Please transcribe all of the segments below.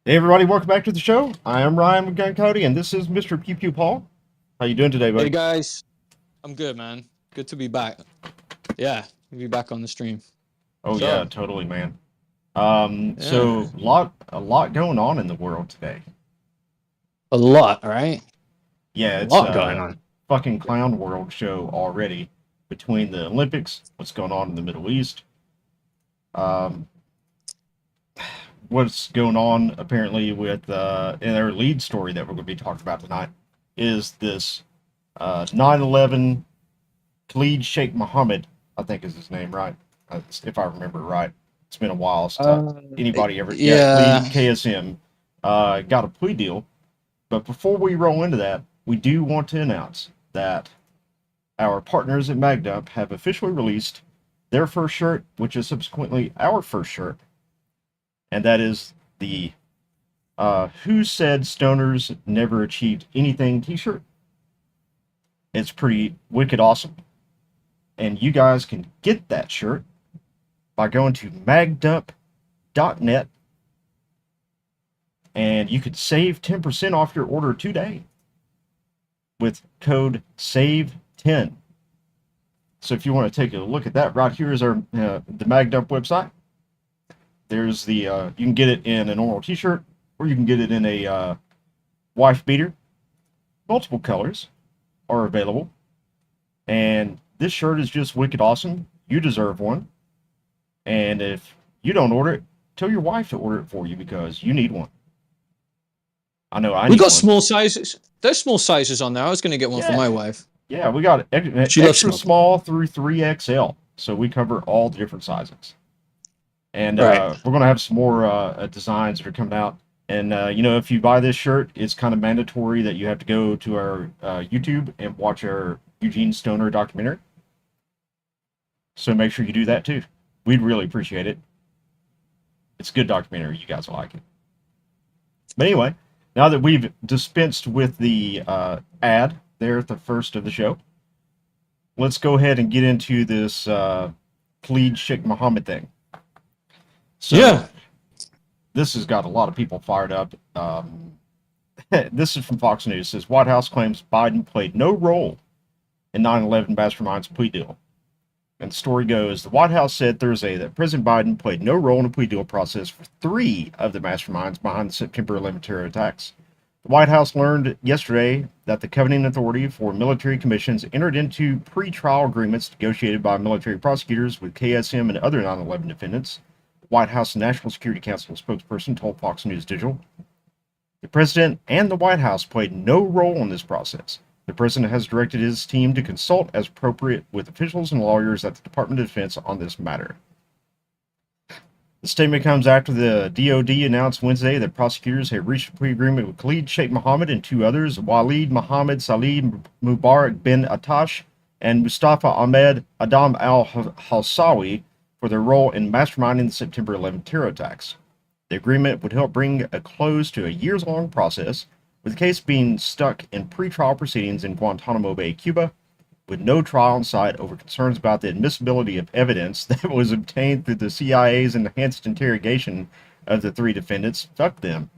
Hey everybody, welcome back to the show. I am Ryan with Gun Cody, and this is Mr. Pew Pew Paul. How you doing today, Hey buddy? guys, I'm good, man. Good to be back. Yeah, to be back on the stream. Oh yeah, So, totally, man. yeah, So a lot going on in the world today. a lot, right? Yeah, A it's lot going a on. fucking clown world show already between the Olympics, what's going on in the Middle East, um, what's going on apparently with in our lead story that we're going to be talking about tonight is this 9/11 Khalid Sheikh Mohammed, I think is his name, right? If I remember right. It's been a while since Uh, anybody ever. Yeah, yeah. Khalid KSM got a plea deal. But before we roll into that, we do want to announce that our partners at Magdump have officially released their first shirt, which is subsequently our first shirt, and that is the Who Said Stoners Never Achieved Anything t shirt. It's pretty wicked awesome. And you guys can get that shirt by going to magdump.net, and you could save 10% off your order today with code SAVE10. So if you want to take a look at that, right here is our the Magdump website. There's the you can get it in a normal t-shirt, or you can get it in a wife beater. Multiple colors are available, and this shirt is just wicked awesome. You deserve one. And if you don't order it, tell your wife to order it for you because you need one. I know I We need got one. small sizes. There's small sizes on there. I was going to get one for Yeah, my wife. yeah, we got She loves extra smoke. small through 3XL, so we cover all the different sizes. And Right. we're gonna have some more designs that are coming out. And if you buy this shirt, it's kind of mandatory that you have to go to our YouTube and watch our Eugene Stoner documentary. So make sure you do that too. We'd really appreciate it. It's a good documentary. You guys will like it. But anyway, now that we've dispensed with the ad there at the first of the show, let's go ahead and get into this Khalid Sheikh Mohammed thing. So Yeah. this has got a lot of people fired up. This is from Fox News. It says White House claims Biden played no role in 9/11 mastermind's plea deal. And the story goes, the White House said Thursday that President Biden played no role in the plea deal process for 3 of the masterminds behind the September 11 terror attacks. The White House learned yesterday that the Covenant Authority for Military Commissions entered into pre-trial agreements negotiated by military prosecutors with KSM and other 9/11 defendants. The White House National Security Council spokesperson told Fox News Digital. The President and the White House played no role in this process. The President has directed his team to consult as appropriate with officials and lawyers at the Department of Defense on this matter. The statement comes after the DoD announced Wednesday that prosecutors had reached a plea agreement with Khalid Sheikh Mohammed and 2 others, Walid Mohammed Salih Mubarak bin Atash and Mustafa Ahmed Adam al-Hawsawi, for their role in masterminding the September 11 terror attacks. The agreement would help bring a close to a years-long process, with the case being stuck in pretrial proceedings in Guantanamo Bay, Cuba, with no trial in sight over concerns about the admissibility of evidence that was obtained through the CIA's enhanced interrogation of the 3 defendants, fuck them,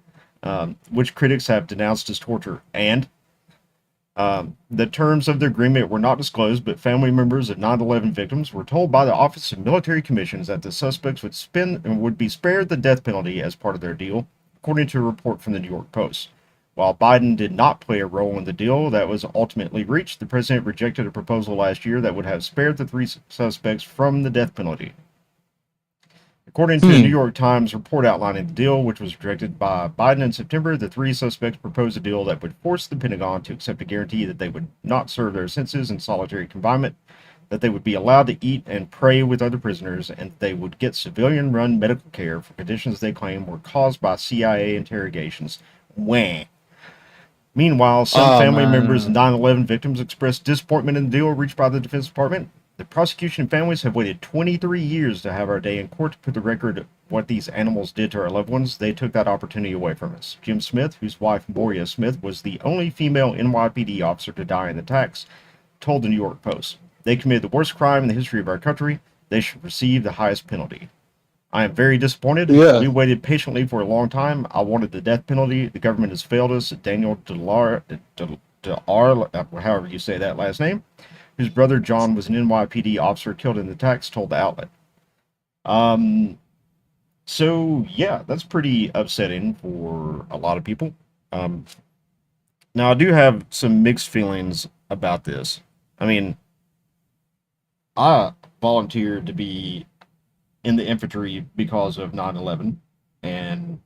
which critics have denounced as torture. And the terms of the agreement were not disclosed, but family members of 9/11 victims were told by the Office of Military Commissions that the suspects would be spared the death penalty as part of their deal, according to a report from the New York Post. While Biden did not play a role in the deal that was ultimately reached, the president rejected a proposal last year that would have spared the 3 suspects from the death penalty. According to a New York Times report outlining the deal, which was rejected by Biden in September, the 3 suspects proposed a deal that would force the Pentagon to accept a guarantee that they would not serve their sentences in solitary confinement, that they would be allowed to eat and pray with other prisoners, and they would get civilian-run medical care for conditions they claim were caused by CIA interrogations. Wah. Meanwhile, some Oh family members of man. 9/11 victims expressed disappointment in the deal reached by the Defense Department. The prosecution and families have waited 23 years to have our day in court to put the record of what these animals did to our loved ones. They took that opportunity away from us. Jim Smith, whose wife Moria Smith was the only female NYPD officer to die in the attacks, told the New York Post, "They committed the worst crime in the history of our country. They should receive the highest penalty." I am very disappointed. Yeah. We waited patiently for a long time. I wanted the death penalty. The government has failed us. Daniel Delar, however you say that last name, whose brother John was an NYPD officer killed in the attacks, told the outlet. Um, so yeah, that's pretty upsetting for a lot of people. Um, Now I do have some mixed feelings about this. I mean, I volunteered to be in the infantry because of 9/11, and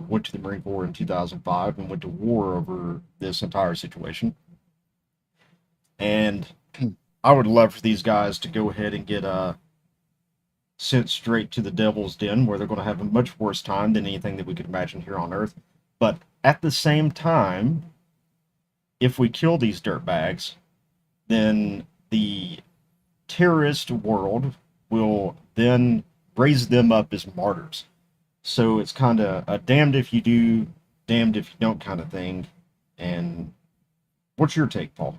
went to the Marine Corps in 2005 and went to war over this entire situation. And I would love for these guys to go ahead and get sent straight to the devil's den where they're going to have a much worse time than anything that we could imagine here on Earth. But at the same time, if we kill these dirtbags, then the terrorist world will then raise them up as martyrs. So it's kind of a damned if you do, damned if you don't kind of thing. And what's your take, Paul?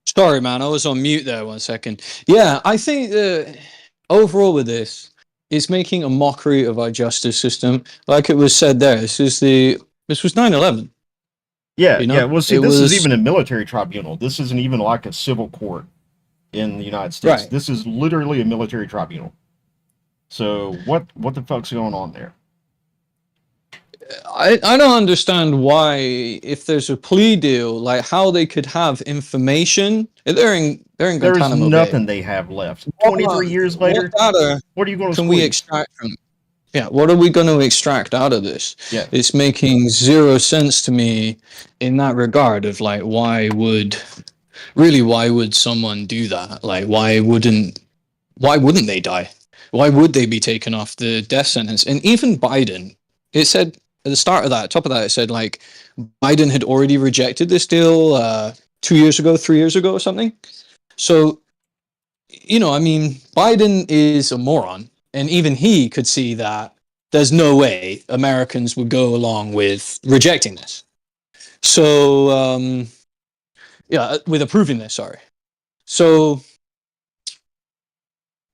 Sorry, man. I was on mute there 1 second. Yeah, I think overall with this, it's making a mockery of our justice system. Like it was said there, this was 9/11. Yeah, You yeah. know, Well, see, it this is was even a military tribunal. This isn't even like a civil court in the United States. right. This is literally a military tribunal. So what the fuck's going on there? I don't understand why, if there's a plea deal, like how they could have information. They're in There is Guantanamo Bay. nothing they have left. What 23 years what later, data what are you going to can we squeeze? extract from? Yeah, what are we going to extract out of this? Yeah. It's making zero sense to me in that regard of like why would someone do that? Like why wouldn't they die? Why would they be taken off the death sentence? And even Biden, it said at the start of that, top of that, it said like Biden had already rejected this deal 2 years ago, 3 years ago, or something. So, I mean, Biden is a moron, and even he could see that there's no way Americans would go along with rejecting this. So, yeah, with approving this, sorry. So,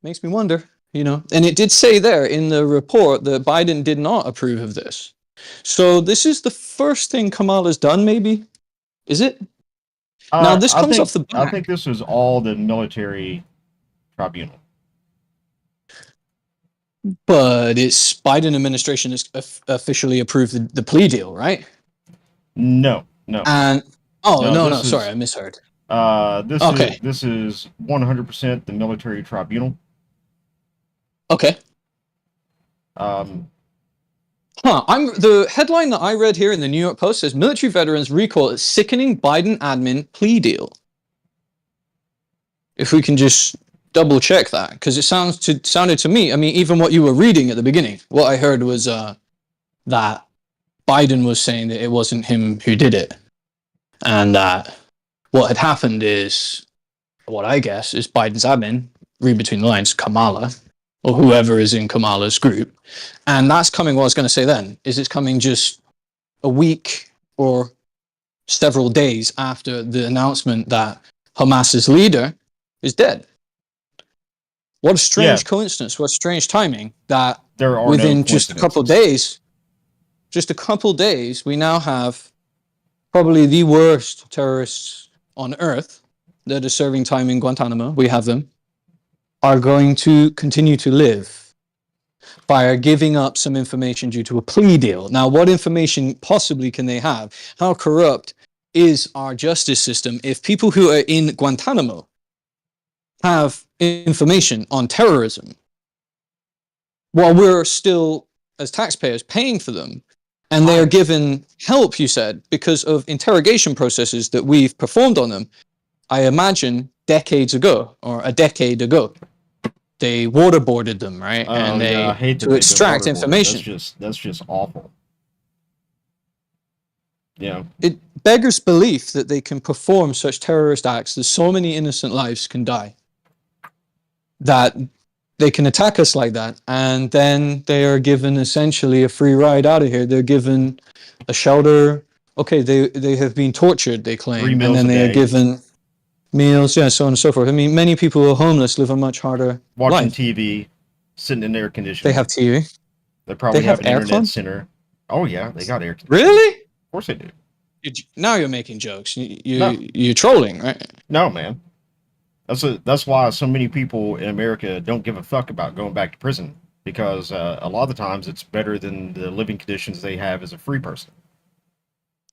makes me wonder, and it did say there in the report that Biden did not approve of this. So this is the first thing Kamala's done, maybe? Is it? Now this comes off the I back. think this was all the military tribunal. But it's Biden administration has officially approved the plea deal, right? No, no, And no. no, This sorry, is I misheard. this is Okay, this is 100% the military tribunal. okay. Um, The headline that I read here in the New York Post says military veterans recall a sickening Biden admin plea deal. If we can just double check that, because it sounded to me. I mean, even what you were reading at the beginning, what I heard was that Biden was saying that it wasn't him who did it, and that what had happened is, what I guess is Biden's admin, read between the lines, Kamala, or whoever is in Kamala's group, and that's coming. What I was going to say then is it's coming just a week or several days after the announcement that Hamas's leader is dead. What a yeah, strange coincidence. What strange timing that there are no within just a couple coincidences. days, we now have probably the worst terrorists on earth that are serving time in Guantanamo. We have them, are going to continue to live by giving up some information due to a plea deal. Now, what information possibly can they have? How corrupt is our justice system if people who are in Guantanamo have information on terrorism while we're still, as taxpayers, paying for them, and they are given help, you said, because of interrogation processes that we've performed on them, I imagine decades ago or a decade ago. They waterboarded them, right? Oh And yeah, I they hate that to they've been extract waterboarded. information. That's just awful. Yeah, It beggars belief that they can perform such terrorist acts that so many innocent lives can die. That they can attack us like that, and then they are given essentially a free ride out of here. They're given a shelter. Okay, they have been tortured, they 3 claim, and meals then a they are day. given meals, yeah, so on and so forth. I mean, many people who are homeless live a much harder watching life. TV, sitting in air They conditioning. have TV. They They probably have have an internet aircon. center. Oh yeah, they got air conditioning. Really? Of course they do. Now you're making jokes. No, You're trolling, right? no, man. That's why so many people in America don't give a fuck about going back to prison because a lot of the times it's better than the living conditions they have as a free person.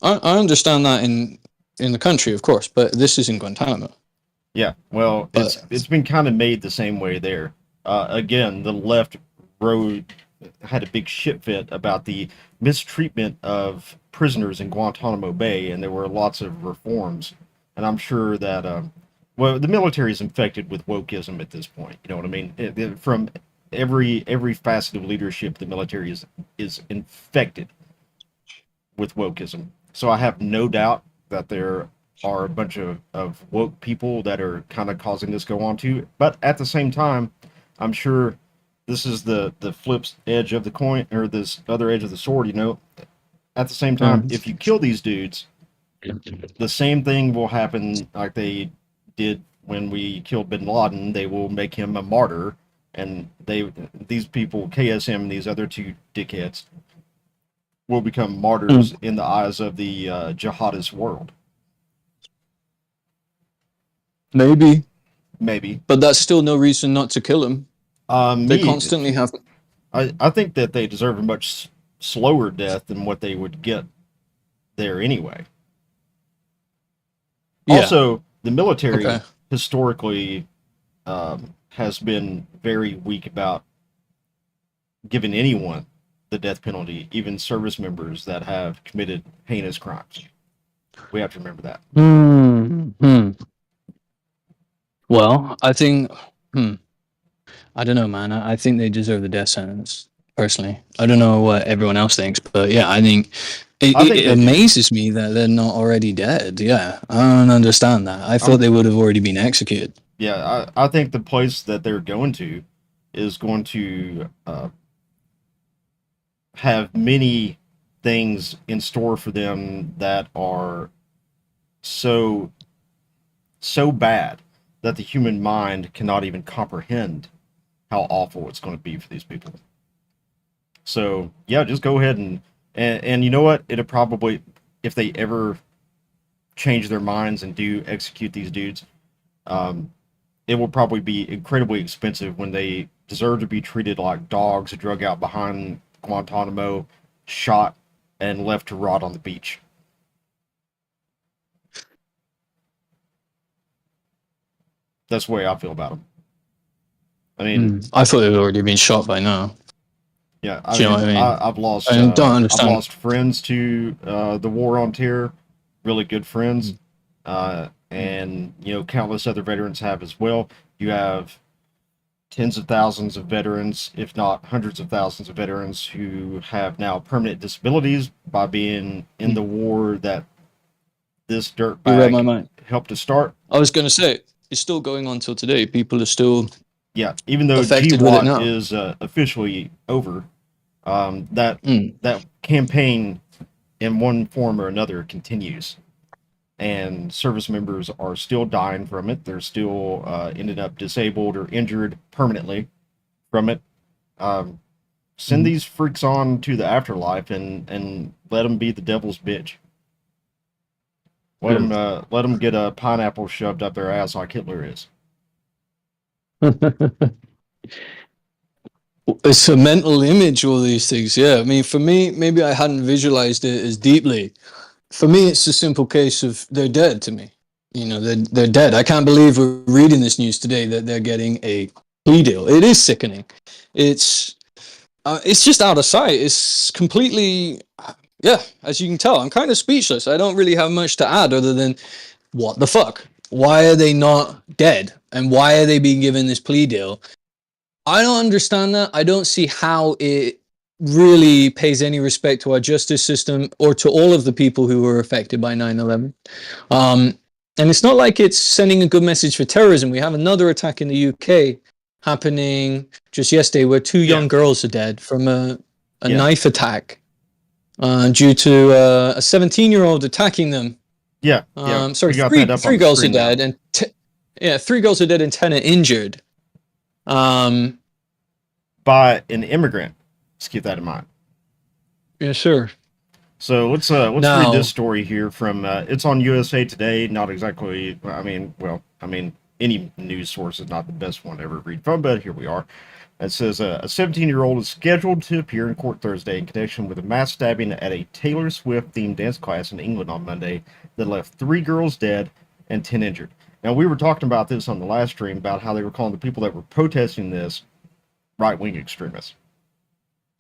I understand that in the country, of course, but this is in Guantanamo. Yeah, well, it's But been kind of made the same way there. Again, the left road had a big shit fit about the mistreatment of prisoners in Guantanamo Bay, and there were lots of reforms. And I'm sure that, well, the military is infected with wokeism at this point. You know what I mean? From every facet of leadership, the military is infected with wokeism. So I have no doubt that there are a bunch of woke people that are kind of causing this go on too. But at the same time, I'm sure this is the flip edge of the coin or this other edge of the sword, you know. At the same time, if you kill these dudes, the same thing will happen like they did when we killed bin Laden. They will make him a martyr, and these people, KSM and these other two dickheads, will become martyrs in the eyes of the jihadist world. maybe, Maybe. but that's still no reason not to kill them. They Me, constantly have. I think that they deserve a much slower death than what they would get there anyway. Yeah. Also, the military Okay. historically has been very weak about giving anyone the death penalty, even service members that have committed heinous crimes. We have to remember that. Hmm. Well, I think. Hmm. I don't know, man. I think they deserve the death sentence. Personally, I don't know what everyone else thinks, but yeah, I think I think it they do. amazes me that they're not already dead. Yeah, I don't understand that. I thought I'm they would have already been executed. Yeah, I think the place that they're going to is going to have many things in store for them that are so so bad that the human mind cannot even comprehend how awful it's going to be for these people. So yeah, just go ahead and you know what? It'll probably, if they ever change their minds and do execute these dudes, um, it will probably be incredibly expensive when they deserve to be treated like dogs drug out behind Guantanamo, shot, and left to rot on the beach. That's the way I feel about them. I mean, I thought they would already been shot by now. yeah, Do you know what I mean? I don't I've understand. lost friends to the war on terror, really good friends, and you know countless other veterans have as well. You have tens of thousands of veterans, if not hundreds of thousands of veterans, who have now permanent disabilities by being in the war that this You read my dirtbag mind. helped to start. I was going to say it's still going on till today. People are still Yeah, even though affected with it GWAT now. is officially over, that Mm. that campaign in one form or another continues, and service members are still dying from it. They're still ended up disabled or injured permanently from it. Um, Send these freaks on to the afterlife and let them be the devil's bitch. Let them get a pineapple shoved up their ass like Hitler is. It's a mental image, all these things. Yeah. I mean, for me, maybe I hadn't visualized it as deeply. For me, it's a simple case of they're dead to me. You know, they're dead. I can't believe we're reading this news today that they're getting a plea deal. It is sickening. It's it's just out of sight. It's completely, yeah, as you can tell, I'm kind of speechless. I don't really have much to add other than what the fuck? Why are they not dead? And why are they being given this plea deal? I don't understand that. I don't see how it really pays any respect to our justice system or to all of the people who were affected by 9/11. And it's not like it's sending a good message for terrorism. We have another attack in the UK happening just yesterday where two Yeah, young girls are dead from a yeah, knife attack due to a 17-year-old attacking them Yeah, yeah, Sorry, we got that up on three the girls are screen now. dead, and yeah, 3 girls are dead and 10 are injured. Um, By an immigrant. Let's keep that in mind. yeah, sure. So let's read this Now, story here from it's on USA Today. Not exactly. Any news source is not the best one to ever read from, but here we are. It says a 17-year-old is scheduled to appear in court Thursday in connection with a mass stabbing at a Taylor Swift themed dance class in England on Monday that left 3 girls dead and 10 injured. Now we were talking about this on the last stream about how they were calling the people that were protesting this right-wing extremists.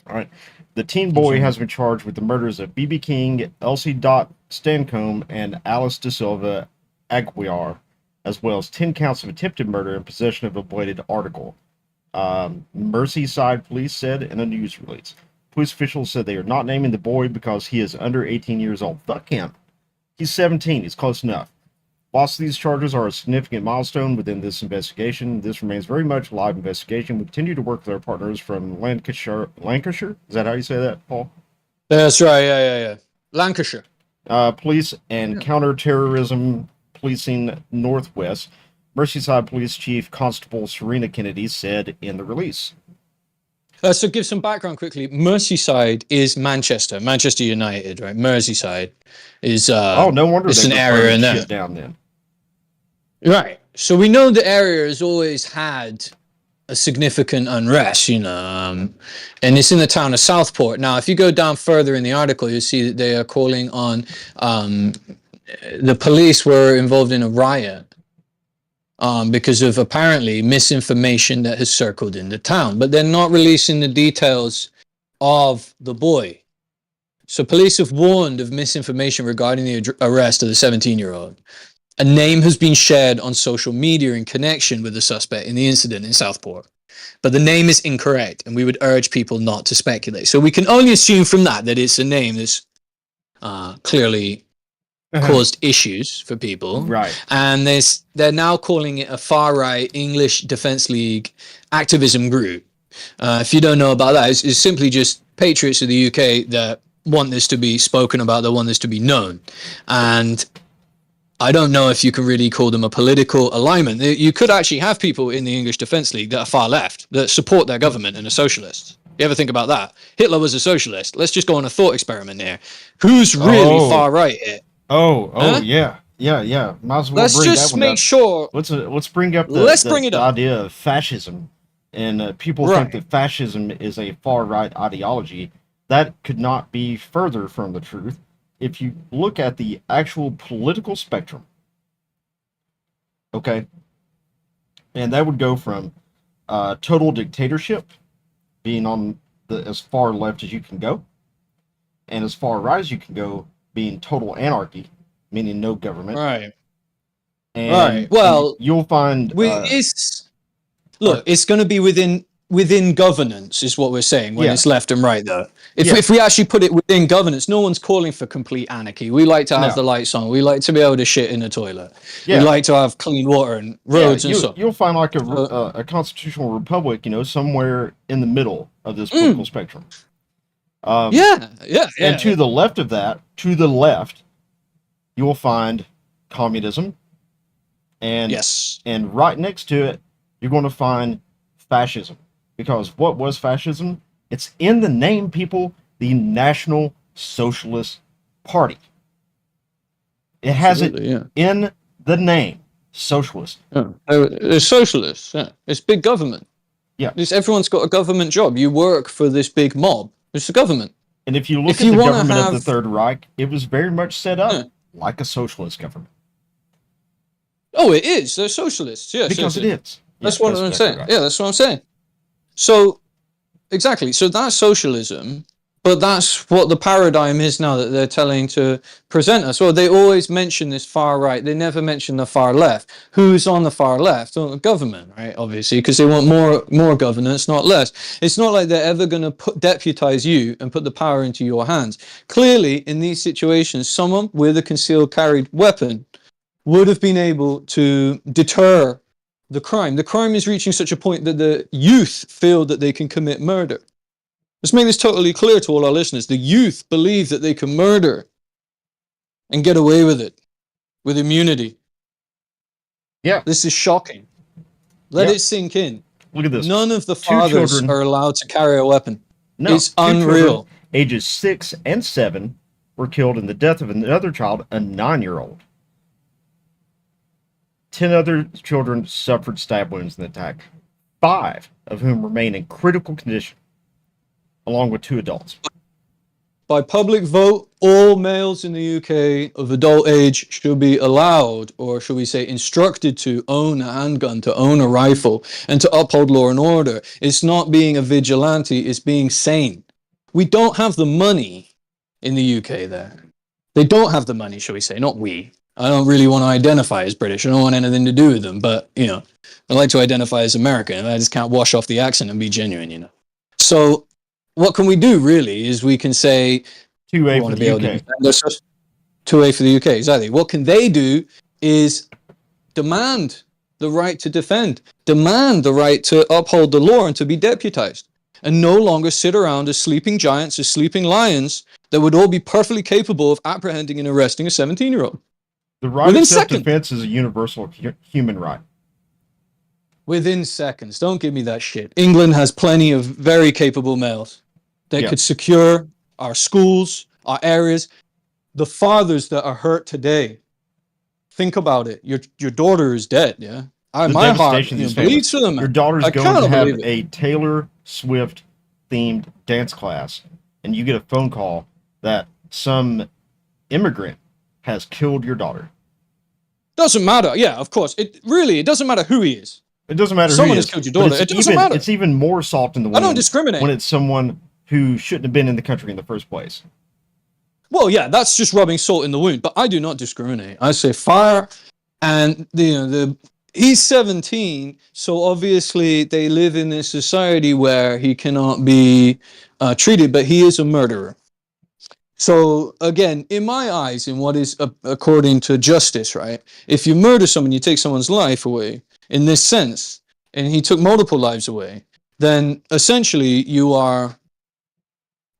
All right. The teen boy has been charged with the murders of B.B. King, Elsie Dot Stancombe, and Alice De Silva Aguiar, as well as 10 counts of attempted murder and possession of a bladed article. Merseyside police said in a news release. Police officials said they are not naming the boy because he is under 18 years old. Fuck him. He's 17. He's close enough. Whilst these charges are a significant milestone within this investigation, this remains very much a live investigation. We continue to work with our partners from Lancashire. Lancashire? Is that how you say that, Paul? that's right. Yeah. Lancashire. Police and Counterterrorism Policing Northwest. Merseyside Police Chief Constable Serena Kennedy said in the release. So give some background quickly. Merseyside is Manchester United, right? Merseyside is no wonder it's they an were area burning in there. shit down then. Right. So we know the area has always had a significant unrest, and it's in the town of Southport. Now, if you go down further in the article, you'll see that they are calling on the police were involved in a riot because of apparently misinformation that has circled in the town, but they're not releasing the details of the boy. So police have warned of misinformation regarding the arrest of the 17-year-old. A name has been shared on social media in connection with the suspect in the incident in Southport, but the name is incorrect, and we would urge people not to speculate. So we can only assume from that it's a name that's clearly caused issues for people. Right. And they're now calling it a far-right English Defence League activism group. If you don't know about that, it's simply just patriots of the UK that want this to be spoken about, that want this to be known. And I don't know if you can really call them a political alignment. You could actually have people in the English Defence League that are far left, that support their government and are socialists. You ever think about that? Hitler was a socialist. Let's just go on a thought experiment here. Who's really far right here? Huh? Yeah. Might as well let's bring just that one make up. sure. Let's bring up the idea of fascism, and people think that fascism is a far right ideology. That could not be further from the truth. If you look at the actual political spectrum, okay, and that would go from total dictatorship, being on the as far left as you can go, and as far right as you can go, being total anarchy, meaning no government. Right. And well, you'll find it's going to be within governance is what we're saying when it's left and right, though. If we actually put it within governance, no one's calling for complete anarchy. We like to have the lights on. We like to be able to shit in the toilet. We like to have clean water and roads and stuff. You'll find like a constitutional republic, somewhere in the middle of this political spectrum. And to the left of that, to the left, you will find communism. And and right next to it, you're going to find fascism. Because what was fascism? It's in the name, people, the National Socialist Party. It has it in the name, socialist. They're socialists. Yeah. It's big government. Yeah. Everyone's got a government job. You work for this big mob. It's the government. And if you look at the government of the Third Reich, it was very much set up like a socialist government. Oh, it is. They're socialists. Yes, because it is. That's what I'm saying. Right. Yeah, that's what I'm saying. So, exactly. So that's socialism, but that's what the paradigm is now that they're telling to present us. Well, they always mention this far right. They never mention the far left. Who's on the far left? Well, the government, right? Obviously, because they want more governance, not less. It's not like they're ever going to deputize you and put the power into your hands. Clearly, in these situations, someone with a concealed carried weapon would have been able to deter the crime. The crime is reaching such a point that the youth feel that they can commit murder. Let's make this totally clear to all our listeners. The youth believe that they can murder and get away with it. with immunity. Yeah. This is shocking. Let Yeah. it sink in. Look at this. None of the Two fathers children. are allowed to carry a weapon. No. It's Two children, unreal. ages 6 and 7, were killed in the death of another child, a 9-year-old. 10 other children suffered stab wounds in the attack, 5 of whom remain in critical condition, along with 2 adults. By public vote, all males in the UK of adult age should be allowed, or should we say instructed, to own a handgun, to own a rifle, and to uphold law and order. It's not being a vigilante, it's being sane. We don't have the money in the UK there. They don't have the money, shall we say, not we. I don't really want to identify as British. I don't want anything to do with them, but, you know, I like to identify as American. I just can't wash off the accent and be genuine, you know. So what can we do, really, is we can say, 2A we for want to the be able to UK. defend ourselves. 2A for the UK, exactly. What can they do is demand the right to defend, demand the right to uphold the law and to be deputized, and no longer sit around as sleeping giants, as sleeping lions that would all be perfectly capable of apprehending and arresting a 17-year-old. The right Within of self-defense is a universal human right. Within seconds. Don't give me that shit. England has plenty of very capable males that could secure our schools, our areas. The fathers that are hurt today, think about it. Your daughter is dead, yeah? My heart bleeds for them. Your daughter's I going to cannot have believe it. a Taylor Swift themed dance class, and you get a phone call that some immigrant has killed your daughter. Doesn't matter. Yeah, of course. It doesn't matter who he is. It doesn't matter Someone who he has is. killed your daughter. It doesn't matter. It's even more salt in the I wound don't discriminate. when it's someone who shouldn't have been in the country in the first place. Well, yeah, that's just rubbing salt in the wound. But I do not discriminate. I say fire, and he's 17, so obviously they live in this society where he cannot be treated, but he is a murderer. So again, in my eyes, in what is according to justice, right? If you murder someone, you take someone's life away in this sense, and he took multiple lives away, then essentially you are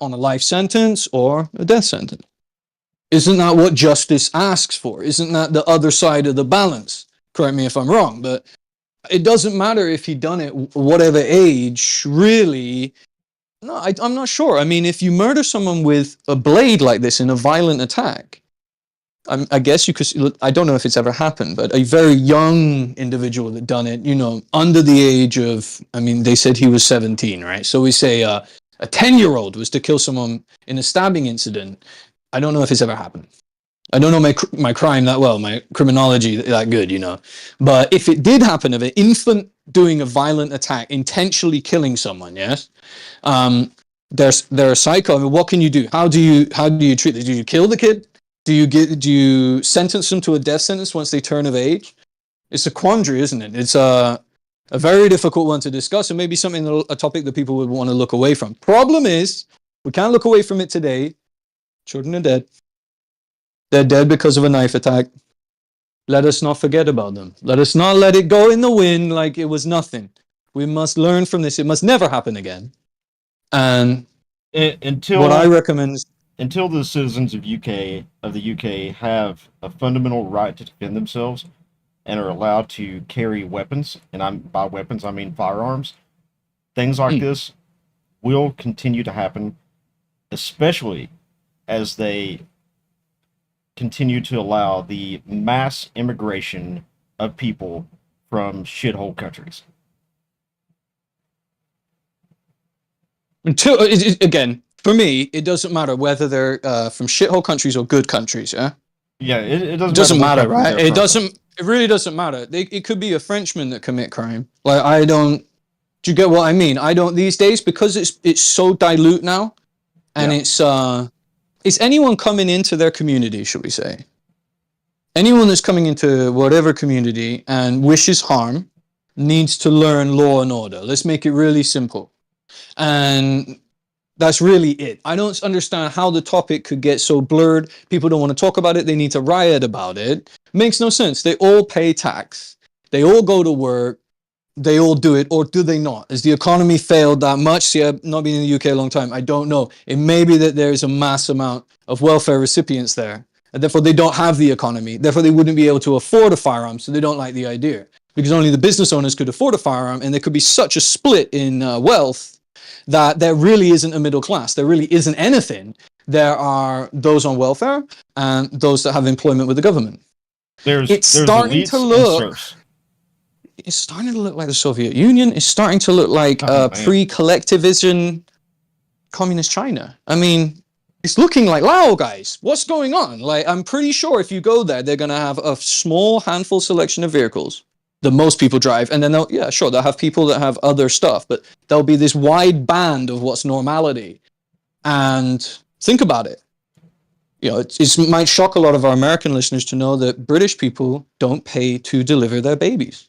on a life sentence or a death sentence. Isn't that what justice asks for? Isn't that the other side of the balance? Correct me if I'm wrong, but it doesn't matter if he done it whatever age, really. No, I'm not sure. I mean, if you murder someone with a blade like this in a violent attack, I guess you could, I don't know if it's ever happened, but a very young individual that done it, you know, under the age of, I mean, they said he was 17, right? So we say a 10-year-old was to kill someone in a stabbing incident. I don't know if it's ever happened. I don't know my crime that well, my criminology that good, you know. But if it did happen of an infant doing a violent attack, intentionally killing someone, yes, they're a psycho. I mean, what can you do? How do you treat this? Do you kill the kid? Do you sentence them to a death sentence once they turn of age? It's a quandary, isn't it? It's a very difficult one to discuss, and maybe a topic that people would want to look away from. Problem is, we can't look away from it today. Children are dead. They're dead because of a knife attack. Let us not forget about them. Let us not let it go in the wind like it was nothing. We must learn from this. It must never happen again. And what I recommend is, until the citizens of the UK have a fundamental right to defend themselves and are allowed to carry weapons, and by weapons I mean firearms, things like this will continue to happen, especially as they continue to allow the mass immigration of people from shithole countries. Again, for me, it doesn't matter whether they're from shithole countries or good countries. Yeah. Yeah, it doesn't. It doesn't matter, right? It doesn't. It really doesn't matter. It could be a Frenchman that commit crime. Like I don't. Do you get what I mean? I don't these days because it's so dilute now, and it's anyone coming into their community, should we say? Anyone that's coming into whatever community and wishes harm needs to learn law and order. Let's make it really simple. And that's really it. I don't understand how the topic could get so blurred. People don't want to talk about it. They need to riot about it. Makes no sense. They all pay tax. They all go to work. They all do it, or do they not? Has the economy failed that much? See, I've not been in the UK a long time. I don't know. It may be that there is a mass amount of welfare recipients there, and therefore they don't have the economy. Therefore, they wouldn't be able to afford a firearm, so they don't like the idea. Because only the business owners could afford a firearm, and there could be such a split in wealth that there really isn't a middle class. There really isn't anything. There are those on welfare and those that have employment with the government. It's starting to look. It's starting to look like the Soviet Union. It's starting to look like pre-collectivism communist China. I mean, it's looking like Lao, guys. What's going on? Like, I'm pretty sure if you go there, they're going to have a small handful selection of vehicles that most people drive. And then they'll have people that have other stuff, but there'll be this wide band of what's normality. And think about it. You know, it might shock a lot of our American listeners to know that British people don't pay to deliver their babies.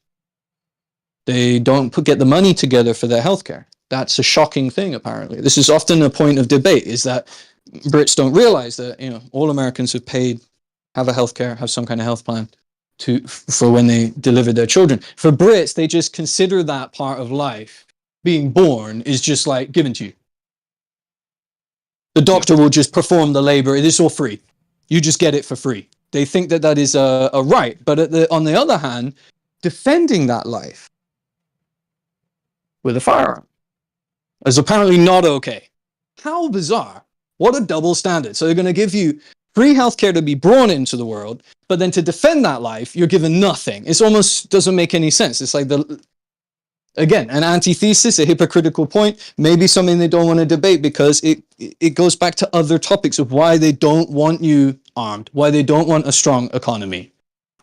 They don't get the money together for their healthcare. That's a shocking thing, apparently. This is often a point of debate, is that Brits don't realize that, you know, all Americans have paid, have a healthcare, have some kind of health plan for when they deliver their children. For Brits, they just consider that part of life, being born, is just like given to you. The doctor will just perform the labor. It is all free. You just get it for free. They think that that is a right. But on the other hand, defending that life with a firearm is apparently not okay. How bizarre. What a double standard. So they're going to give you free healthcare to be born into the world, but then to defend that life, you're given nothing. It almost doesn't make any sense. It's like, again, an antithesis, a hypocritical point, maybe something they don't want to debate because it goes back to other topics of why they don't want you armed, why they don't want a strong economy,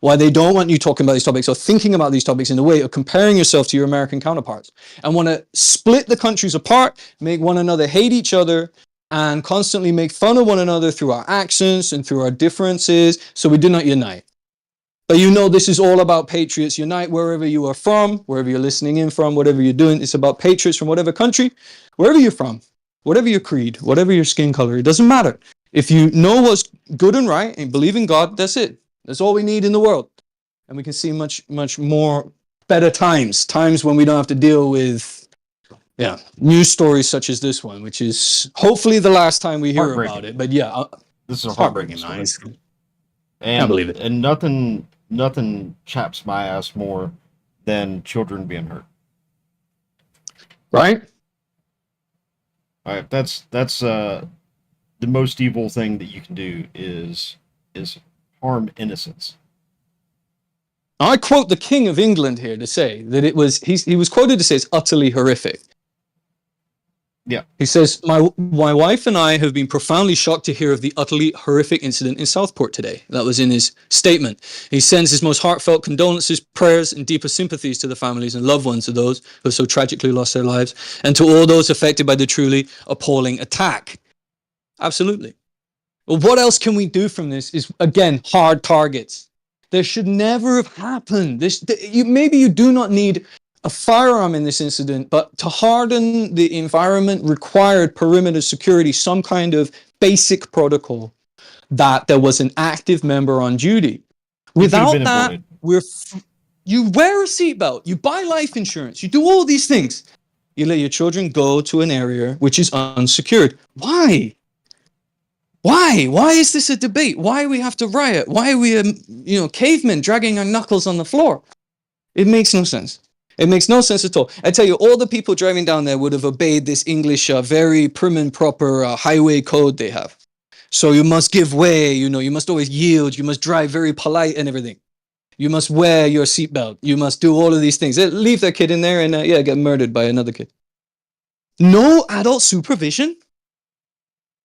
why they don't want you talking about these topics or thinking about these topics in a way of comparing yourself to your American counterparts, and want to split the countries apart, make one another hate each other, and constantly make fun of one another through our accents and through our differences, so we do not unite. But you know, this is all about patriots unite wherever you are from, wherever you're listening in from, whatever you're doing. It's about patriots from whatever country, wherever you're from, whatever your creed, whatever your skin color. It doesn't matter. If you know what's good and right and believe in God, that's it. That's all we need in the world. And we can see much, much more better times when we don't have to deal with news stories such as this one, which is hopefully the last time we hear about it. But yeah, this is a heartbreaking story. Can't believe it. And nothing chaps my ass more than children being hurt. Right? All right, that's the most evil thing that you can do is harm innocents. I quote the King of England here to say that he was quoted to say it's utterly horrific. Yeah. He says, my wife and I have been profoundly shocked to hear of the utterly horrific incident in Southport today. That was in his statement. He sends his most heartfelt condolences, prayers, and deepest sympathies to the families and loved ones of those who have so tragically lost their lives, and to all those affected by the truly appalling attack. Absolutely. Well, what else can we do from this is, again, hard targets. This should never have happened. Maybe you do not need a firearm in this incident, but to harden the environment required perimeter security, some kind of basic protocol that there was an active member on duty. Without that, you wear a seatbelt, you buy life insurance, you do all these things. You let your children go to an area which is unsecured. Why? Why is this a debate? Why we have to riot? Why are we, cavemen dragging our knuckles on the floor? It makes no sense. It makes no sense at all. I tell you, all the people driving down there would have obeyed this English, very prim and proper highway code they have. So you must give way, you must always yield, you must drive very polite and everything. You must wear your seatbelt. You must do all of these things. They leave their kid in there and get murdered by another kid. No adult supervision?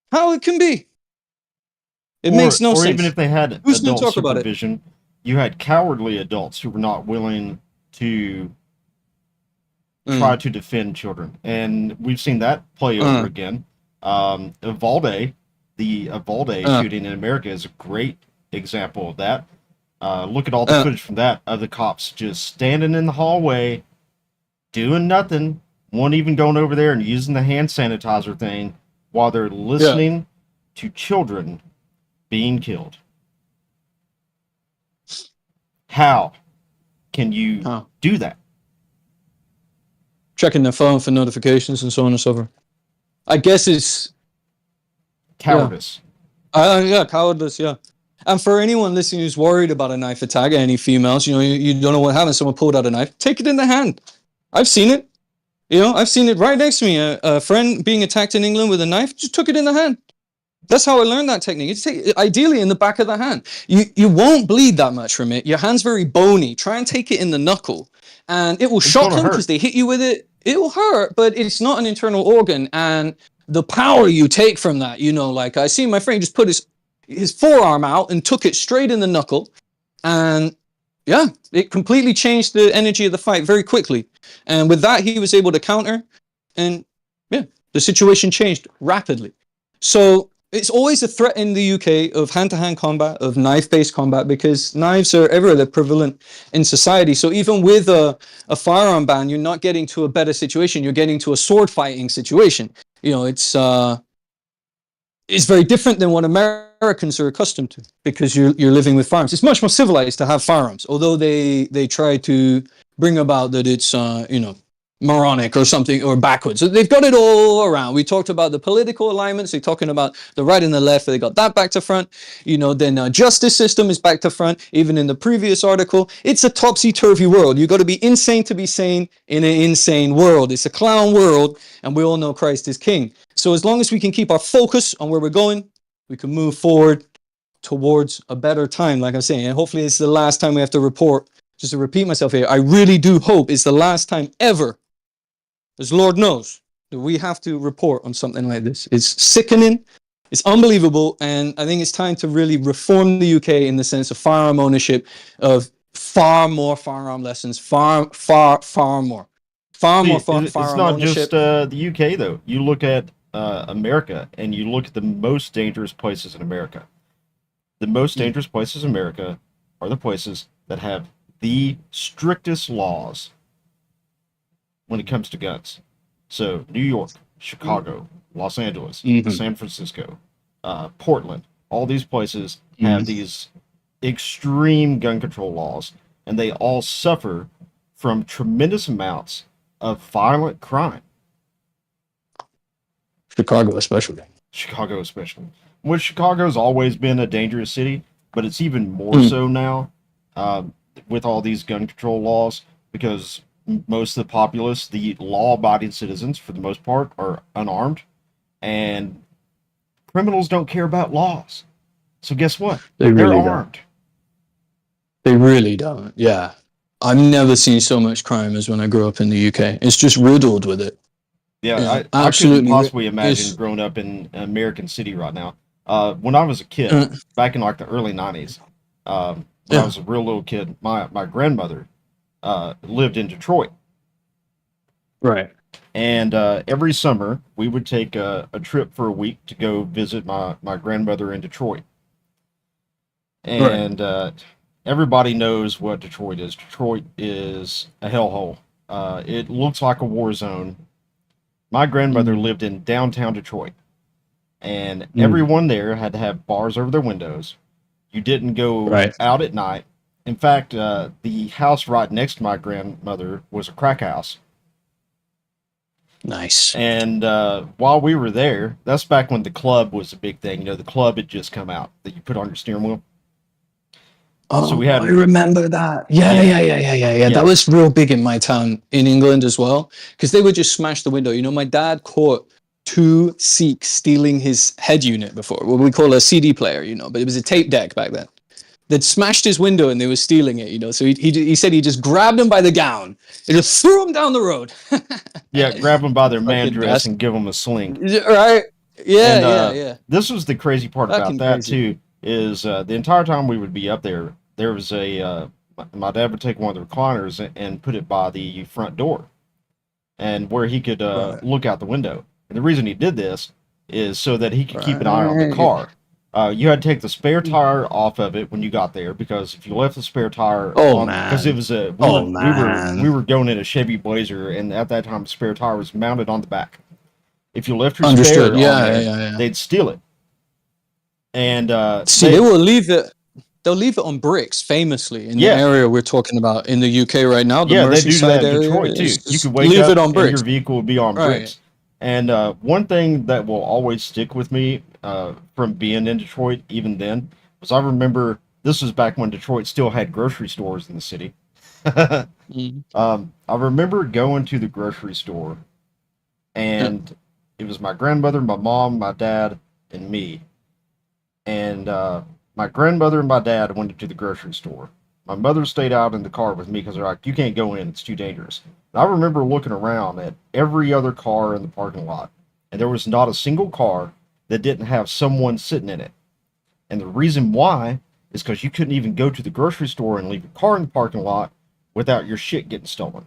How it can be? It makes no sense. Or even if they had Who's adult talk supervision, you had cowardly adults who were not willing to try to defend children. And we've seen that play over again. Uvalde, the Uvalde shooting in America is a great example of that. Look at all the footage from that of the cops just standing in the hallway, doing nothing, one even going over there and using the hand sanitizer thing while they're listening to children being killed. How can you do that? Checking their phone for notifications and so on and so forth. I guess it's cowardice. Cowardice, yeah. And for anyone listening who's worried about a knife attack, any females, you don't know what happens. Someone pulled out a knife. Take it in the hand. I've seen it. I've seen it right next to me. A friend being attacked in England with a knife, just took it in the hand. That's how I learned that technique. It's ideally in the back of the hand. You won't bleed that much from it. Your hand's very bony. Try and take it in the knuckle, and it will shock them because they hit you with it. It will hurt, but it's not an internal organ. And the power you take from that, like I see my friend just put his forearm out and took it straight in the knuckle, and yeah, it completely changed the energy of the fight very quickly. And with that, he was able to counter, and yeah, the situation changed rapidly. So it's always a threat in the UK of hand-to-hand combat, of knife-based combat, because knives are everywhere. They're prevalent in society. So even with a firearm ban, you're not getting to a better situation. You're getting to a sword fighting situation. It's very different than what Americans are accustomed to, because you're living with firearms. It's much more civilized to have firearms, although they try to bring about that it's moronic or something, or backwards. So they've got it all around. We talked about the political alignments. They're talking about the right and the left. They got that back to front. Then justice system is back to front. Even in the previous article, it's a topsy-turvy world. You got to be insane to be sane in an insane world. It's a clown world, and we all know Christ is king. So as long as we can keep our focus on where we're going, we can move forward towards a better time, like I'm saying. And hopefully it's the last time we have to report. Just to repeat myself here, I really do hope it's the last time ever, as Lord knows, that we have to report on something like this. It's sickening. It's unbelievable. And I think it's time to really reform the UK in the sense of firearm ownership, of far more firearm lessons, far more. Firearm It's not ownership. just the UK, though. You look at America, and you look at the most dangerous places in America. The most dangerous places in America are the places that have the strictest laws when it comes to guns. So New York, Chicago, Los Angeles, San Francisco, Portland, all these places have these extreme gun control laws, and they all suffer from tremendous amounts of violent crime. Chicago especially. Which Chicago's always been a dangerous city, but it's even more so now with all these gun control laws, because most of the populace, the law-abiding citizens, for the most part, are unarmed, and criminals don't care about laws. So guess what? They're armed. They really don't. Yeah. I've never seen so much crime as when I grew up in the UK. It's just riddled with it. Yeah, I couldn't possibly imagine growing up in an American city right now. When I was a kid, back in like the early 90s, when I was a real little kid, my grandmother lived in Detroit. Right. And every summer, we would take a trip for a week to go visit my grandmother in Detroit. And everybody knows what Detroit is. Detroit is a hellhole. It looks like a war zone. My grandmother lived in downtown Detroit, and everyone there had to have bars over their windows. You didn't go out at night. In fact, the house right next to my grandmother was a crack house. Nice. And while we were there, that's back when the club was a big thing. The club had just come out that you put on your steering wheel. Oh, so I remember that. Yeah. That was real big in my town in England as well, because they would just smash the window. My dad caught 2 Sikhs stealing his head unit before, what we call a CD player, but it was a tape deck back then. They'd smashed his window and they were stealing it, So he said he just grabbed him by the gown and just threw him down the road. Yeah, grab them by their man dress and give them a sling. Right. Yeah. This was the crazy part about that, too. Is the entire time we would be up there, there was my dad would take one of the recliners and put it by the front door, and where he could look out the window. And the reason he did this is so that he could keep an eye on the car. You had to take the spare tire off of it when you got there, because if you left the spare tire because it was we were going in a Chevy Blazer, and at that time the spare tire was mounted on the back. If you left your spare on there, they'd steal it. And they will leave it. They'll leave it on bricks, famously, in the area we're talking about in the UK right now. The they do that in area, Detroit too. You could wake up and your vehicle would be on bricks. And one thing that will always stick with me from being in Detroit, even then, Because I remember this was back when Detroit still had grocery stores in the city. Mm. I remember going to the grocery store, Yeah. and it was my grandmother, my mom, my dad, and me. And my grandmother and my dad went to the grocery store. My mother stayed out in the car with me because they're like, "You can't go in; it's too dangerous." And I remember looking around at every other car in the parking lot, and there was not a single car that didn't have someone sitting in it. And the reason why is because you couldn't even go to the grocery store and leave your car in the parking lot without your shit getting stolen.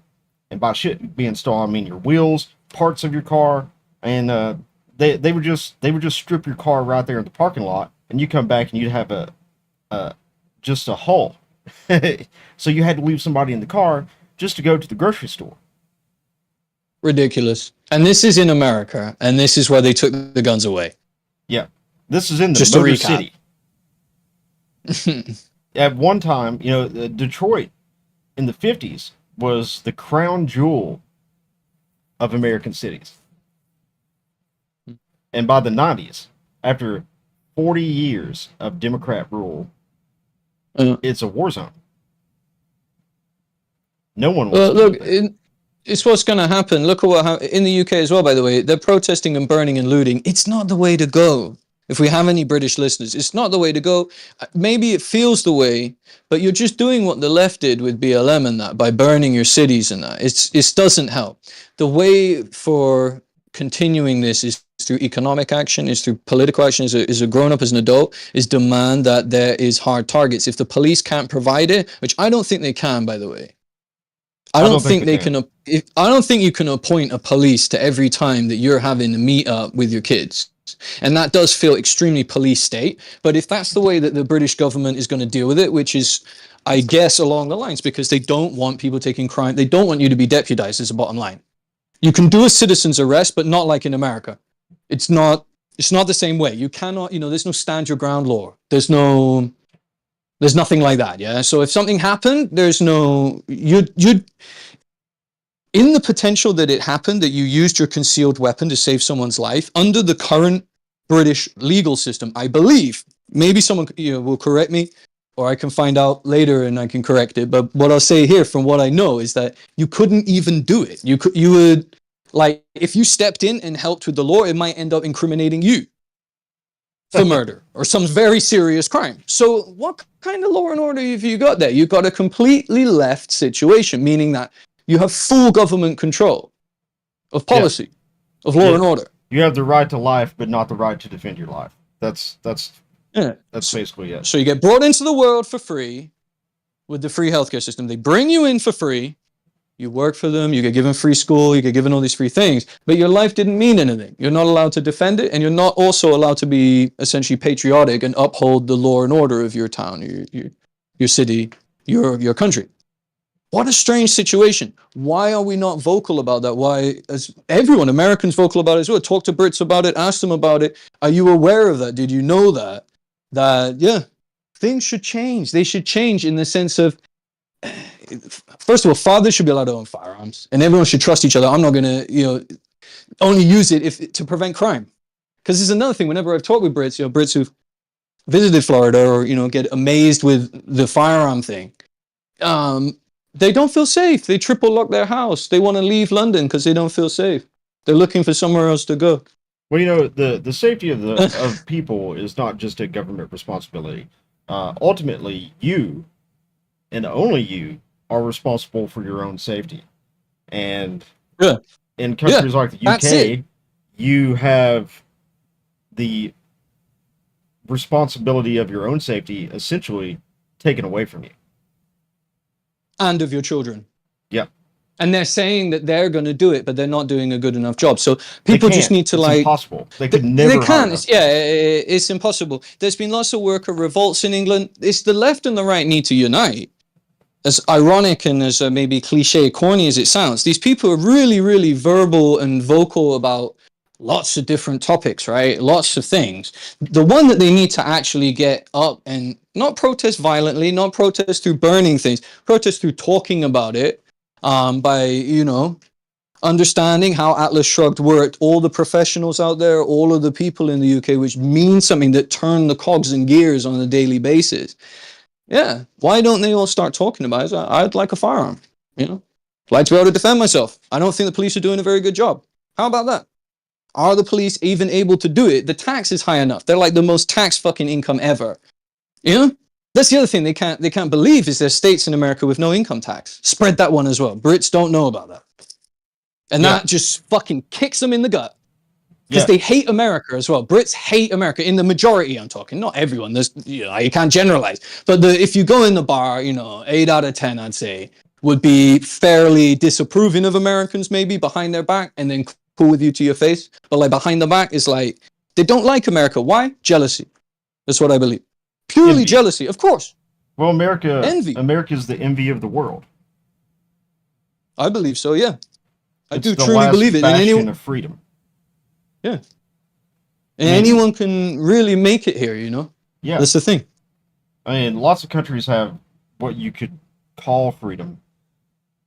And by shit being stolen, I mean your wheels, parts of your car, and they would just strip your car right there in the parking lot, and you come back and you'd have a just a hull. So you had to leave somebody in the car just to go to the grocery store. Ridiculous. And this is in America, and this is where they took the guns away. Yeah, this is in the Just to Motor recap. City. At one time, Detroit in the 50s was the crown jewel of American cities. And by the 90s, after 40 years of Democrat rule, Uh, it's a war zone. No one wants well, to look, live there. it's what's going to happen. Look at what in the UK as well, by the way. They're protesting and burning and looting. It's not the way to go. If we have any British listeners, it's not the way to go. Maybe it feels the way, but you're just doing what the left did with BLM and that by burning your cities and that. It doesn't help. The way for continuing this is through economic action, is through political action, is a grown up, as an adult, is demand that there is hard targets. If the police can't provide it, which I don't think they can, by the way, I I don't don't think think they they can. can. I don't think you can appoint a police to every time that you're having a meet up with your kids, and that does feel extremely police state. But if that's the way that the British government is going to deal with it, which is, I guess, along the lines, because they don't want people taking crime, they don't want you to be deputized. Is the bottom line. You can do a citizen's arrest, but not like in America. It's not. It's not the same way. You cannot. There's no stand your ground law. There's no. There's nothing like that. Yeah. So if something happened, there's no. You in the potential that it happened, that you used your concealed weapon to save someone's life, under the current British legal system, I believe, maybe someone will correct me, or I can find out later and I can correct it. But what I'll say here, from what I know, is that you couldn't even do it. You would, like, if you stepped in and helped with the law, it might end up incriminating you for murder or some very serious crime. So what kind of law and order have you got there? You've got a completely left situation, meaning that you have full government control of Yeah, policy, of law yeah. and order. You have the right to life, but not the right to defend your life. That's Yeah. that's basically it. So you get brought into the world for free with the free healthcare system. They bring you in for free. You work for them. You get given free school. You get given all these free things. But your life didn't mean anything. You're not allowed to defend it, and you're not also allowed to be essentially patriotic and uphold the law and order of your town, your city, your country. What a strange situation. Why are we not vocal about that? Why, as everyone, Americans, vocal about it as well? Talk to Brits about it. Ask them about it. Are you aware of that? Did you know that? Yeah, things should change. They should change in the sense of, first of all, fathers should be allowed to own firearms, and everyone should trust each other. I'm not going to, only use it if to prevent crime. Because there's another thing. Whenever I've talked with Brits, Brits who've visited Florida, or get amazed with the firearm thing. They don't feel safe. They triple lock their house. They want to leave London because they don't feel safe. They're looking for somewhere else to go. Well, the safety of people is not just a government responsibility. Ultimately, you and only you are responsible for your own safety. And Yeah, in yeah, countries like the that's it. UK, you have the responsibility of your own safety essentially taken away from you. And of your children. Yeah, And they're saying that they're going to do it, but they're not doing a good enough job. So they people just can't. need to, It's like, impossible. They could they never hire can't. enough Yeah, people. it's impossible. There's been lots of worker revolts in England. It's the left and the right need to unite. As ironic and as maybe cliche, corny as it sounds, these people are really, really verbal and vocal about lots of different topics, right? Lots of things. The one that they need to actually get up and not protest violently, not protest through burning things, protest through talking about it, by, understanding how Atlas Shrugged worked, all the professionals out there, all of the people in the UK, which means something that turn the cogs and gears on a daily basis. Yeah, why don't they all start talking about it? I'd like a firearm, you know? I'd like to be able to defend myself. I don't think the police are doing a very good job. How about that? Are the police even able to do it? The tax is high enough. They're like the most tax fucking income ever. You know? That's the other thing they can't believe is there's states in America with no income tax. Spread that one as well. Brits don't know about that. And Yeah. that just fucking kicks them in the gut. Because Yeah. they hate America as well. Brits hate America in the majority. I'm talking, not everyone. There's, you can't generalize. But if you go in the bar, 8 out of 10, I'd say, would be fairly disapproving of Americans, maybe behind their back, and then cool with you to your face. But like behind the back is like they don't like America. Why? Jealousy. That's what I believe. Purely Envy. jealousy, of course. Well, America Envy. is the envy of the world. I believe so. Yeah, I It's do the truly last believe it. And bastion of freedom. yeah, I mean, anyone can really make it here. Yeah. That's the thing. I mean, lots of countries have what you could call freedom,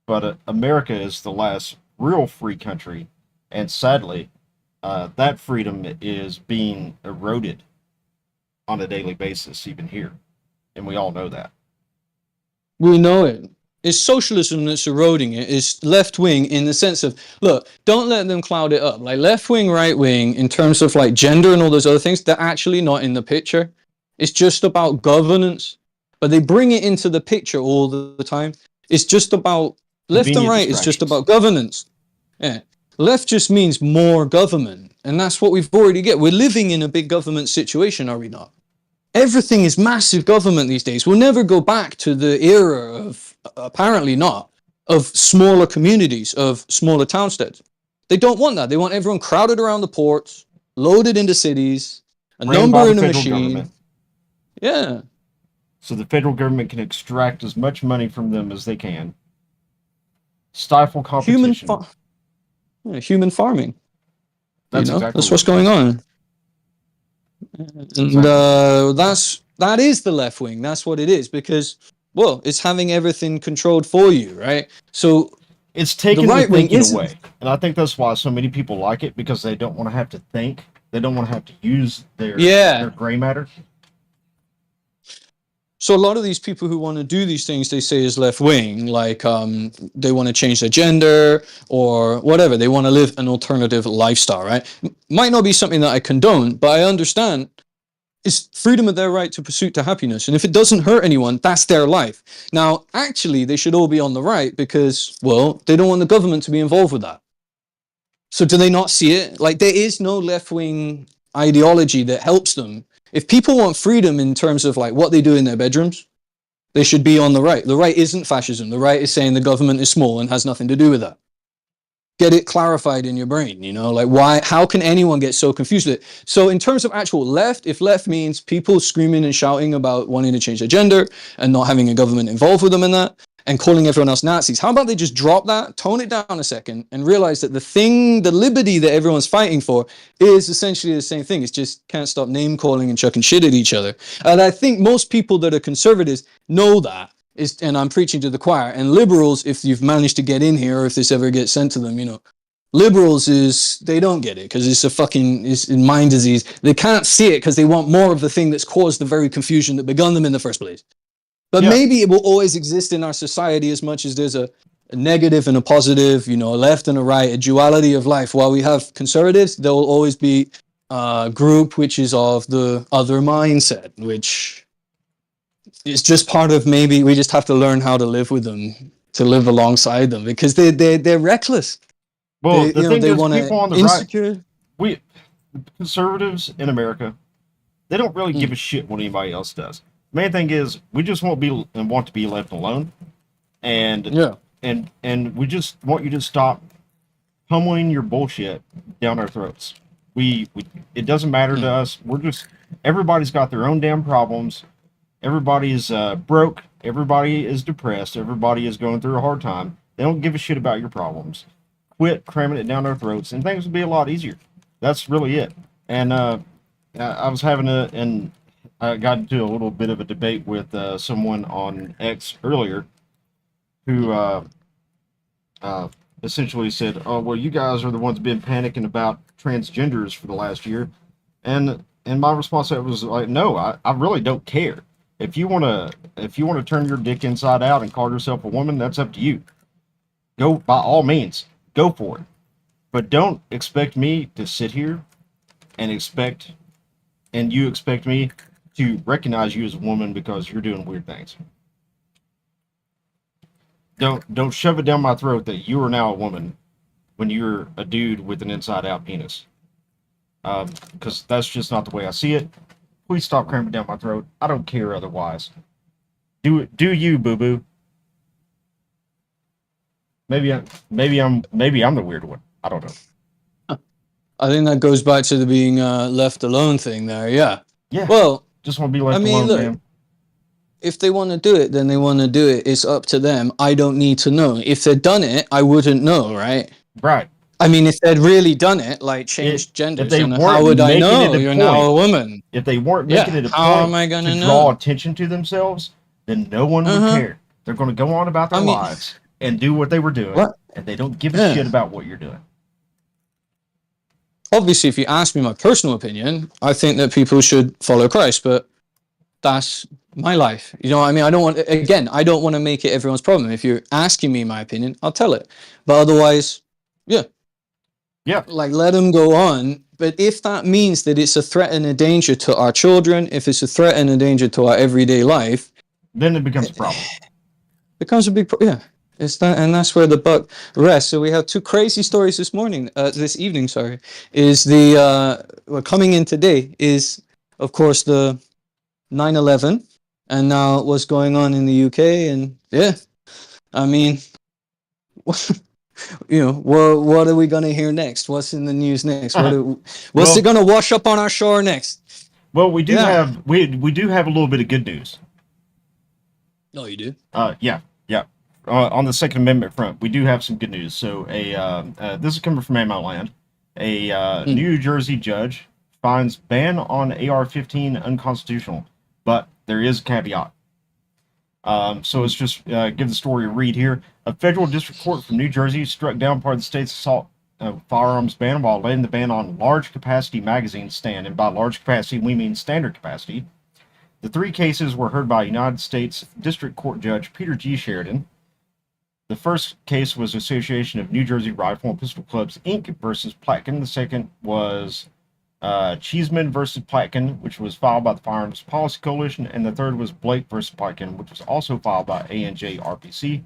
but America is the last real free country, and sadly, that freedom is being eroded on a daily basis, even here, and we all know that. We know it. It's socialism that's eroding it. It's left wing in the sense of, look, don't let them cloud it up. Like left wing, right wing, in terms of like gender and all those other things, they're actually not in the picture. It's just about governance. But they bring it into the picture all the time. It's just about left and Convenient right, it's just distractions. about governance. Yeah. Left just means more government. And that's what we've already get. We're living in a big government situation, are we not? Everything is massive government these days. We'll never go back to the era of, apparently not, of smaller communities, of smaller townsteads. They don't want that. They want everyone crowded around the ports, loaded into cities, a Ran by number the in a federal machine. government, Yeah. so the federal government can extract as much money from them as they can, stifle Human, competition. human farming. That's exactly That's what what's it going is. on. And that is the left wing. That's what it is because, well, it's having everything controlled for you, right? So It's taking the the right wing thinking isn't. away, and I think that's why so many people like it, because they don't want to have to think. They don't want to have to use their gray matter. So a lot of these people who want to do these things, they say is left wing, like they want to change their gender or whatever. They want to live an alternative lifestyle, right? Might not be something that I condone, but I understand it's freedom of their right to pursuit to happiness. And if it doesn't hurt anyone, that's their life. Now, actually, they should all be on the right because, well, they don't want the government to be involved with that. So do they not see it? Like there is no left-wing ideology that helps them. If people want freedom in terms of like what they do in their bedrooms, they should be on the right. The right isn't fascism. The right is saying the government is small and has nothing to do with that. Get it clarified in your brain, like why, how can anyone get so confused with it? So in terms of actual left, if left means people screaming and shouting about wanting to change their gender and not having a government involved with them in that and calling everyone else Nazis, how about they just drop that, tone it down a second and realize that the liberty that everyone's fighting for is essentially the same thing. It's just can't stop name calling and chucking shit at each other. And I think most people that are conservatives know that. And I'm preaching to the choir. And liberals, if you've managed to get in here, or if this ever gets sent to them, liberals they don't get it because it's a mind disease. They can't see it because they want more of the thing that's caused the very confusion that begun them in the first place. But maybe it will always exist in our society as much as there's a negative and a positive, a left and a right, a duality of life. While we have conservatives, there will always be a group which is of the other mindset, which it's just part of, maybe we just have to learn how to live with them, to live alongside them, because they're reckless. Well, the thing they is, want people to on the insecure. right, conservatives in America, they don't really give a Mm. shit what anybody else does. Main thing is, we just want to be left alone, and Yeah. and we just want you to stop pummeling your bullshit down our throats. We it doesn't matter to us. Everybody's got their own damn problems. Everybody's broke. Everybody is depressed. Everybody is going through a hard time. They don't give a shit about your problems. Quit cramming it down our throats, and things will be a lot easier. That's really it. And I was I got into a little bit of a debate with someone on X earlier, who essentially said, "Oh well, you guys are the ones been panicking about transgenders for the last year," and my response to that was like, "No, I really don't care. If you wanna turn your dick inside out and call yourself a woman, that's up to you. Go by all means, go for it. But don't expect me to sit here and you expect me to recognize you as a woman because you're doing weird things. Don't shove it down my throat that you are now a woman when you're a dude with an inside out penis. Because that's just not the way I see it. Please stop cramming down my throat. I don't care otherwise. Do you, boo boo? Maybe I'm the weird one. I don't know. I think that goes back to the being left alone thing there. Yeah. Yeah, Well, just want to be I left mean, alone, look, man. if they want to do it, then they want to do it. It's up to them. I don't need to know. If they'd done it, I wouldn't know, right? Right. I mean, if they'd really done it, like It changed if genders, they then how weren't would I making it know a you're now point, a woman? if they weren't making Yeah. it a How am point I going to to draw know? attention to themselves, then no one would Uh-huh. care. They're going to go on about their I mean, lives and do what they were doing, what? and they don't give a Yeah. shit about what you're doing. Obviously, if you ask me my personal opinion, I think that people should follow Christ, but that's my life. You know what I mean? I don't want to make it everyone's problem. If you're asking me my opinion, I'll tell it. But otherwise, yeah, Yeah, like let them go on. But if that means that it's a threat and a danger to our children, if it's a threat and a danger to our everyday life, then it becomes a it problem. becomes a big yeah. It's that, and that's where the buck rests. So we have two crazy stories this evening. Sorry, is the well, coming in today is of course the 9/11, and now what's going on in the UK, and yeah, I mean, what are we gonna hear next? What's in the news next? What's it Well, gonna wash up on our shore next? we do Yeah. have we do have a little bit of good news. No, you do. Yeah, yeah. On the Second Amendment front, we do have some good news. So, this is coming from Ammo Land. A Hmm. New Jersey judge finds ban on AR-15 unconstitutional, but there is a caveat. So let's just give the story a read here. A federal district court from New Jersey struck down part of the state's assault firearms ban while letting the ban on large capacity magazines stand. And by large capacity, we mean standard capacity. The three cases were heard by United States District Court Judge Peter G. Sheridan. The first case was Association of New Jersey Rifle and Pistol Clubs, Inc. versus Platkin. The second was Cheeseman versus Platkin, which was filed by the Firearms Policy Coalition. And the third was Blake versus Platkin, which was also filed by ANJ RPC.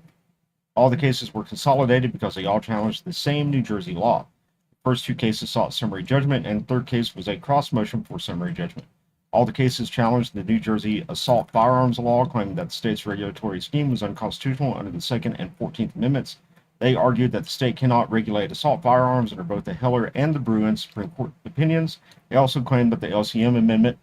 All the cases were consolidated because they all challenged the same New Jersey law. The first two cases sought summary judgment, and the third case was a cross motion for summary judgment. All the cases challenged the New Jersey assault firearms law, claiming that the state's regulatory scheme was unconstitutional under the Second and 14th Amendments. They argued that the state cannot regulate assault firearms under both the Heller and the Bruin Supreme Court opinions. They also claimed that the LCM amendment,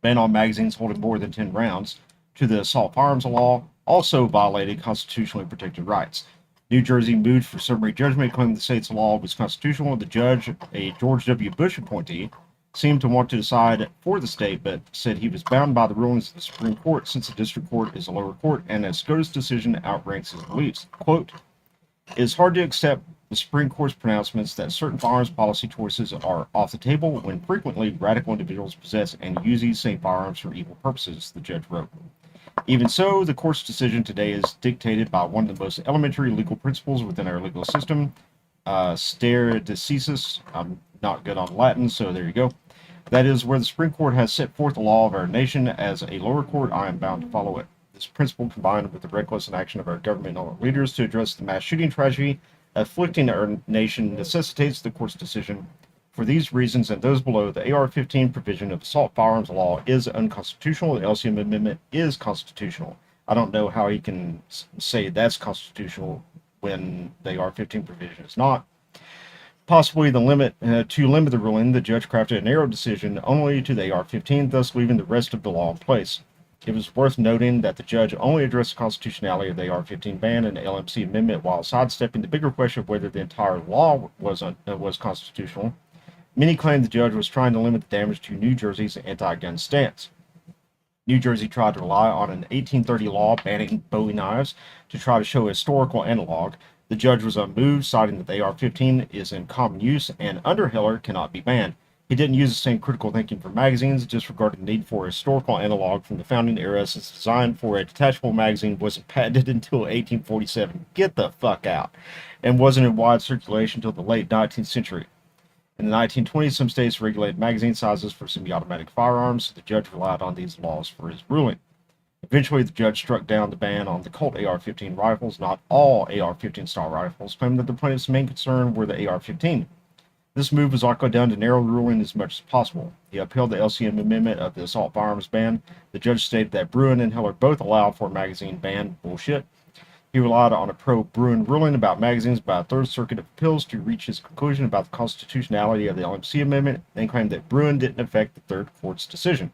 ban on magazines holding more than 10 rounds, to the assault firearms law also violated constitutionally protected rights. New Jersey moved for summary judgment, claiming the state's law was constitutional. The judge, a George W. Bush appointee, seemed to want to decide for the state, but said he was bound by the rulings of the Supreme Court since the district court is a lower court and a SCOTUS decision outranks his beliefs. Quote, it is hard to accept the Supreme Court's pronouncements that certain firearms policy choices are off the table when frequently radical individuals possess and use these same firearms for evil purposes, the judge wrote. Even so, the court's decision today is dictated by one of the most elementary legal principles within our legal system, stare decisis. I'm not good on Latin, so there you go. That is, where the Supreme Court has set forth the law of our nation as a lower court, I am bound to follow it. This principle, combined with the reckless inaction of our government and our leaders to address the mass shooting tragedy afflicting our nation, necessitates the court's decision. For these reasons and those below, the AR-15 provision of assault firearms law is unconstitutional. The LCM amendment is constitutional. I don't know how he can say that's constitutional when the AR-15 provision is not. Possibly to limit the ruling, the judge crafted a narrow decision only to the AR-15, thus leaving the rest of the law in place. It was worth noting that the judge only addressed the constitutionality of the AR-15 ban and the LMC amendment while sidestepping the bigger question of whether the entire law was constitutional. Many claim the judge was trying to limit the damage to New Jersey's anti-gun stance. New Jersey tried to rely on an 1830 law banning Bowie knives to try to show a historical analog. The judge was unmoved, citing that the AR-15 is in common use and under Heller cannot be banned. He didn't use the same critical thinking for magazines, disregarded the need for a historical analog from the founding era since design for a detachable magazine wasn't patented until 1847. Get the fuck out. And wasn't in wide circulation until the late 19th century. In the 1920s, some states regulated magazine sizes for semi-automatic firearms, so the judge relied on these laws for his ruling. Eventually, the judge struck down the ban on the Colt AR-15 rifles, not all AR-15 style rifles, claiming that the plaintiff's main concern were the AR-15. This move was likely done to narrow the ruling as much as possible. He upheld the LCM amendment of the assault firearms ban. The judge stated that Bruin and Heller both allowed for a magazine ban. Bullshit. He relied on a pro-Bruin ruling about magazines by a Third Circuit of Appeals to reach his conclusion about the constitutionality of the LMC amendment and claimed that Bruin didn't affect the Third Court's decision.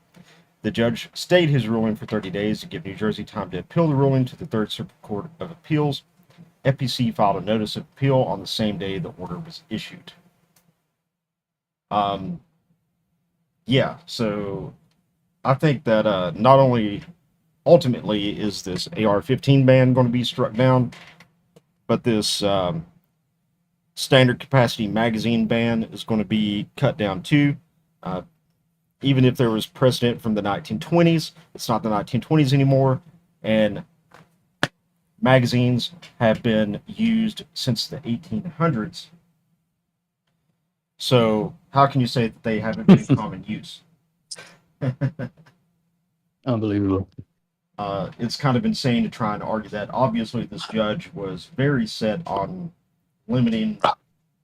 The judge stayed his ruling for 30 days to give New Jersey time to appeal the ruling to the Third Circuit Court of Appeals. FPC filed a notice of appeal on the same day the order was issued. Yeah, so I think that not only ultimately is this AR-15 ban going to be struck down, but this standard capacity magazine ban is going to be cut down too. Even if there was precedent from the 1920s, it's not the 1920s anymore, and magazines have been used since the 1800s. So how can you say that they haven't been in common use? Unbelievable. It's kind of insane to try and argue that. Obviously, this judge was very set on limiting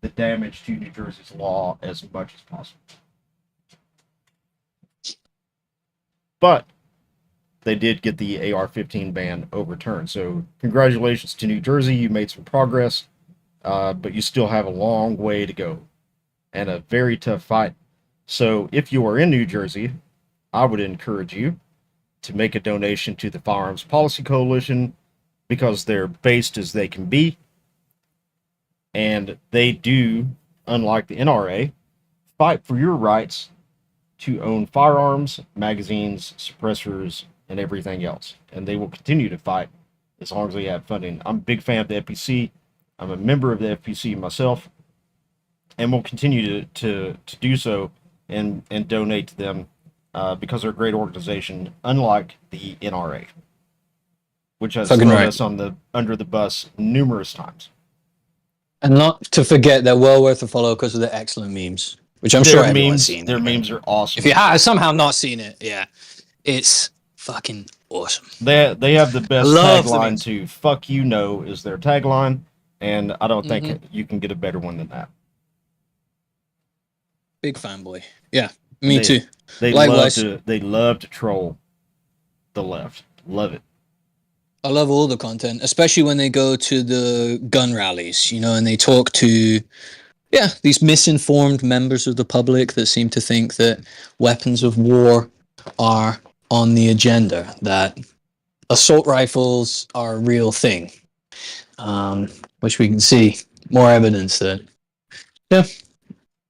the damage to New Jersey's law as much as possible. But they did get the AR-15 ban overturned. So congratulations to New Jersey. You made some progress, but you still have a long way to go and a very tough fight. So if you are in New Jersey, I would encourage you to make a donation to the Firearms Policy Coalition because they're based as they can be. And they do, unlike the NRA, fight for your rights to own firearms, magazines, suppressors, and everything else. And they will continue to fight as long as they have funding. I'm a big fan of the FPC. I'm a member of the FPC myself, and will continue to do so and donate to them because they're a great organization, unlike the NRA, which has thrown us on the under the bus numerous times. And not to forget, they're well worth a follow because of the excellent memes, which I'm sure everyone's seen. Their memes are awesome. If you have somehow not seen it, yeah, it's fucking awesome. They have the best tagline to "fuck you no" is their tagline, and I don't think you can get a better one than that. Big fanboy. Yeah, me too. They love to troll the left. Love it. I love all the content, especially when they go to the gun rallies, and they talk to, these misinformed members of the public that seem to think that weapons of war are on the agenda, that assault rifles are a real thing, which we can see more evidence that,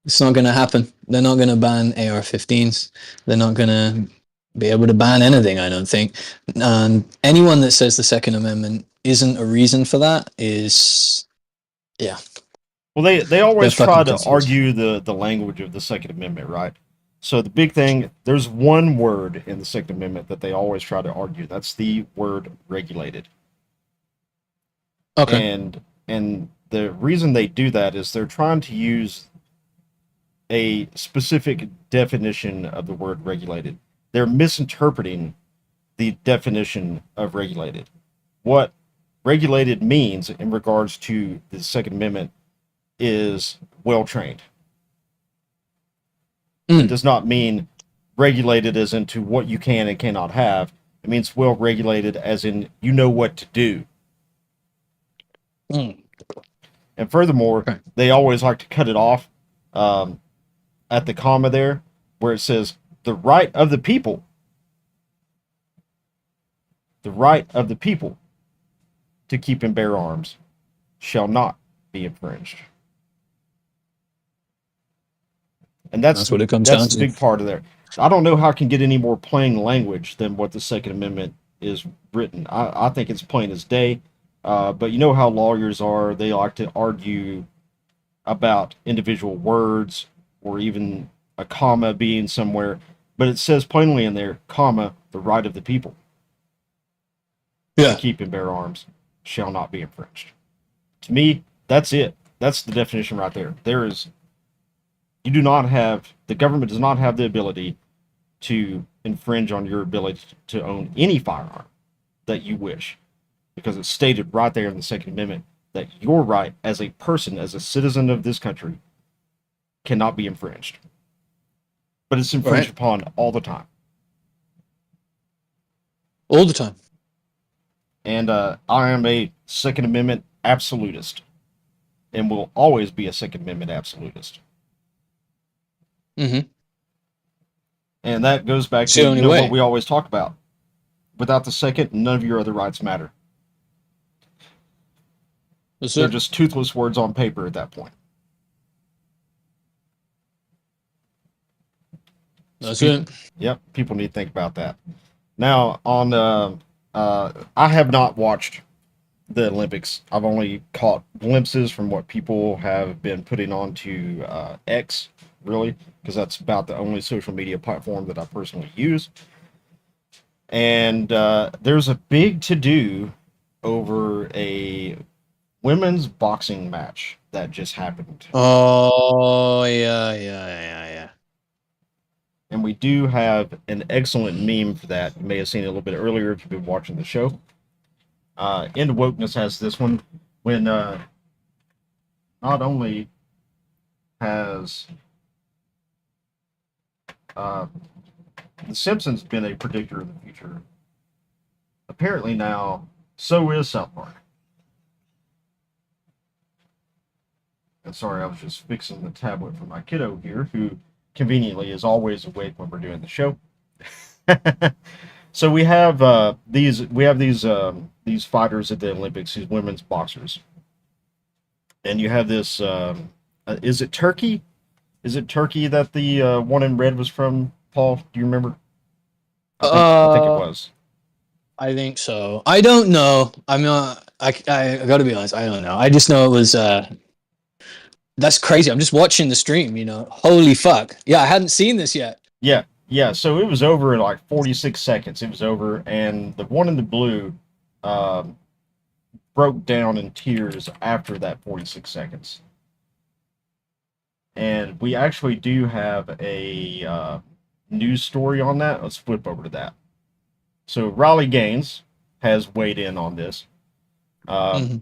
it's not going to happen. They're not going to ban AR-15s. They're not going to be able to ban anything, I don't think. And anyone that says the Second Amendment isn't a reason for that is, Well, they always try to argue the language of the Second Amendment, right? So the big thing, there's one word in the Second Amendment that they always try to argue. That's the word regulated. Okay. And the reason they do that is they're trying to use a specific definition of the word regulated. They're misinterpreting the definition of regulated. What regulated means in regards to the Second Amendment is well-trained. It does not mean regulated as into what you can and cannot have. It means well-regulated as in you know what to do. And furthermore, they always like to cut it off at the comma there, where it says, the right of the people. The right of the people to keep and bear arms shall not be infringed. And that's what it comes down to. That's the big part of there. I don't know how it can get any more plain language than what the Second Amendment is written. I think it's plain as day. But you know how lawyers are; they like to argue about individual words or even a comma being somewhere. But it says plainly in there, comma, the right of the people to Yeah. keep and bear arms shall not be infringed. To me, that's it. That's the definition right there. You do not have, the government does not have the ability to infringe on your ability to own any firearm that you wish, because it's stated right there in the Second Amendment that your right as a person, as a citizen of this country, cannot be infringed. But it's infringed Right. upon all the time. All the time. And I am a Second Amendment absolutist and will always be a Second Amendment absolutist. Mm-hmm. And that goes back It's to, the you only know, what way. we always talk about. Without the second, none of your other rights matter. That's They're it. just toothless words on paper at that point. So That's people, it. yep, people need to think about that. Now, I have not watched the Olympics. I've only caught glimpses from what people have been putting onto X, really, because that's about the only social media platform that I personally use. And there's a big to do over a women's boxing match that just happened. Oh yeah, yeah, yeah, yeah. And we do have an excellent meme for that. You may have seen it a little bit earlier if you've been watching the show. End Wokeness has this one when not only has uh, The Simpsons been a predictor of the future, apparently now so is South Park. And sorry, I was just fixing the tablet for my kiddo here, who conveniently is always awake when we're doing the show. So we have these fighters at the Olympics, these women's boxers, and you have this. Is it Turkey? Is it Turkey that the one in red was from? Paul, do you remember? I think it Uh, was. I think so. I don't know. I'm not. I got to be honest. I don't know. I just know it was. That's crazy. I'm just watching the stream. Holy fuck. Yeah, I hadn't seen this yet. Yeah, yeah. So it was over in like 46 seconds. It was over, and the one in the blue um, broke down in tears after that 46 seconds. And we actually do have a news story on that. Let's flip over to that. So Riley Gaines has weighed in on this. Um, Mhm.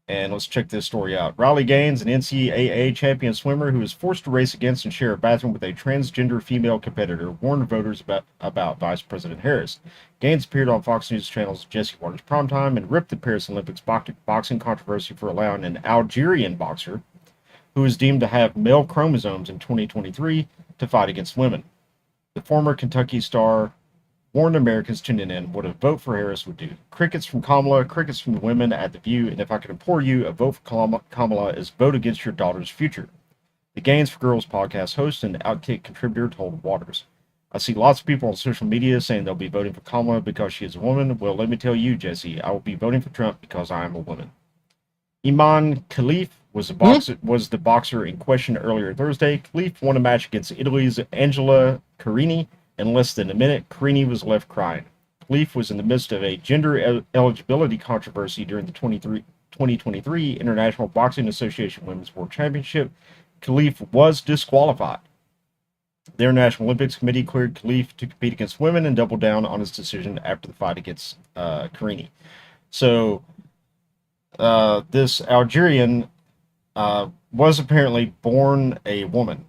and let's check this story out. Riley Gaines, an NCAA champion swimmer who was forced to race against and share a bathroom with a transgender female competitor, warned voters about Vice President Harris. Gaines appeared on Fox News Channel's Jesse Watters Primetime and ripped the Paris Olympics boxing controversy for allowing an Algerian boxer who is deemed to have male chromosomes in 2023 to fight against women. The former Kentucky star warned Americans tuning in what a vote for Harris would do. Crickets from Kamala, crickets from the women at The View, and if I could implore you, a vote for Kamala is vote against your daughter's future. The Gains for Girls podcast host and Outkick contributor told Waters. I see lots of people on social media saying they'll be voting for Kamala because she is a woman. Well, let me tell you, Jesse, I will be voting for Trump because I am a woman. Iman Khalif Hmm? was the boxer in question earlier Thursday. Khalif won a match against Italy's Angela Carini in less than a minute. Carini was left crying. Khalif was in the midst of a gender eligibility controversy during the 2023 International Boxing Association Women's World Championship. Khalif was disqualified. The International Olympics Committee cleared Khalif to compete against women and doubled down on his decision after the fight against Carini. So this Algerian was apparently born a woman,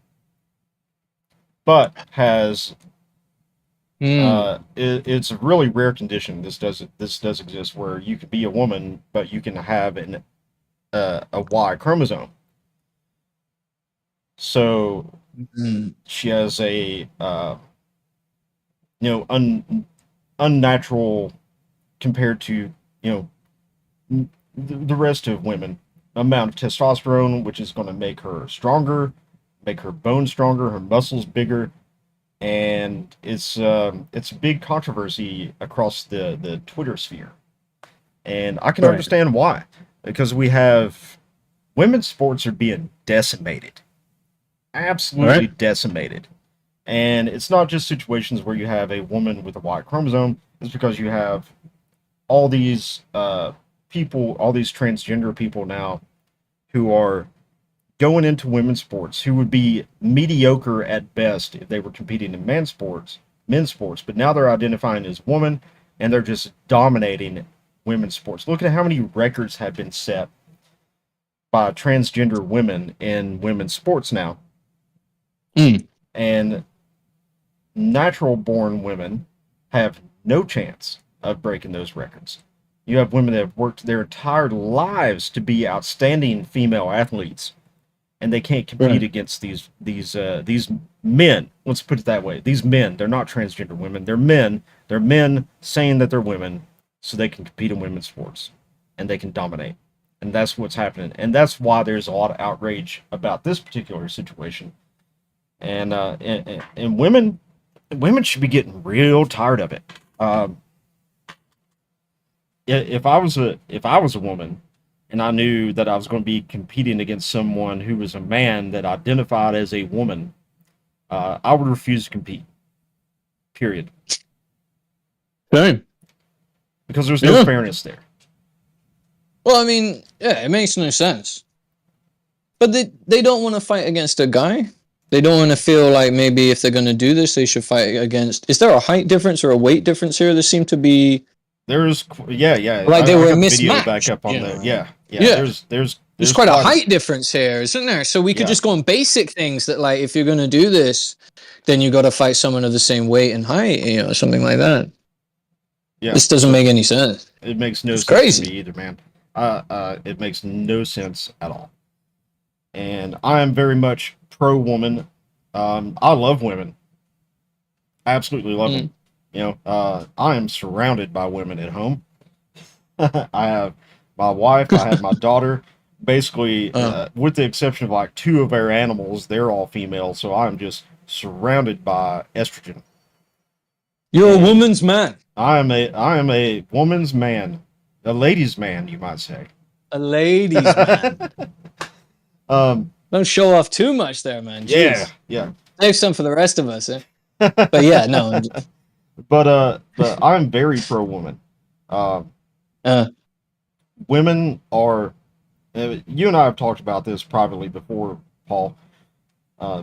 but has Hmm. it's a really rare condition. This does exist where you can be a woman, but you can have a Y chromosome. So Hmm. she has a unnatural compared to the rest of women amount of testosterone, which is going to make her stronger, make her bones stronger, her muscles bigger, and it's a big controversy across the Twitter sphere. And I can Right. understand why. Because we have women's sports are being decimated. Absolutely Right. decimated. And it's not just situations where you have a woman with a Y chromosome, it's because you have all these people, all these transgender people now who are going into women's sports who would be mediocre at best if they were competing in men's sports, but now they're identifying as women and they're just dominating women's sports. Look at how many records have been set by transgender women in women's sports now. Mm. And natural born women have no chance of breaking those records. You have women that have worked their entire lives to be outstanding female athletes, and they can't compete Right. against these men. Let's put it that way. These men, they're not transgender women. They're men. They're men saying that they're women, so they can compete in women's sports, and they can dominate. And that's what's happening. And that's why there's a lot of outrage about this particular situation. And women should be getting real tired of it. If I was a woman and I knew that I was going to be competing against someone who was a man that identified as a woman, I would refuse to compete. Period. Same. Because there's no Yeah. fairness there. Well, I mean, yeah, it makes no sense. But they don't want to fight against a guy. They don't want to feel like maybe if they're going to do this, they should fight against. Is there a height difference or a weight difference here? There seem to be Yeah. like they I were got the video back mismatched. up on You the know? yeah. Yeah. There's quite a height difference here, isn't there? So we could Yeah. just go on basic things that, like, if you're going to do this, then you got to fight someone of the same weight and height, something like that. Yeah. This doesn't make any sense. It makes no It's sense crazy. to me either, man. It makes no sense at all. And I am very much pro woman. I love women. I absolutely love them. I am surrounded by women at home. I have my wife. I have my daughter. Basically, with the exception of like two of our animals, they're all female. So I'm just surrounded by estrogen. You're And a woman's man. I am a woman's man, a ladies' man, you might say. A ladies' man. Um, Don't show off too much there, man. Jeez. yeah. Save some for the rest of us, eh? But yeah, no. But I'm very pro woman. Uh, Women are. You and I have talked about this privately before, Paul.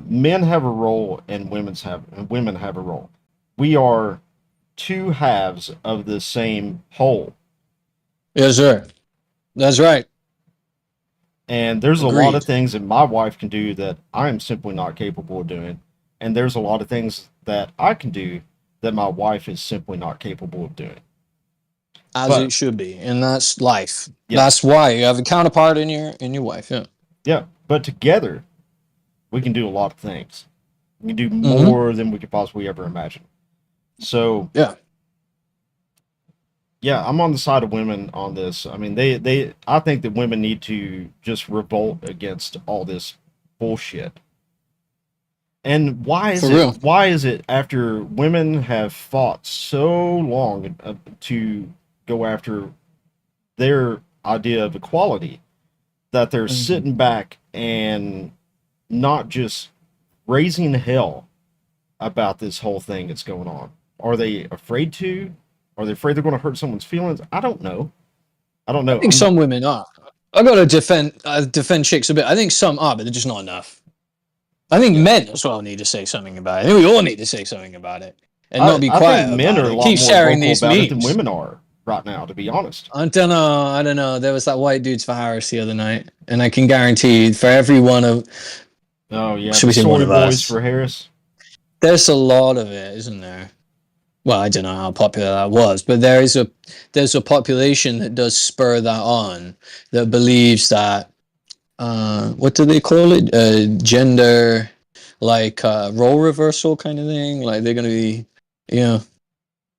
Men have a role, and women have a role. We are two halves of the same whole, yes, sir. That's right. and there's a lot of Agreed. things that my wife can do that I am simply not capable of doing, and there's a lot of things that I can do that my wife is simply not capable of doing. As But it should be. And that's life. Yeah. That's why you have a counterpart in your wife, yeah. yeah, but together we can do a lot of things. We can do Mhm. more than we could possibly ever imagine. So Yeah. yeah, I'm on the side of women on this. I mean, I think that women need to just revolt against all this bullshit. And For real. why is it after women have fought so long to go after their idea of equality that they're Mhm. sitting back and not just raising hell about this whole thing that's going on? Are they afraid to? Are they afraid they're going to hurt someone's feelings? I don't know. I think some women are. I gotta defend chicks a bit. I think some are, but they're just not enough. I think men as well need to say something about it. I think we all need to say something about it and not be I quiet think men about are a it. lot Keep more sharing vocal these about it than memes. women are right now, to be honest. I don't know. There was that white dudes for Harris the other night, and I can guarantee for every one of, Oh yeah, should the we say one soy of boys us, for Harris. there's a lot of it, isn't there? Well, I don't know how popular that was, but there's a population that does spur that on, that believes that what do they call it? Gender, like role reversal kind of thing. Like they're gonna be,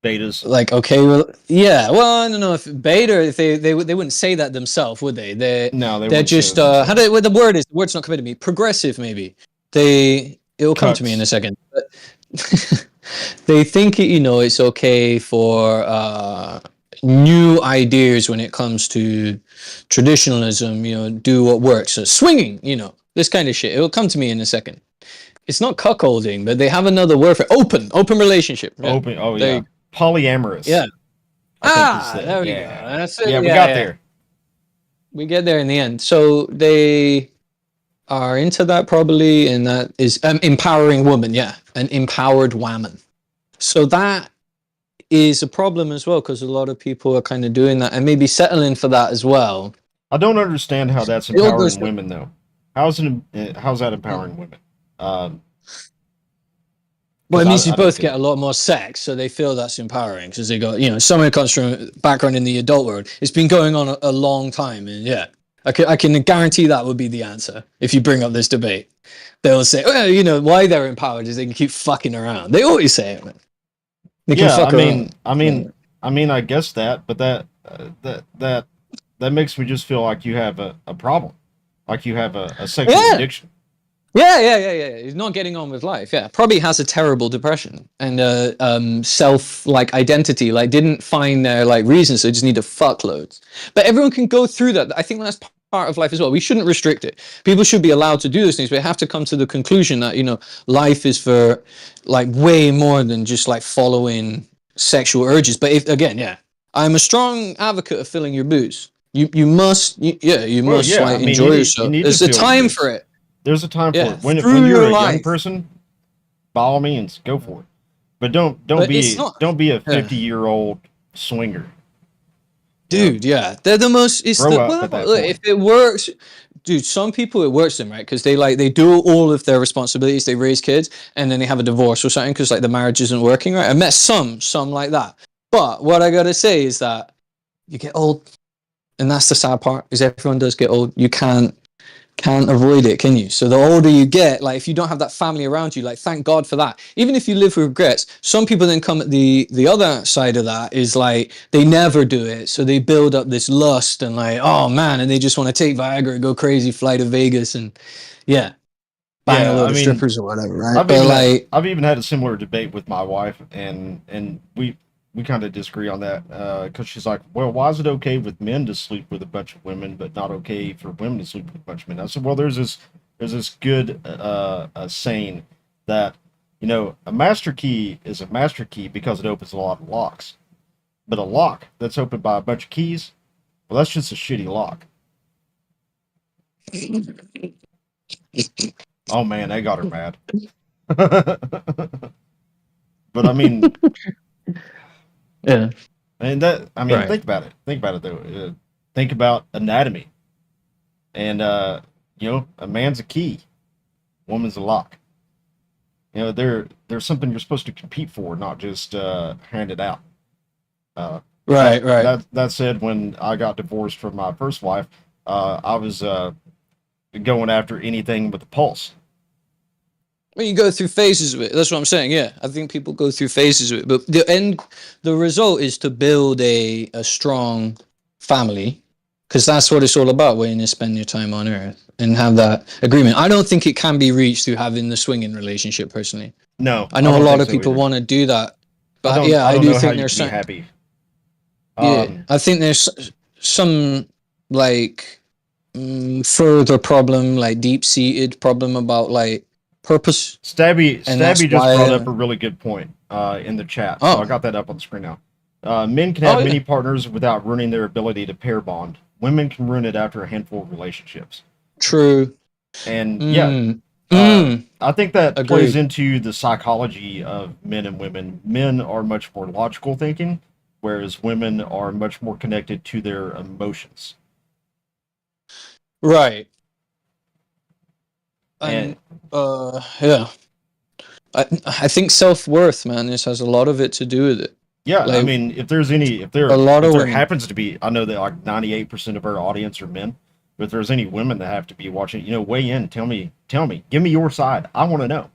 Betas. like, okay, well, yeah. Well, I don't know if beta, if they wouldn't say that themselves, would they? No, they They're wouldn't say just it themselves. how do well, the word's not coming to me. Progressive, maybe. It'll come to me in a Cucks. second. But they think it's okay for new ideas when it comes to traditionalism, do what works. So swinging, this kind of shit. It'll come to me in a second. It's not cuckolding, but they have another word for open relationship. Yeah. Open. Oh yeah. Polyamorous. Yeah. I think is There we go. yeah. That's it. Yeah, we got there. We get there in the end. So they are into that probably, and that is empowering woman. Yeah, an empowered woman. So that is a problem as well, because a lot of people are kind of doing that and maybe settling for that as well. I don't understand how that's empowering women though. How's that empowering women? Well, it means you both get a lot more sex, so they feel that's empowering because they go, someone comes from background in the adult world. It's been going on a long time, and yeah, I can guarantee that would be the answer if you bring up this debate. They'll say, well, why they're empowered is they can keep fucking around. They always say it. They can fuck around. I mean, I guess that, but that makes me just feel like you have a problem, like you have a sexual addiction. Yeah. He's not getting on with life. Yeah, probably has a terrible depression and self identity. Didn't find their reasons, so they just need to fuck loads. But everyone can go through that. I think that's part of life as well. We shouldn't restrict it. People should be allowed to do those things. But we have to come to the conclusion that life is for way more than just following sexual urges. But I'm a strong advocate of filling your booze. You must enjoy yourself. There's a time for it. There's a time for it. When you're a young person, by all means, go for it. But don't be a 50-year-old swinger. Dude, yeah. They're the most if it works, dude, some people it works them, right? Because they do all of their responsibilities, they raise kids, and then they have a divorce or something because the marriage isn't working, right? I met some like that. But what I gotta say is that you get old, and that's the sad part, is everyone does get old. You can't avoid it, can you? So the older you get, if you don't have that family around you, thank God for that. Even if you live with regrets, some people then come at the other side of that is they never do it, so they build up this lust and oh man, and they just want to take Viagra, go crazy, fly to Vegas, and bang a load of strippers or whatever, right? I've even had a similar debate with my wife, and we kind of disagree on that because she's like, well, why is it okay with men to sleep with a bunch of women, but not okay for women to sleep with a bunch of men? I said, well, there's this good saying that a master key is a master key because it opens a lot of locks, but a lock that's opened by a bunch of keys, well, that's just a shitty lock. Oh man, they got her mad. But I mean. Yeah. And right. Think about it. Think about it though. Think about anatomy. And a man's a key, woman's a lock. There's something you're supposed to compete for, not just hand it out. Right. That said, when I got divorced from my first wife, I was going after anything with a pulse. Well, you go through phases of it. That's what I'm saying. Yeah, I think people go through phases of it, but the result is to build a strong family, because that's what it's all about when you spend your time on Earth and have that agreement. I don't think it can be reached through having the swinging relationship. Personally, no. I know a lot of people want to do that, but I do think there's some happy. I think there's some further problem, deep-seated problem about purpose. Stabby just brought up a really good point in the chat. So I got that up on the screen now. Men can have many partners without ruining their ability to pair bond. Women can ruin it after a handful of relationships. True. And I think that plays into the psychology of men and women. Men are much more logical thinking, whereas women are much more connected to their emotions. Right. And I think self-worth, man, this has a lot of it to do with it. Yeah, if there happens to be, I know that 98% of our audience are men, but if there's any women that have to be watching, weigh in, tell me, give me your side. I want to know.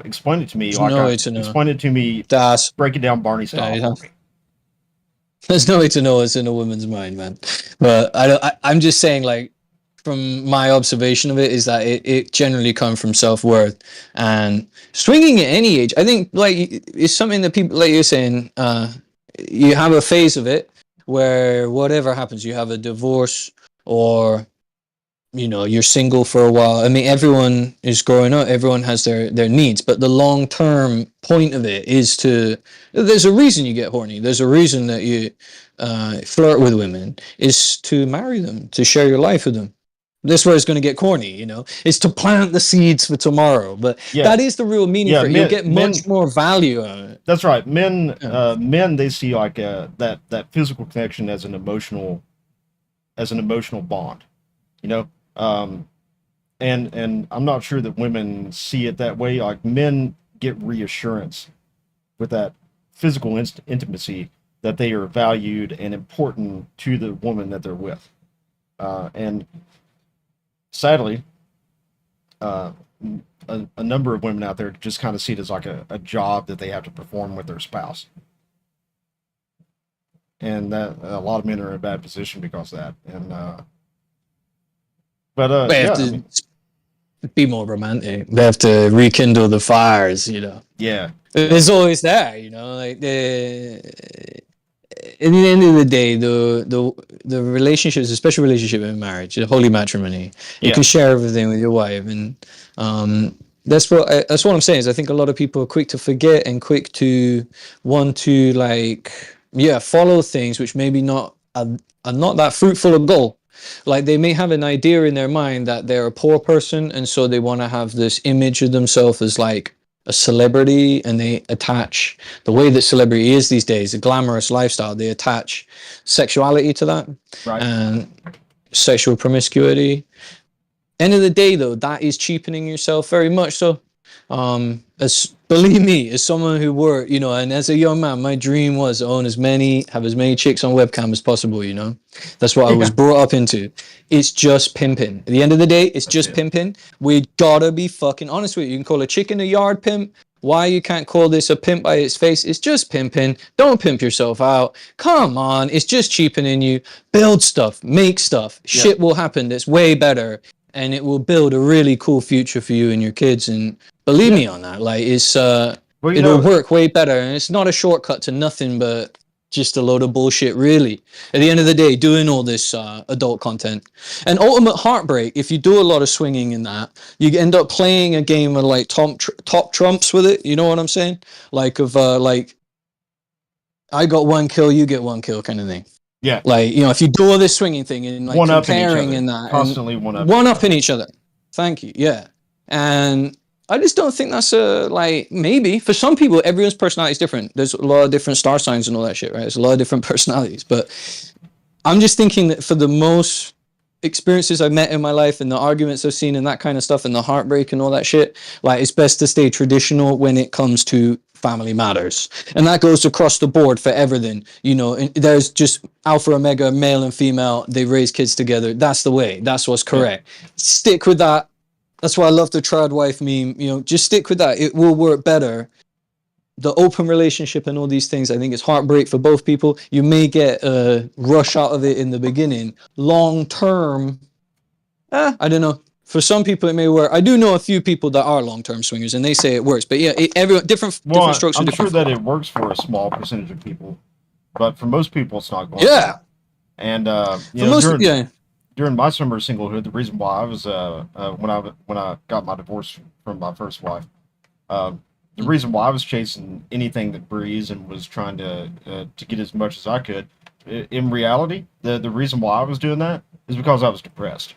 Explain it to me. Explain it to me. Break it down Barney style. There's no way to know what's in a woman's mind, man. But I'm just saying, from my observation of it, is that it generally comes from self-worth, and swinging at any age, I think it's something that people, like you're saying, you have a phase of it where whatever happens, you have a divorce or you're single for a while. I mean, everyone is growing up, everyone has their needs, but the long term point of it is there's a reason you get horny, there's a reason that you flirt with women, is to marry them, to share your life with them. This is where it's going to get corny, it's to plant the seeds for tomorrow, but Yeah, that is the real meaning yeah. for it. You'll get much more value out of it. That's right. Men, Yeah. men, they see like that physical connection as an emotional bond, you know. Um, and I'm not sure that women see it that way. Like men get reassurance with that physical intimacy that they are valued and important to the woman that they're with. And sadly, uh, a number of women out there just kind of see it as like a job that they have to perform with their spouse, and that a lot of men are in a bad position because of that. And They have yeah, I to mean, be more romantic. They have to rekindle the fires. yeah, yeah, It's always there. Like at the end of the day, the relationships, a special relationship in marriage, a holy matrimony, you yeah, can share everything with your wife, and that's what I'm saying. Is I think a lot of people are quick to forget and quick to want to follow things which maybe are not that fruitful a goal. Like they may have an idea in their mind that they're a poor person, and so they want to have this image of themselves as like a celebrity, and they attach the way that celebrity is these days, a glamorous lifestyle. They attach sexuality to that right, and sexual promiscuity. End of the day, though, that is cheapening yourself very much so. As believe me, as someone who worked, and as a young man, my dream was to have as many chicks on webcam as possible. That's what I was yeah. brought up into. It's just pimping. At the end of the day, it's That's just it. pimping. We gotta be fucking honest with you. You can call a chick in the yard pimp. Why you can't call this a pimp by its face? It's just pimping. Don't pimp yourself out. Come on, it's just cheapening you. Build stuff, make stuff. Yeah, Shit will happen that's way better, and it will build a really cool future for you and your kids. And believe yeah. me on that. Like Well, it'll work way better, and it's not a shortcut to nothing but just a load of bullshit. Really, at the end of the day, doing all this adult content and ultimate heartbreak. If you do a lot of swinging in that, you end up playing a game of like top trumps with it. You know what I'm saying? Like like I got one kill, you get one kill, kind of thing. yeah. Like if you do all this swinging thing and like One up in each comparing other, and that and constantly one up in one each up in other. each other. Thank you. Yeah. And I just don't think that's maybe for some people, everyone's personality is different. There's a lot of different star signs and all that shit, right? There's a lot of different personalities. But I'm just thinking that for the most experiences I've met in my life and the arguments I've seen and that kind of stuff and the heartbreak and all that shit, like it's best to stay traditional when it comes to family matters. And that goes across the board for everything. There's just alpha, omega, male and female. They raise kids together. That's the way. That's what's Yeah, correct. Stick with that. That's why I love the trad wife meme. Just stick with that. It will work better. The open relationship and all these things, I think it's heartbreak for both people. You may get a rush out of it in the beginning. Long term, I don't know. For some people, it may work. I do know a few people that are long term swingers, and they say it works. But yeah, everyone different well, strokes for I'm sure different. that it works for a small percentage of people, but for most people, it's not going to. Yeah, And for most, yeah. during my summer of singlehood, the reason why I was when I got my divorce from my first wife, the reason why I was chasing anything that breathes and was trying to get as much as I could, in reality, the reason why I was doing that is because I was depressed.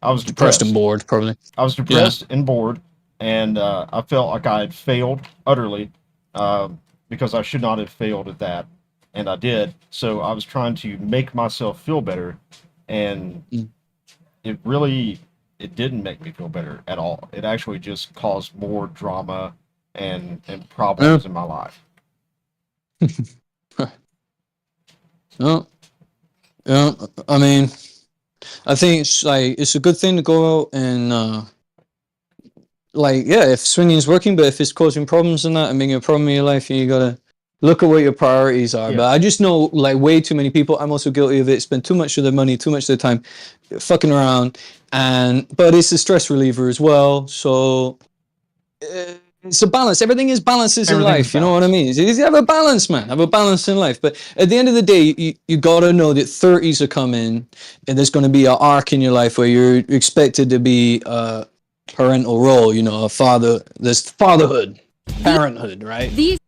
I was Depressed and depressed. bored, probably. I was Yeah. depressed and bored, and I felt like I had failed utterly, because I should not have failed at that, and I did. So I was trying to make myself feel better, and Mm. it didn't make me feel better at all. It actually just caused more drama and Yeah. problems in my life. No. Yeah. I mean, I think it's a good thing to go out and if swinging is working, but if it's causing problems and that and being a problem in your life, you gotta look at what your priorities are. Yeah. But I just know like way too many people. I'm also guilty of it. Spend too much of their money, too much of their time, fucking around, but it's a stress reliever as well. So It's a balance. Everything is balances in Everything is life. You know what I balance. mean? You have a balance, man. Have a balance in life. But at the end of the day, you got to know that 30s are coming and there's going to be an arc in your life where you're expected to be a parental role, you know, a father. There's fatherhood, parenthood, right? You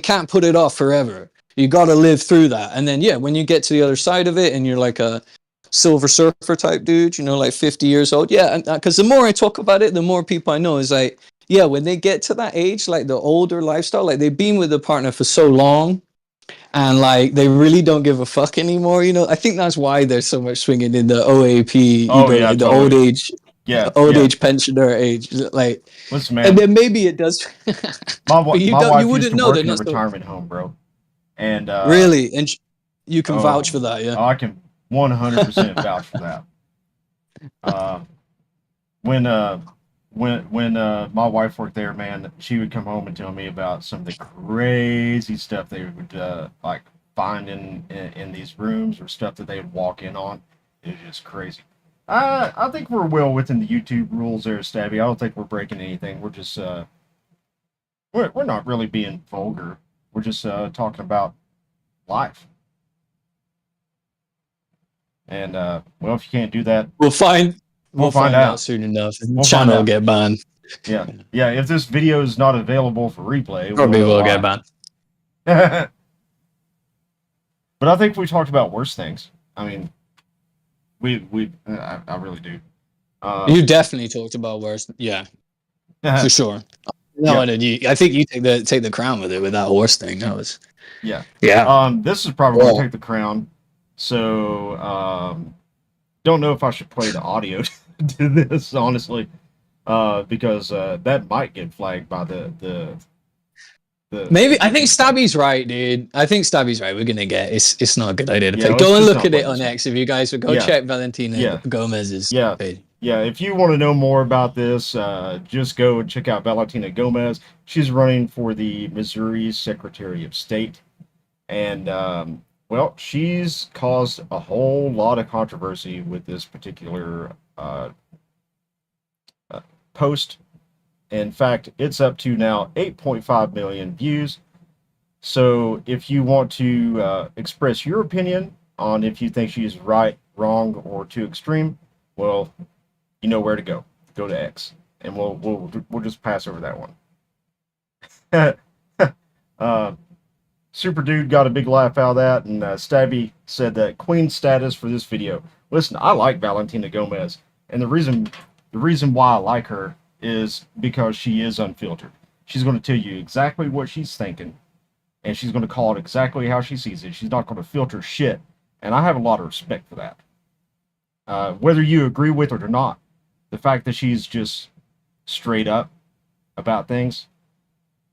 can't put it off forever. You got to live through that. And then, yeah, when you get to the other side of it and you're like a Silver Surfer type dude, you know, like 50 years old. Yeah, because the more I talk about it, the more people I know is like, yeah, when they get to that age, like the older lifestyle, like they've been with the partner for so long and like they really don't give a fuck anymore. You know, I think that's why there's so much swinging in the OAP, you Oh know, yeah, like the old totally. age, Yeah, old yeah. age pensioner age. Like, Listen, and man, then maybe it does, but my you wife used wouldn't to know. work They're in a not so retirement home, bro, and really, and you can vouch oh, for that, yeah. I can 100% vouch for that. Uh, when my wife worked there, man, she would come home and tell me about some of the crazy stuff they would like find in these rooms or stuff that they would walk in on. It was just crazy. I think we're well within the YouTube rules there, Stabby. I don't think we're breaking anything. We're just we're not really being vulgar. We're just talking about life. And well, if you can't do that, We'll find we'll we'll find find out out. soon enough. And the We'll find channel will out. get banned. Yeah, yeah. If this video is not available for replay, we'll Probably know will get why. banned. But I think we talked about worse things. I mean, I really do. You definitely talked about worse. Yeah, for sure. No, yeah, and I think you take the crown with it with that horse thing. That was yeah. yeah. This is probably going to Well, take the crown. So, don't know if I should play the audio to this, honestly, because that might get flagged by the maybe I think YouTube side. Stabby's right, dude. I think Stabby's right. We're gonna get it's not a good idea to Yeah, play. let's Go and just look not at play it this on one. X if you guys would go Yeah, check Valentina yeah, Gomez's yeah. page. Yeah, if you want to know more about this, just go and check out Valentina Gomez. She's running for the Missouri Secretary of State. And, well, she's caused a whole lot of controversy with this particular uh, post. In fact, it's up to now 8.5 million views. So if you want to express your opinion on if you think she's right, wrong, or too extreme, well, you know where to go. Go to X, and we'll just pass over that one. uh, Super Dude got a big laugh out of that, and Stabby said that Queen status for this video. Listen, I like Valentina Gomez, and the reason why I like her is because she is unfiltered. She's going to tell you exactly what she's thinking, and she's going to call it exactly how she sees it. She's not going to filter shit, and I have a lot of respect for that. Whether you agree with it or not, the fact that she's just straight up about things,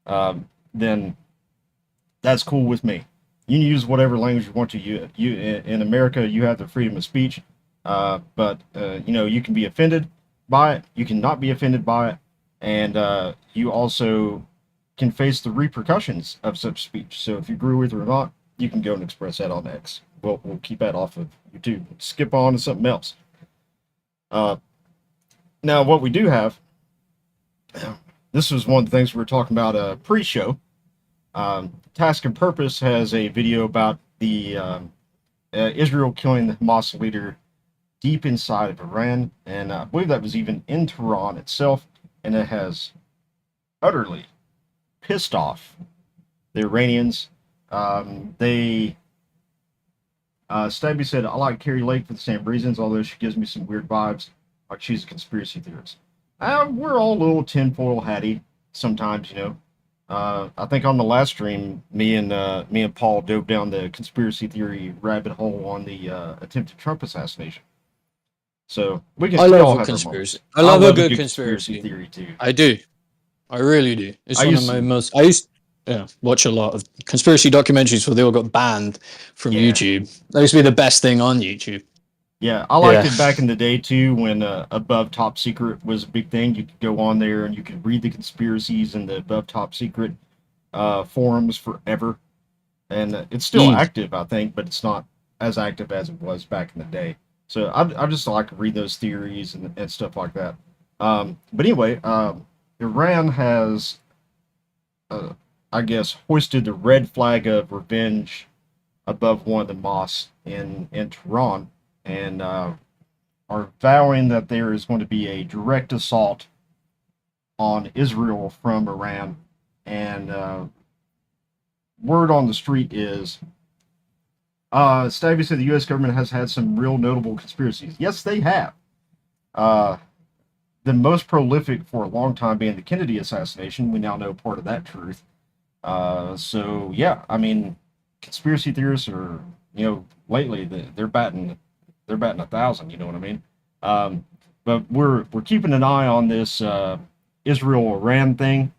then that's cool with me. You can use whatever language you want to. You in America, you have the freedom of speech, but you know you can be offended by it. You cannot be offended by it, and you also can face the repercussions of such speech. So if you agree with it or not, you can go and express that on X. We'll keep that off of YouTube. Skip on to something else. Now, what we do have, this was one of the things we were talking about pre-show. Task and Purpose has a video about the Israel killing the Hamas leader deep inside of Iran, and I believe that was even in Tehran itself, and it has utterly pissed off the Iranians. They Stabby said, I like Carrie Lake for the same reasons, although she gives me some weird vibes, like she's a conspiracy theorist. We're all a little tinfoil hatty sometimes, you know. I think on the last stream, me and Paul dove down the conspiracy theory rabbit hole on the attempted Trump assassination. So we I all love a have our conspiracy. moments. I I love a love a good good conspiracy conspiracy. theory too. I do. I really do. It's I one of used my to, most. I used watch a lot of conspiracy documentaries where they all got banned from yeah, YouTube. That used to be the best thing on YouTube. yeah. I liked Yeah. it back in the day too, when above top secret was a big thing. You could go on there and you could read the conspiracies and the above top secret forums forever, and it's still Mm. active, I think, but it's not as active as it was back in the day. So I just like to read those theories and stuff like that. But anyway, Iran has I guess, hoisted the red flag of revenge above one of the mosques in Tehran, and are vowing that there is going to be a direct assault on Israel from Iran. And word on the street is, Stabby said the U.S. government has had some real notable conspiracies. Yes, they have. The most prolific for a long time being the Kennedy assassination. We now know part of that truth. So yeah, I mean, conspiracy theorists are, lately they're batting 1,000. You know what I mean? But we're keeping an eye on this Israel-Iran thing.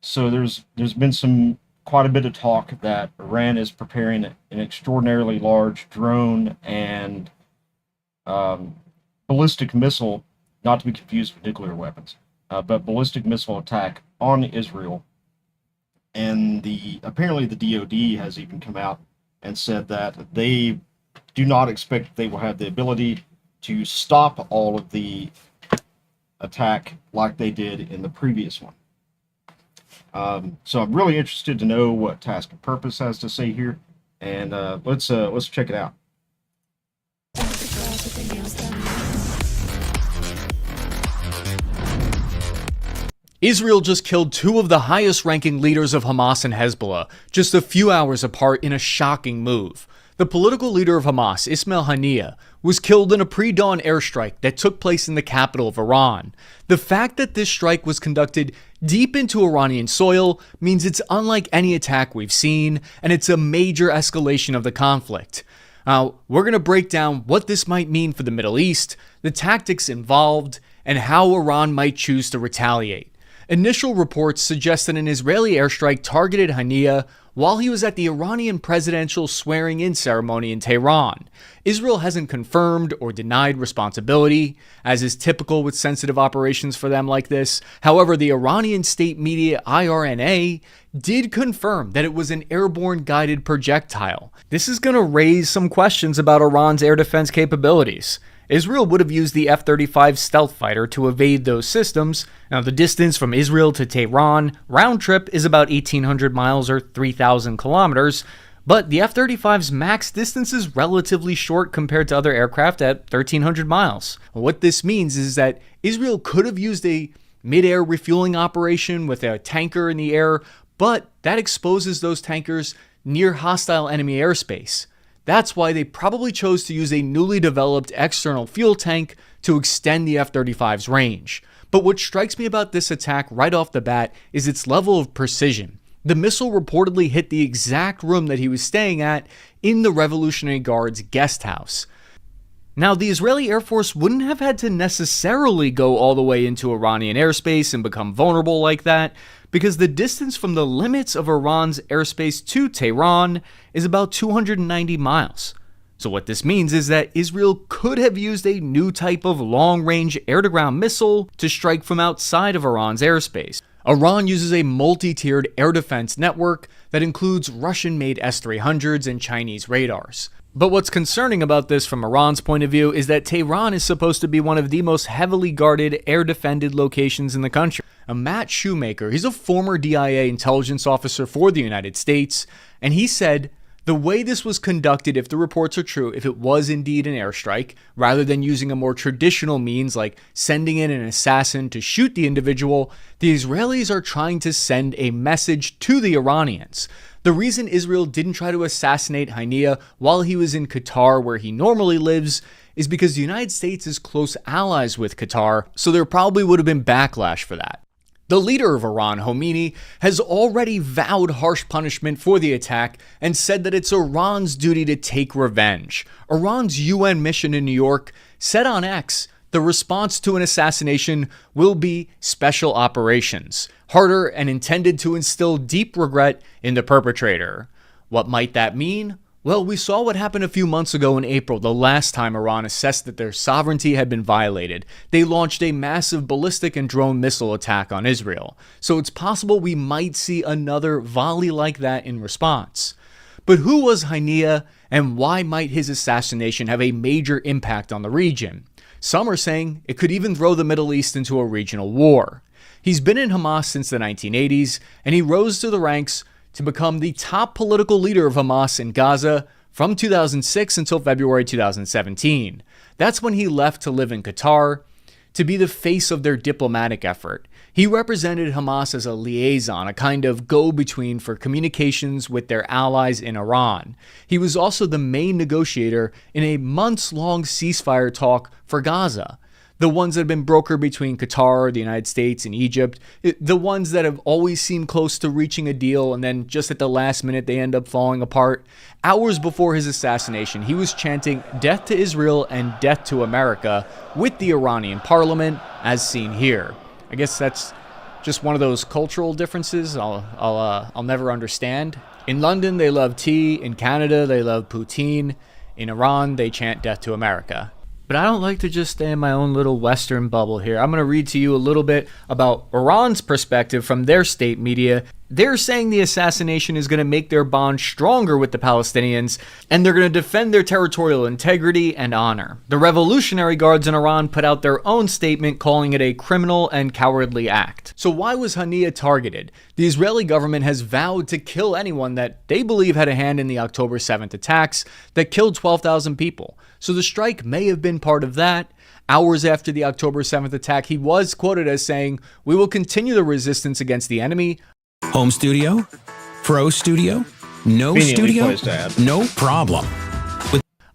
So there's been quite a bit of talk that Iran is preparing an extraordinarily large drone and ballistic missile, not to be confused with nuclear weapons, but ballistic missile attack on Israel. And apparently the DoD has even come out and said that they do not expect they will have the ability to stop all of the attack like they did in the previous one. So I'm really interested to know what Task and Purpose has to say here, and let's check it out. Israel just killed two of the highest-ranking leaders of Hamas and Hezbollah, just a few hours apart in a shocking move. The political leader of Hamas, Ismail Haniyeh, was killed in a pre-dawn airstrike that took place in the capital of Iran. The fact that this strike was conducted deep into Iranian soil means it's unlike any attack we've seen, and it's a major escalation of the conflict. Now, we're going to break down what this might mean for the Middle East, the tactics involved, and how Iran might choose to retaliate. Initial reports suggest that an Israeli airstrike targeted Haniyeh while he was at the Iranian presidential swearing-in ceremony in Tehran. Israel hasn't confirmed or denied responsibility, as is typical with sensitive operations for them like this. However, the Iranian state media IRNA did confirm that it was an airborne guided projectile. This is going to raise some questions about Iran's air defense capabilities. Israel would have used the F-35 stealth fighter to evade those systems. Now, the distance from Israel to Tehran round trip is about 1,800 miles or 3,000 kilometers, but the F-35's max distance is relatively short compared to other aircraft at 1,300 miles. What this means is that Israel could have used a mid-air refueling operation with a tanker in the air, but that exposes those tankers near hostile enemy airspace. That's why they probably chose to use a newly developed external fuel tank to extend the F-35's range. But what strikes me about this attack right off the bat is its level of precision. The missile reportedly hit the exact room that he was staying at in the Revolutionary Guard's guest house. Now, the Israeli Air Force wouldn't have had to necessarily go all the way into Iranian airspace and become vulnerable like that, because the distance from the limits of Iran's airspace to Tehran is about 290 miles. So what this means is that Israel could have used a new type of long-range air-to-ground missile to strike from outside of Iran's airspace. Iran uses a multi-tiered air defense network that includes Russian-made S-300s and Chinese radars. But what's concerning about this from Iran's point of view is that Tehran is supposed to be one of the most heavily guarded air-defended locations in the country. Matt Shoemaker, he's a former DIA intelligence officer for the United States, and he said the way this was conducted, if the reports are true, if it was indeed an airstrike, rather than using a more traditional means like sending in an assassin to shoot the individual, the Israelis are trying to send a message to the Iranians. The reason Israel didn't try to assassinate Haniyeh while he was in Qatar, where he normally lives, is because the United States is close allies with Qatar, so there probably would have been backlash for that. The leader of Iran, Khomeini, has already vowed harsh punishment for the attack and said that it's Iran's duty to take revenge. Iran's UN mission in New York said on X, the response to an assassination will be special operations, harder and intended to instill deep regret in the perpetrator. What might that mean? Well, we saw what happened a few months ago in April, the last time Iran assessed that their sovereignty had been violated. They launched a massive ballistic and drone missile attack on Israel. So it's possible we might see another volley like that in response. But who was Haniyeh, and why might his assassination have a major impact on the region? Some are saying it could even throw the Middle East into a regional war. He's been in Hamas since the 1980s, and he rose to the ranks to become the top political leader of Hamas in Gaza from 2006 until February 2017. That's when he left to live in Qatar to be the face of their diplomatic effort. He represented Hamas as a liaison, a kind of go-between for communications with their allies in Iran. He was also the main negotiator in a months-long ceasefire talk for Gaza. The ones that have been brokered between Qatar, the United States, and Egypt, the ones that have always seemed close to reaching a deal and then just at the last minute they end up falling apart. Hours before his assassination, he was chanting "Death to Israel" and "Death to America" with the Iranian parliament, as seen here. I guess that's just one of those cultural differences I'll never understand. In London, they love tea. In Canada, they love poutine. In Iran, they chant "Death to America." But I don't like to just stay in my own little Western bubble here. I'm going to read to you a little bit about Iran's perspective from their state media. They're saying the assassination is going to make their bond stronger with the Palestinians, and they're going to defend their territorial integrity and honor. The Revolutionary Guards in Iran put out their own statement calling it a criminal and cowardly act. So why was Haniya targeted? The Israeli government has vowed to kill anyone that they believe had a hand in the October 7th attacks that killed 12,000 people. So the strike may have been part of that. Hours after the October 7th attack, he was quoted as saying, "We will continue the resistance against the enemy." Home studio? Pro studio? No Conveniently studio? placed ad. No problem.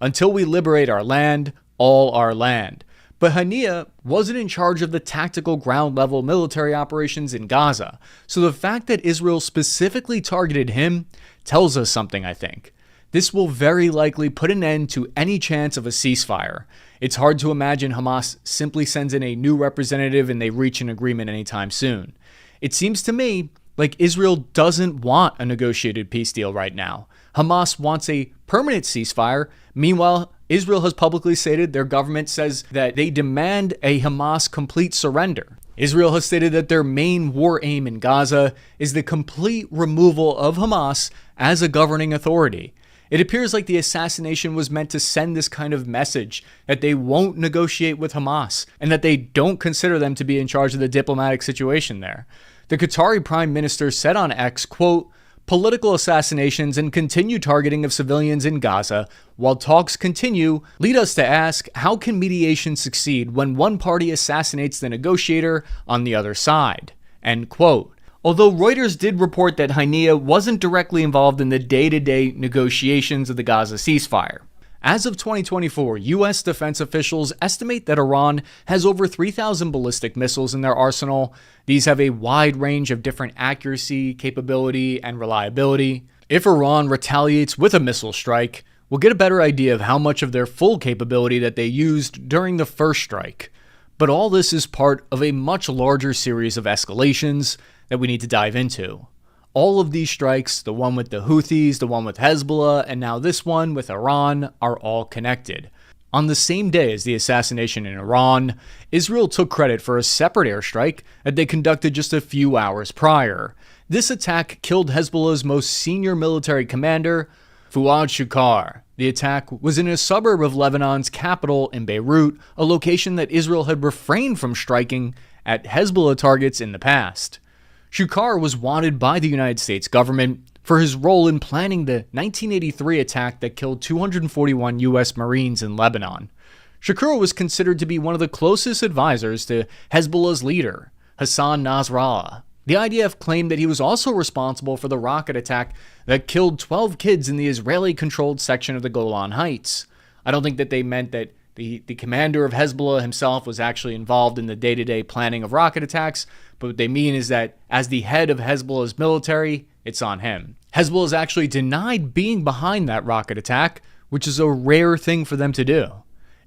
Until we liberate our land, all our land. But Haniya wasn't in charge of the tactical ground-level military operations in Gaza. So the fact that Israel specifically targeted him tells us something, I think. This will very likely put an end to any chance of a ceasefire. It's hard to imagine Hamas simply sends in a new representative and they reach an agreement anytime soon. It seems to me like Israel doesn't want a negotiated peace deal right now. Hamas wants a permanent ceasefire. Meanwhile, Israel has publicly stated their government says that they demand a Hamas complete surrender. Israel has stated that their main war aim in Gaza is the complete removal of Hamas as a governing authority. It appears like the assassination was meant to send this kind of message that they won't negotiate with Hamas and that they don't consider them to be in charge of the diplomatic situation there. The Qatari Prime Minister said on X, quote, "Political assassinations and continued targeting of civilians in Gaza, while talks continue, lead us to ask, how can mediation succeed when one party assassinates the negotiator on the other side?" End quote. Although Reuters did report that Haniya wasn't directly involved in the day-to-day negotiations of the Gaza ceasefire. As of 2024, U.S. defense officials estimate that Iran has over 3,000 ballistic missiles in their arsenal. These have a wide range of different accuracy, capability, and reliability. If Iran retaliates with a missile strike, we'll get a better idea of how much of their full capability that they used during the first strike. But all this is part of a much larger series of escalations that we need to dive into. All of these strikes, the one with the Houthis, the one with Hezbollah, and now this one with Iran, are all connected. On the same day as the assassination in Iran, Israel took credit for a separate airstrike that they conducted just a few hours prior. This attack killed Hezbollah's most senior military commander, Fuad Shukar. The attack was in a suburb of Lebanon's capital in Beirut, a location that Israel had refrained from striking at Hezbollah targets in the past. Shukar was wanted by the United States government for his role in planning the 1983 attack that killed 241 U.S. Marines in Lebanon. Shukar was considered to be one of the closest advisors to Hezbollah's leader, Hassan Nasrallah. The IDF claimed that he was also responsible for the rocket attack that killed 12 kids in the Israeli-controlled section of the Golan Heights. I don't think that they meant that the commander of Hezbollah himself was actually involved in the day-to-day planning of rocket attacks, but what they mean is that as the head of Hezbollah's military, it's on him. Hezbollah has actually denied being behind that rocket attack, which is a rare thing for them to do.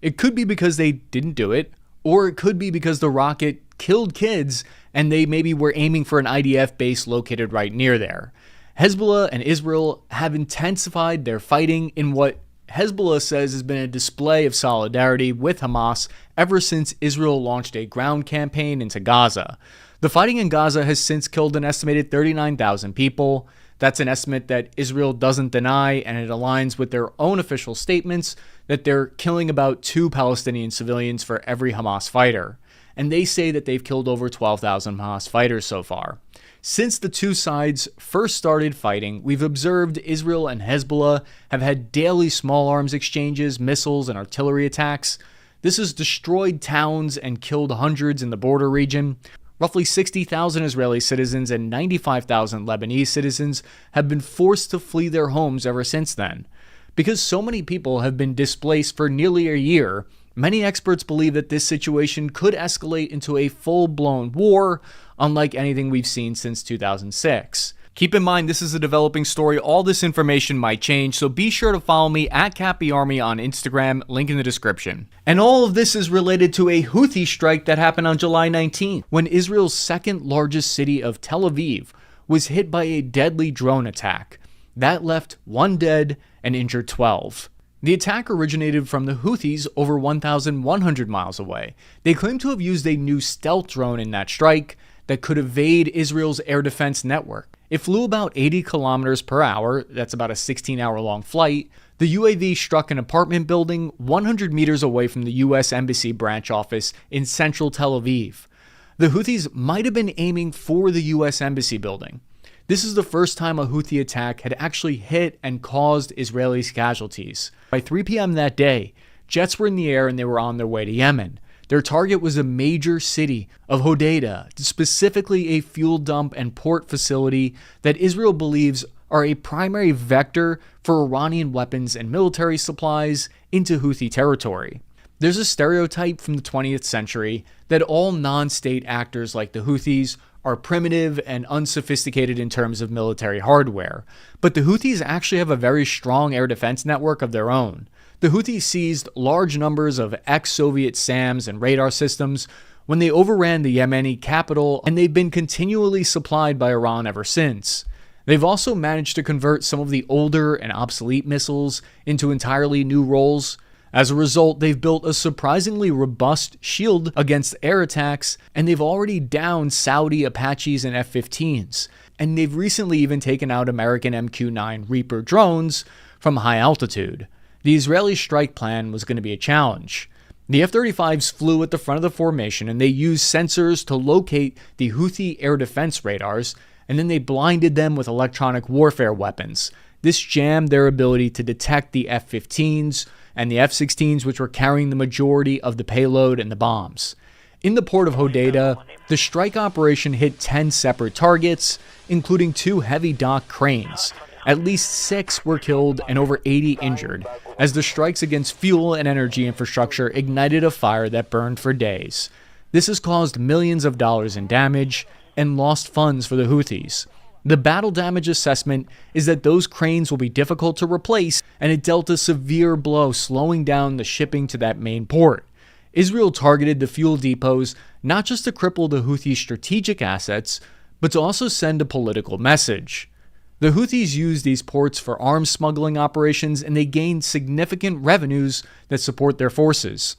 It could be because they didn't do it, or it could be because the rocket killed kids and they maybe were aiming for an IDF base located right near there. Hezbollah and Israel have intensified their fighting in what Hezbollah says has been a display of solidarity with Hamas ever since Israel launched a ground campaign into Gaza. The fighting in Gaza has since killed an estimated 39,000 people. That's an estimate that Israel doesn't deny, and it aligns with their own official statements that they're killing about 2 Palestinian civilians for every Hamas fighter. and they say that they've killed over 12,000 Hamas fighters so far. Since the two sides first started fighting, we've observed Israel and Hezbollah have had daily small arms exchanges, missiles, and artillery attacks. This has destroyed towns and killed hundreds in the border region. Roughly 60,000 Israeli citizens and 95,000 Lebanese citizens have been forced to flee their homes ever since then. Because so many people have been displaced for nearly a year, many experts believe that this situation could escalate into a full-blown war, unlike anything we've seen since 2006. Keep in mind, this is a developing story. All this information might change, so be sure to follow me at CappyArmy on Instagram, link in the description. And all of this is related to a Houthi strike that happened on July 19th, when Israel's second largest city of Tel Aviv was hit by a deadly drone attack. That left 1 dead and injured 12. The attack originated from the Houthis over 1,100 miles away. They claim to have used a new stealth drone in that strike that could evade Israel's air defense network. It flew about 80 kilometers per hour, that's about a 16-hour-long flight. The UAV struck an apartment building 100 meters away from the U.S. Embassy branch office in central Tel Aviv. The Houthis might have been aiming for the U.S. Embassy building. This is the first time a Houthi attack had actually hit and caused Israelis casualties. By 3 p.m. that day, jets were in the air and they were on their way to Yemen. Their target was a major city of Hodeidah, specifically a fuel dump and port facility that Israel believes are a primary vector for Iranian weapons and military supplies into Houthi territory. There's a stereotype from the 20th century that all non-state actors like the Houthis are primitive and unsophisticated in terms of military hardware, but the Houthis actually have a very strong air defense network of their own. The Houthis seized large numbers of ex-Soviet SAMs and radar systems when they overran the Yemeni capital, and they've been continually supplied by Iran ever since. They've also managed to convert some of the older and obsolete missiles into entirely new roles. As a result, they've built a surprisingly robust shield against air attacks, and they've already downed Saudi Apaches and F-15s, and they've recently even taken out American MQ-9 Reaper drones from high altitude. The Israeli strike plan was going to be a challenge. The F-35s flew at the front of the formation, and they used sensors to locate the Houthi air defense radars, and then they blinded them with electronic warfare weapons. This jammed their ability to detect the F-15s and the F-16s, which were carrying the majority of the payload and the bombs. In the port of Hodeidah, the strike operation hit 10 separate targets, including 2 heavy dock cranes. At least 6 were killed and over 80 injured, as the strikes against fuel and energy infrastructure ignited a fire that burned for days. This has caused millions of dollars in damage and lost funds for the Houthis. The battle damage assessment is that those cranes will be difficult to replace, and it dealt a severe blow, slowing down the shipping to that main port. Israel targeted the fuel depots not just to cripple the Houthi strategic assets, but to also send a political message. The Houthis use these ports for arms smuggling operations, and they gain significant revenues that support their forces.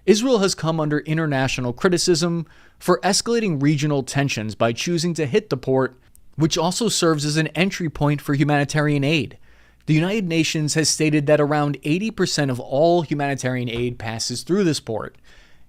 Israel has come under international criticism for escalating regional tensions by choosing to hit the port, which also serves as an entry point for humanitarian aid. The United Nations has stated that around 80% of all humanitarian aid passes through this port.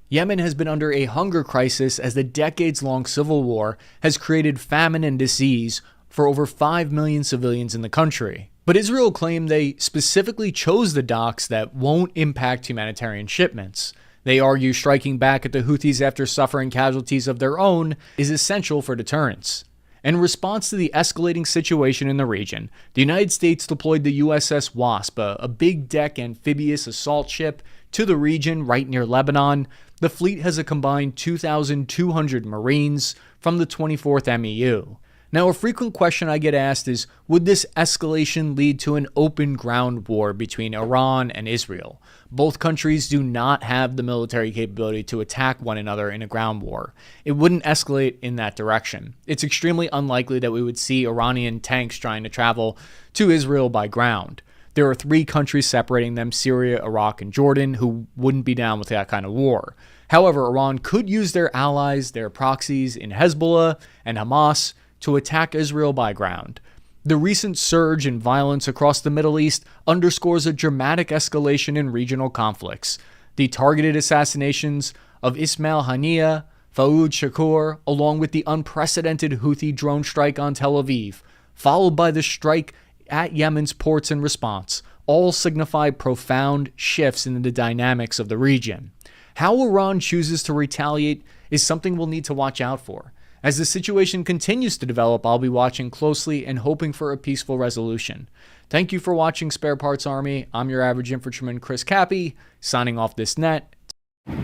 Yemen has been under a hunger crisis as the decades-long civil war has created famine and disease for over 5 million civilians in the country. But Israel claimed they specifically chose the docks that won't impact humanitarian shipments. They argue striking back at the Houthis after suffering casualties of their own is essential for deterrence. In response to the escalating situation in the region, the United States deployed the USS Wasp, a big deck amphibious assault ship, to the region right near Lebanon. The fleet has a combined 2,200 Marines from the 24th MEU. Now, a frequent question I get asked is, would this escalation lead to an open ground war between Iran and Israel? Both countries do not have the military capability to attack one another in a ground war. It wouldn't escalate in that direction. It's extremely unlikely that we would see Iranian tanks trying to travel to Israel by ground. There are 3 countries separating them, Syria, Iraq, and Jordan, who wouldn't be down with that kind of war. However, Iran could use their allies, their proxies in Hezbollah and Hamas, to attack Israel by ground. The recent surge in violence across the Middle East underscores a dramatic escalation in regional conflicts. The targeted assassinations of Ismail Haniyeh, Faoud Shakur, along with the unprecedented Houthi drone strike on Tel Aviv, followed by the strike at Yemen's ports in response, all signify profound shifts in the dynamics of the region. How Iran chooses to retaliate is something we'll need to watch out for. As the situation continues to develop, I'll be watching closely and hoping for a peaceful resolution. Thank you for watching Spare Parts Army. I'm your average infantryman, Chris Cappy, signing off this net.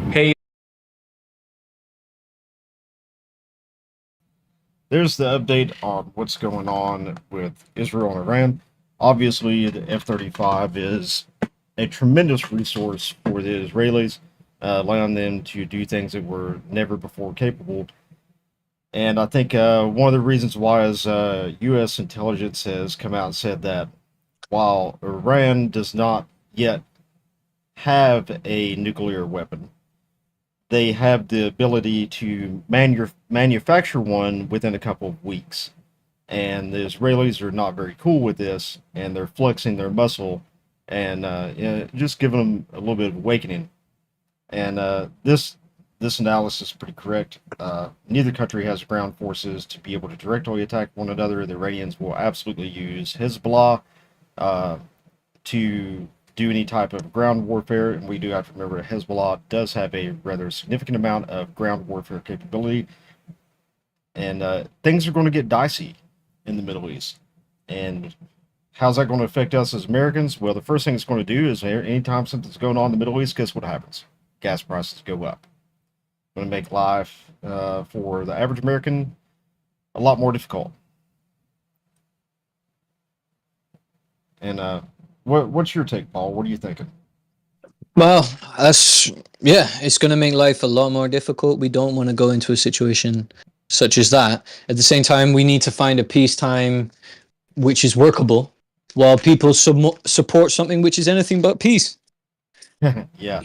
Hey. There's the update on what's going on with Israel and Iran. Obviously, the F-35 is a tremendous resource for the Israelis, allowing them to do things that were never before capable. And I think one of the reasons why is U.S. intelligence has come out and said that while Iran does not yet have a nuclear weapon, they have the ability to manufacture one within a couple of weeks. And the Israelis are not very cool with this, and they're flexing their muscle and just giving them a little bit of awakening. And this analysis is pretty correct. Neither country has ground forces to be able to directly attack one another. The Iranians will absolutely use Hezbollah to do any type of ground warfare, and we do have to remember that Hezbollah does have a rather significant amount of ground warfare capability, and things are going to get dicey in the Middle East. And how's that going to affect us as Americans? Well, the first thing it's going to do is anytime something's going on in the Middle East, guess what happens? Gas prices go up. Going to make life for the average American a lot more difficult. And what's your take, Paul? What are you thinking? Well, it's going to make life a lot more difficult. We don't want to go into a situation such as that. At the same time, we need to find a peacetime which is workable, while people support something which is anything but peace. Yeah.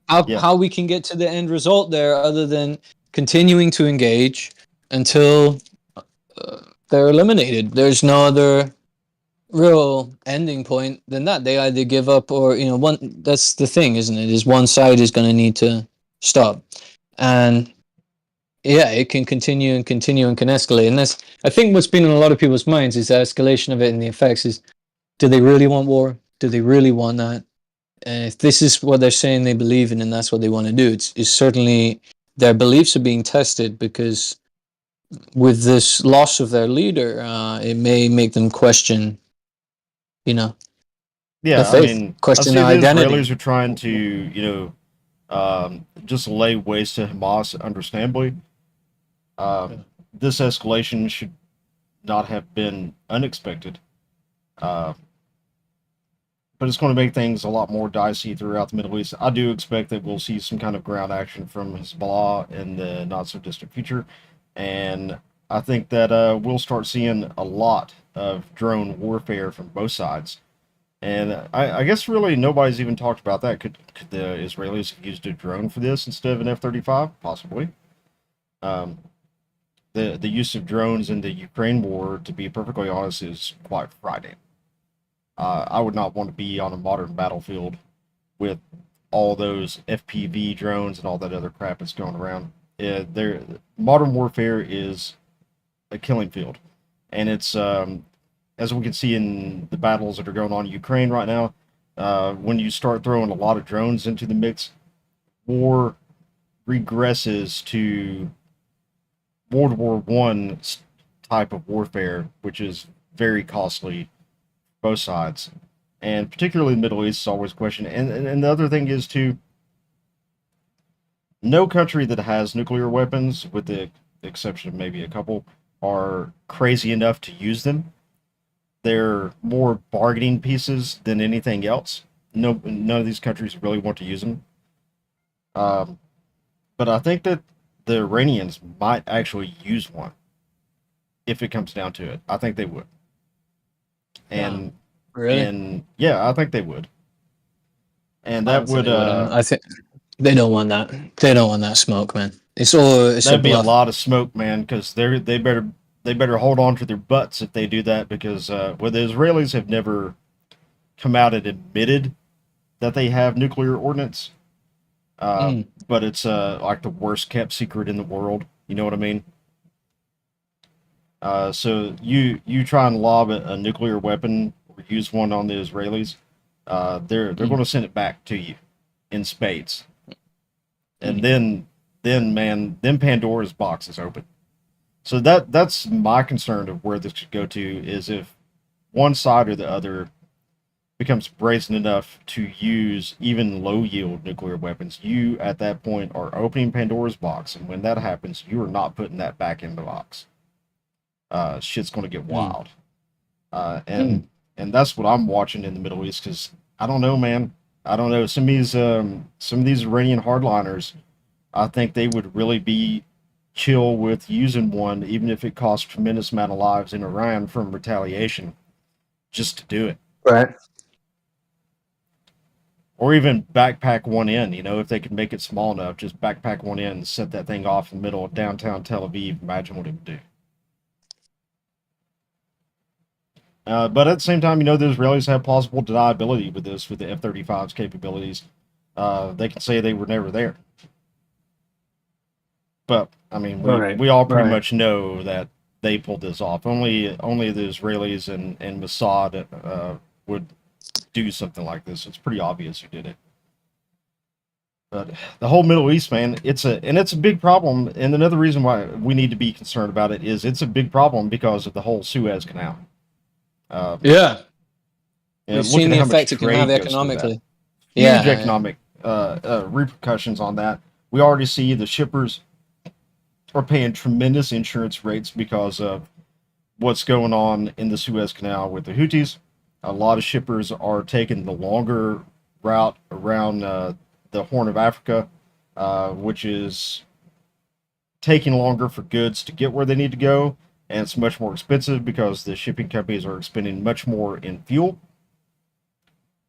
How we can get to the end result there, other than continuing to engage until they're eliminated. There's no other real ending point than that. They either give up or, that's the thing, isn't it? Is one side is going to need to stop. And yeah, it can continue and can escalate. And that's, I think, what's been in a lot of people's minds is the escalation of it, and the effects is, do they really want war? Do they really want that? And if this is what they're saying they believe in and that's what they want to do, it's certainly their beliefs are being tested, because with this loss of their leader, it may make them question, Yeah, their faith, I mean, question I their see the identity. Israelis are trying to, just lay waste to Hamas, understandably. This escalation should not have been unexpected. But it's going to make things a lot more dicey throughout the Middle East. I do expect that we'll see some kind of ground action from Hezbollah in the not-so-distant future. And I think that we'll start seeing a lot of drone warfare from both sides. And I guess really nobody's even talked about that. Could the Israelis have used a drone for this instead of an F-35? Possibly. The use of drones in the Ukraine war, to be perfectly honest, is quite frightening. I would not want to be on a modern battlefield with all those FPV drones and all that other crap that's going around. Modern warfare is a killing field, and it's as we can see in the battles that are going on in Ukraine right now. When you start throwing a lot of drones into the mix, war regresses to World War I type of warfare, which is very costly. Both sides, and particularly the Middle East is always a question. And the other thing is, too, no country that has nuclear weapons, with the exception of maybe a couple, are crazy enough to use them. They're more bargaining pieces than anything else. No, none of these countries really want to use them. But I think that the Iranians might actually use one if it comes down to it. I think they would. And Really? And yeah, I think they would. And I that don't think would they would. I think they don't want that. They don't want that smoke, man. It's a that'd be a bluff. lot of smoke, man, because they better hold on to their butts if they do that, because the Israelis have never come out and admitted that they have nuclear ordnance. But it's like the worst kept secret in the world. You know what I mean? So you try and lob a nuclear weapon or use one on the Israelis, they're going to send it back to you in spades, and then man, then Pandora's box is open. So that's my concern of where this could go to is if one side or the other becomes brazen enough to use even low yield nuclear weapons, you at that point are opening Pandora's box, and when that happens, you are not putting that back in the box. Shit's going to get wild, and that's what I'm watching in the Middle East because I don't know, man. I don't know some of these Iranian hardliners. I think they would really be chill with using one, even if it costs a tremendous amount of lives in Iran from retaliation, just to do it. Right. Or even backpack one in, you know, if they could make it small enough, just backpack one in and set that thing off in the middle of downtown Tel Aviv. Imagine what it would do. But at the same time, you know, the Israelis have plausible deniability with this, with the F-35's capabilities. They can say they were never there. But, I mean, we all pretty much know that they pulled this off. Only the Israelis and Mossad would do something like this. It's pretty obvious who did it. But the whole Middle East, man, it's a big problem. And another reason why we need to be concerned about it is it's a big problem because of the whole Suez Canal. Yeah. And We've look seen at the how much effect it can trade have goes through economically. that. Yeah. Huge economic repercussions on that. We already see the shippers are paying tremendous insurance rates because of what's going on in the Suez Canal with the Houthis. A lot of shippers are taking the longer route around the Horn of Africa, which is taking longer for goods to get where they need to go, and it's much more expensive because the shipping companies are expending much more in fuel.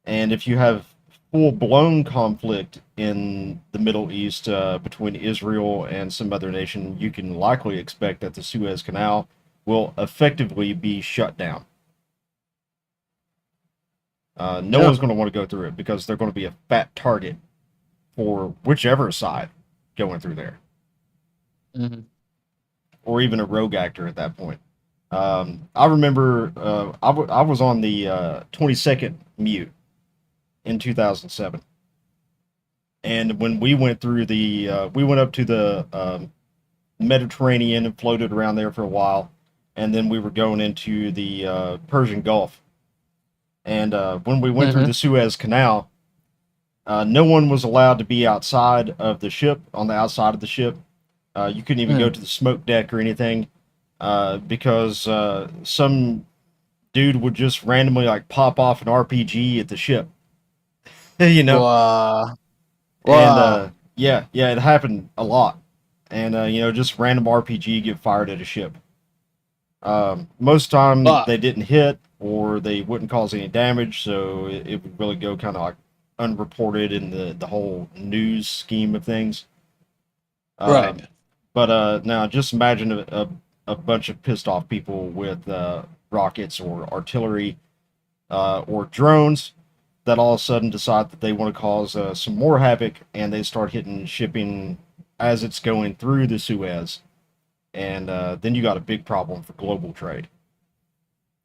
And if you have full-blown conflict in the Middle East between Israel and some other nation, you can likely expect that the Suez Canal will effectively be shut down. No one's going to want to go through it because they're going to be a fat target for whichever side going through there. Mm-hmm. Or even a rogue actor at that point. I remember I was on the 22nd mute in 2007. And when we went through we went up to the Mediterranean and floated around there for a while. And then we were going into the Persian Gulf. And when we went through the Suez Canal, no one was allowed to be outside of the ship, on the outside of the ship. You couldn't even go to the smoke deck or anything because some dude would just randomly like pop off an RPG at the ship. You know? Wow. And yeah, it happened a lot. And you know, just random RPG get fired at a ship. Most time they didn't hit or they wouldn't cause any damage, so it would really go kind of like unreported in the whole news scheme of things. Right. But now just imagine a bunch of pissed off people with rockets or artillery or drones that all of a sudden decide that they want to cause some more havoc, and they start hitting shipping as it's going through the Suez. And then you got a big problem for global trade.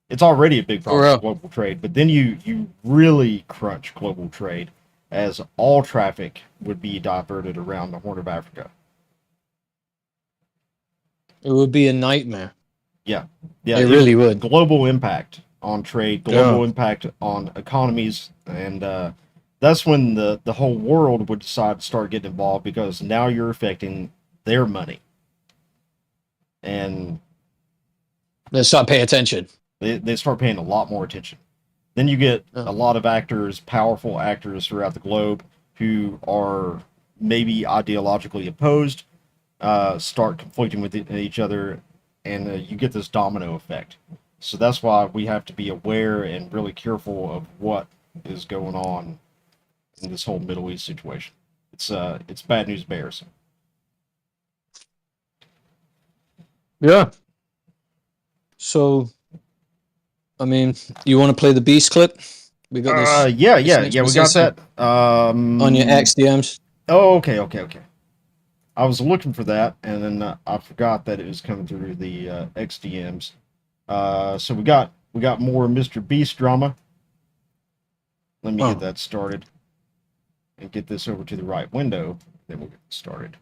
It's already a big problem for global trade, but then you really crunch global trade as all traffic would be diverted around the Horn of Africa. It would be a nightmare. Yeah, it really would. Global impact on trade, global impact on economies, and that's when the whole world would decide to start getting involved because now you're affecting their money. And they start paying attention. They start paying a lot more attention. Then you get a lot of actors, powerful actors throughout the globe who are maybe ideologically opposed, start conflicting with each other, and you get this domino effect. So that's why we have to be aware and really careful of what is going on in this whole Middle East situation. It's bad news bears. Yeah. So, I mean, you want to play the Beast clip? We got this. Yeah. We got that. On your XDMs. Oh, okay. I was looking for that, and then I forgot that it was coming through the XDMs. So we got more Mr. Beast drama. Let me get that started and get this over to the right window. Then we'll get started.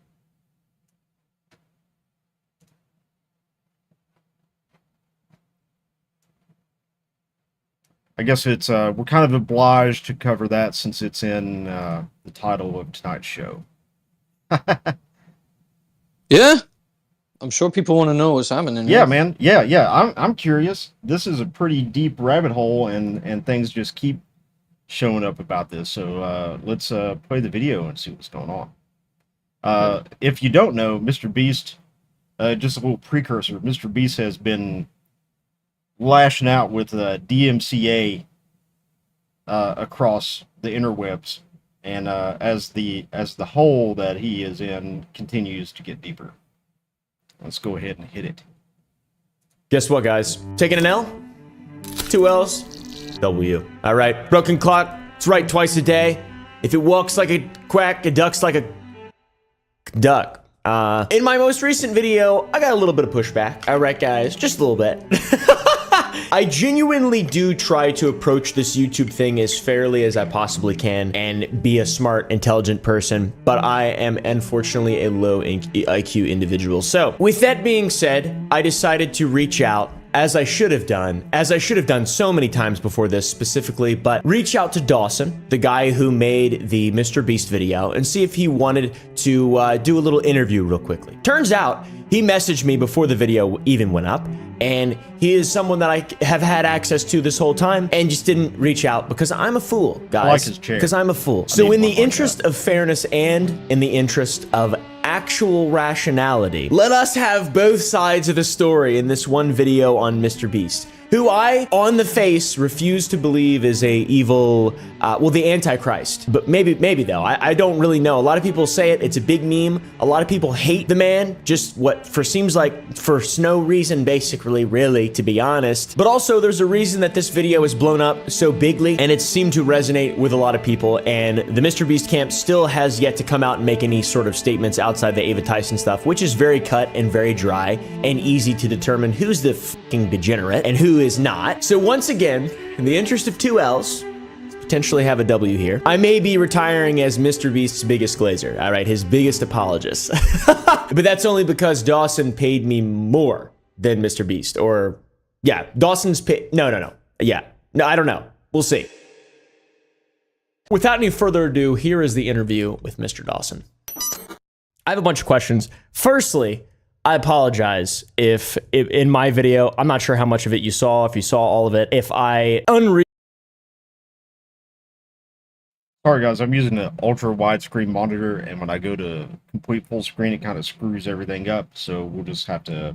I guess it's we're kind of obliged to cover that since it's in the title of tonight's show. Yeah, I'm sure people want to know what's happening. Yeah, man. Yeah. I'm curious. This is a pretty deep rabbit hole, and things just keep showing up about this. So let's play the video and see what's going on. If you don't know, Mr. Beast, just a little precursor. Mr. Beast has been lashing out with DMCA across the interwebs, and as the hole that he is in continues to get deeper. Let's go ahead and hit it. Guess what, guys? Taking an L? 2 L's? W. All right. Broken clock. It's right twice a day. If it walks like a quack, it ducks like a duck. In my most recent video, I got a little bit of pushback. All right, guys, just a little bit. I genuinely do try to approach this YouTube thing as fairly as I possibly can and be a smart, intelligent person, but I am unfortunately a low IQ individual. So, with that being said, I decided to reach out, as I should have done so many times before this specifically, but reach out to Dawson, the guy who made the Mr. Beast video, and see if he wanted to do a little interview real quickly. Turns out, he messaged me before the video even went up, and he is someone that I have had access to this whole time and just didn't reach out because I'm a fool, guys. I like his chair. Because I'm a fool. So in the interest of fairness and in the interest of actual rationality, let us have both sides of the story in this one video on Mr. Beast, who I, on the face, refuse to believe is a evil, well, the Antichrist. But maybe though, I don't really know. A lot of people say it, it's a big meme. A lot of people hate the man, just seems like for no reason, basically, really, to be honest. But also, there's a reason that this video is blown up so bigly, and it seemed to resonate with a lot of people, and the Mr. Beast camp still has yet to come out and make any sort of statements outside the Ava Tyson stuff, which is very cut and very dry, and easy to determine who's the fucking degenerate and who is not. So once again, in the interest of 2 L's, potentially have a W here, I may be retiring as Mr. Beast's biggest glazer, all right, his biggest apologist. But that's only because Dawson paid me more than Mr. Beast, or, yeah, Dawson's paid, no, yeah, no, I don't know, we'll see. Without any further ado, here is the interview with Mr. Dawson. I have a bunch of questions. Firstly, I apologize if in my video, I'm not sure how much of it you saw, if you saw all of it, if I Sorry guys, I'm using an ultra widescreen monitor, and when I go to complete full screen, it kind of screws everything up, so we'll just have to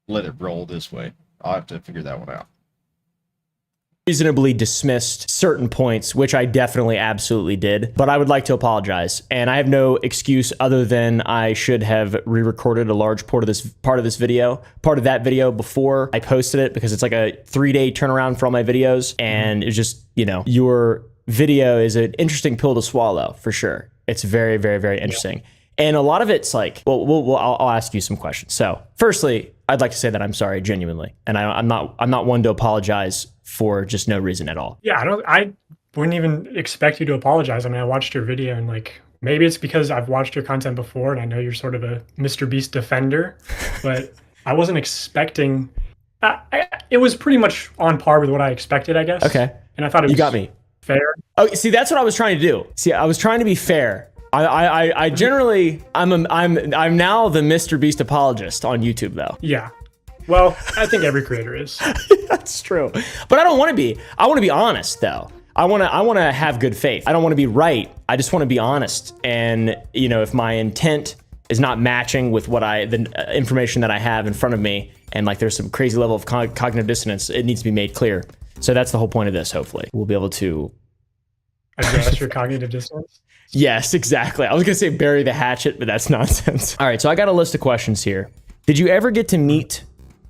let it roll this way. I'll have to figure that one out. Reasonably dismissed certain points, which I definitely absolutely did, but I would like to apologize, and I have no excuse other than I should have re-recorded a large part of that video before I posted it, because it's like a 3-day turnaround for all my videos, and it's just, you know, your video is an interesting pill to swallow for sure. It's very, very, very interesting. Yeah. And a lot of it's like, well, I'll ask you some questions. So firstly, I'd like to say that I'm sorry, genuinely. And I'm not one to apologize for just no reason at all. Yeah, I wouldn't even expect you to apologize. I mean, I watched your video, and like, maybe it's because I've watched your content before and I know you're sort of a Mr. Beast defender, but I wasn't expecting, it was pretty much on par with what I expected, I guess. Okay. And I thought it was you got me. Fair. Oh, see, that's what I was trying to do. See, I was trying to be fair. I generally, I'm now the Mr. Beast apologist on YouTube, though. Yeah. Well, I think every creator is. That's true. But I don't want to be. I want to be honest, though. I want to have good faith. I don't want to be right. I just want to be honest. And, you know, if my intent is not matching with what the information that I have in front of me, and like there's some crazy level of cognitive dissonance, it needs to be made clear. So that's the whole point of this, hopefully. We'll be able to address your cognitive dissonance. Yes, exactly. I was going to say bury the hatchet, but that's nonsense. All right, so I got a list of questions here. Did you ever get to meet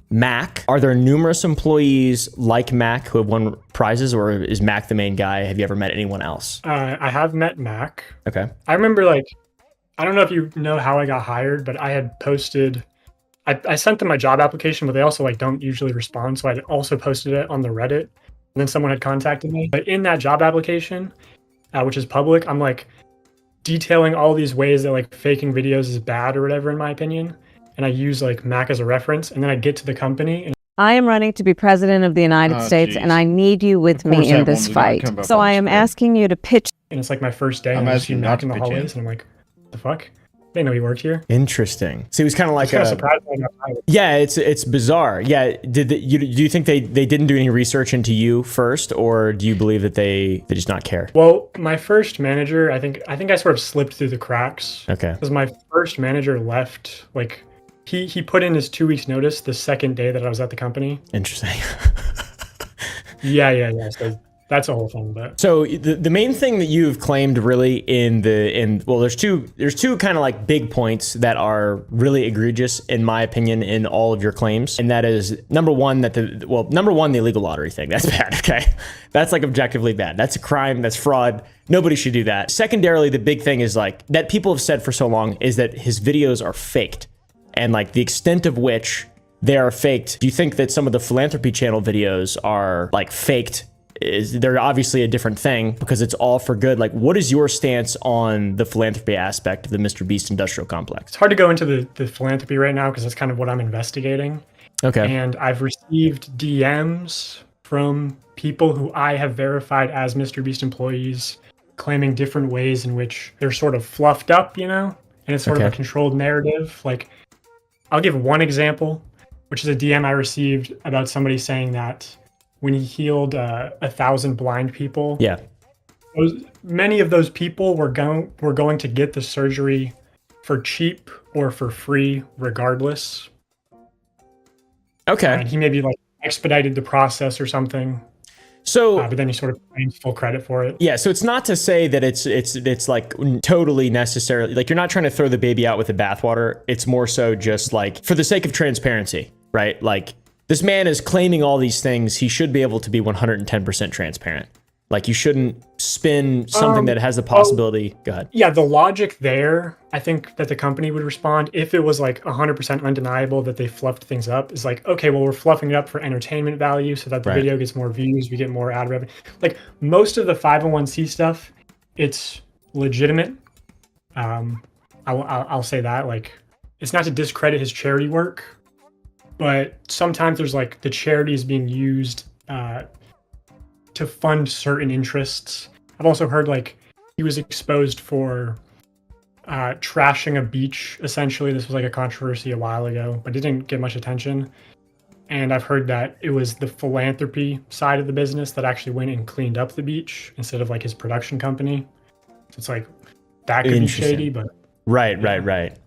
Mac? Are there numerous employees like Mac who have won prizes, or is Mac the main guy? Have you ever met anyone else? I have met Mac. Okay. I remember, like, I don't know if you know how I got hired, but I had posted, I sent them my job application, but they also like don't usually respond. So I also posted it on the Reddit, and then someone had contacted me. But in that job application, which is public, I'm like detailing all these ways that like faking videos is bad or whatever, in my opinion. And I use like Mac as a reference, and then I get to the company and I am running to be president of the United States, geez. and I need you with Of course me in that this one's gonna fight. come up So on I the am screen. asking you to pitch. it's like my first day, I'm and I see asking Mac not in to the pitch in. hallways, and I'm like, the fuck? I didn't know he worked here. Interesting. So he was kind of I was like kind of a, surprised when I got hired. yeah, it's bizarre. Yeah. Do you think they didn't do any research into you first, or do you believe that they just not care? Well, my first manager, I think I sort of slipped through the cracks. Okay. Because my first manager left, like, he put in his 2 weeks notice the second day that I was at the company. Interesting. Yeah. So that's a whole thing, but So the main thing that you've claimed really well, there's two kind of like big points that are really egregious in my opinion in all of your claims, and that is number one, the illegal lottery thing. That's bad. Okay, that's like objectively bad. That's a crime. That's fraud. Nobody should do that. Secondarily, the big thing is like that people have said for so long is that his videos are faked, and like the extent of which they are faked. Do you think that some of the philanthropy channel videos are like faked? They're obviously a different thing because it's all for good. Like, what is your stance on the philanthropy aspect of the Mr. Beast industrial complex? it's hard to go into the philanthropy right now because that's kind of what I'm investigating. Okay. And I've received DMs from people who I have verified as Mr. Beast employees claiming different ways in which they're sort of fluffed up, and it's sort of a Okay. controlled narrative. Like, I'll give one example, which is a DM I received about somebody saying that when he healed 1,000 blind people, Yeah. many of those people were going to get the surgery for cheap or for free, regardless. Okay. And he maybe like expedited the process or something, So but then he sort of claims full credit for it. yeah, so it's not to say that it's like totally necessarily like you're not trying to throw the baby out with the bathwater. It's more so just like for the sake of transparency, right? Like this man is claiming all these things. He should be able to be 110% transparent. Like you shouldn't spin something that has the possibility. Go ahead. Yeah, the logic there, I think that the company would respond if it was like 100% undeniable that they fluffed things up. Is like, okay, well, we're fluffing it up for entertainment value so that the Right. video gets more views, we get more ad revenue. Like most of the 501c stuff, it's legitimate. I'll say that. Like, it's not to discredit his charity work, but sometimes there's like the charity is being used to fund certain interests. I've also heard like he was exposed for trashing a beach. Essentially, this was like a controversy a while ago, but it didn't get much attention. And I've heard that it was the philanthropy side of the business that actually went and cleaned up the beach instead of like his production company. So it's like that could be shady, but Right.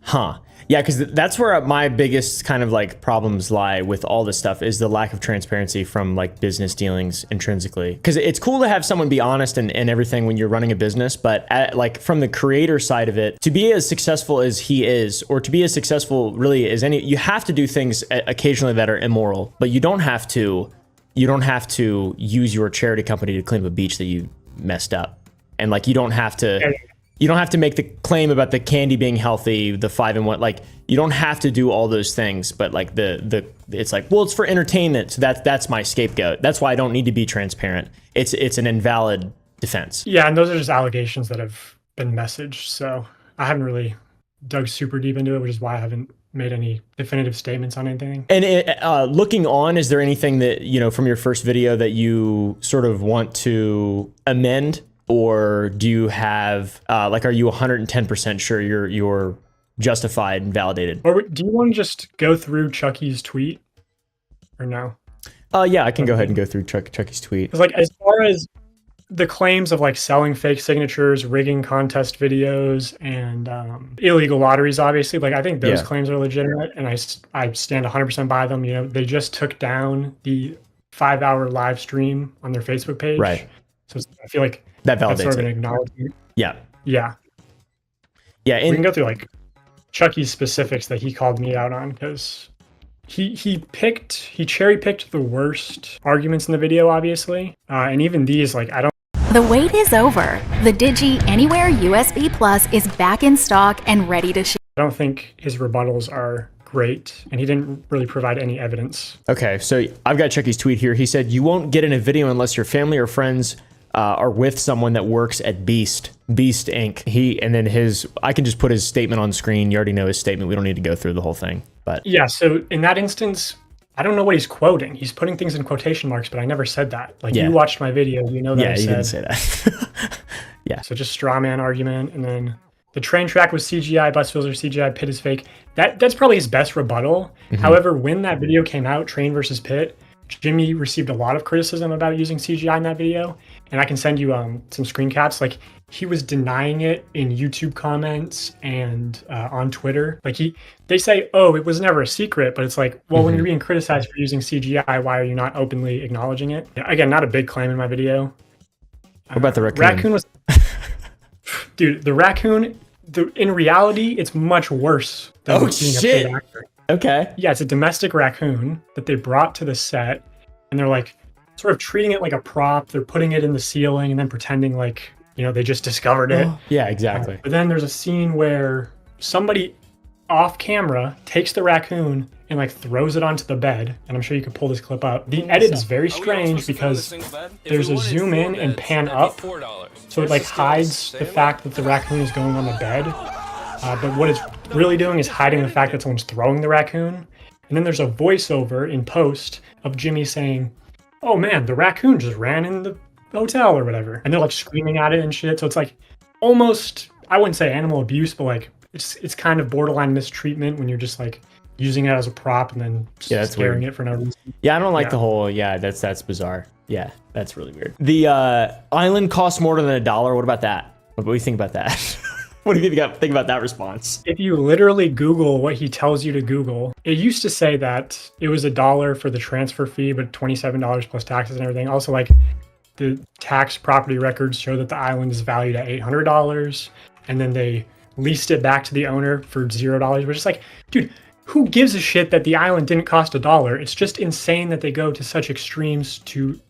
Huh. Yeah, because that's where my biggest kind of like problems lie with all this stuff is the lack of transparency from like business dealings intrinsically. Because it's cool to have someone be honest and everything when you're running a business, but like from the creator side of it, to be as successful as he is, or to be as successful really as any, you have to do things occasionally that are immoral, but you don't have to use your charity company to clean up a beach that you messed up. And like you don't have to make the claim about the candy being healthy, the 5-in-1, like you don't have to do all those things, but like it's like, well, it's for entertainment. So that's my scapegoat. That's why I don't need to be transparent. It's an invalid defense. yeah, and those are just allegations that have been messaged. So I haven't really dug super deep into it, which is why I haven't made any definitive statements on anything. And looking on, is there anything that, from your first video that you sort of want to amend? Or do you have, are you 110% sure you're justified and validated? Or do you want to just go through Chucky's tweet or no? Yeah, I can go ahead and go through Chucky's tweet. Because like as far as the claims of like selling fake signatures, rigging contest videos, and illegal lotteries, obviously, like I think those claims are legitimate, and I stand 100% by them. They just took down the 5-hour live stream on their Facebook page, Right? So I feel like That validates that's sort of an it. acknowledgement. Yeah. Yeah. Yeah. We can And go through like Chucky's specifics that he called me out on because he cherry picked the worst arguments in the video, obviously, and even these, like, I don't. The wait is over. The Digi Anywhere USB Plus is back in stock and ready to ship. I don't think his rebuttals are great, and he didn't really provide any evidence. Okay, so I've got Chucky's tweet here. He said, "You won't get in a video unless your family or friends are with someone that works at Beast Inc." And then I can just put his statement on screen. You already know his statement. We don't need to go through the whole thing. But yeah, so in that instance, I don't know what he's quoting. He's putting things in quotation marks, but I never said that. Like, you watched my video, you know that I said. Yeah, you didn't say that. Yeah. So just straw man argument, and then the train track was CGI, bus fills are CGI, pit is fake. That's probably his best rebuttal. However, when that video came out, Train versus Pit, Jimmy received a lot of criticism about using CGI in that video, and I can send you some screen caps. Like, he was denying it in YouTube comments and on Twitter. Like, they say, oh, it was never a secret, but it's like, well, when you're being criticized for using CGI, why are you not openly acknowledging it? Yeah, again, not a big claim in my video. What about the raccoon? Raccoon was, dude, the raccoon. In reality, it's much worse than being a paid actor. Okay. Yeah, it's a domestic raccoon that they brought to the set, and they're like sort of treating it like a prop. They're putting it in the ceiling and then pretending like, you know, they just discovered it. Yeah, exactly. But then there's a scene where somebody off camera takes the raccoon and like throws it onto the bed, and I'm sure you could pull this clip up. The edit is very strange because there's a zoom in and pan up, so it like hides the fact that the raccoon is going on the bed. But what it's really doing is hiding the fact that someone's throwing the raccoon. And then there's a voiceover in post of Jimmy saying, "Oh man, the raccoon just ran in the hotel," or whatever. And they're like screaming at it and shit. So it's like almost, I wouldn't say animal abuse, but like it's kind of borderline mistreatment when you're just like using it as a prop and then just scaring it for no reason. Yeah, I don't like the whole, that's bizarre. Yeah, that's really weird. The island costs more than $1. What about that? What do you think about that? What do you think about that response? If you literally Google what he tells you to Google, it used to say that it was $1 for the transfer fee, but $27 plus taxes and everything. Also, like, the tax property records show that the island is valued at $800, and then they leased it back to the owner for $0. We're just like, dude, who gives a shit that the island didn't cost $1? It's just insane that they go to such extremes to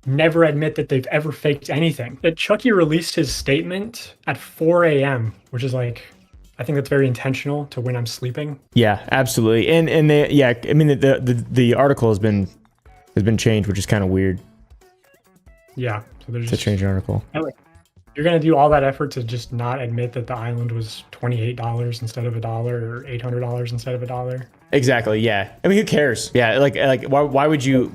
never admit that they've ever faked anything. That Chucky released his statement at 4 a.m., which is like, I think that's very intentional to when I'm sleeping. Yeah, absolutely. And they, yeah, I mean the article has been changed, which is kind of weird. Yeah, so there's to change an article. You're gonna do all that effort to just not admit that the island was $28 instead of $1 or $800 instead of $1. Exactly. Yeah. I mean, who cares? Yeah. Like why would you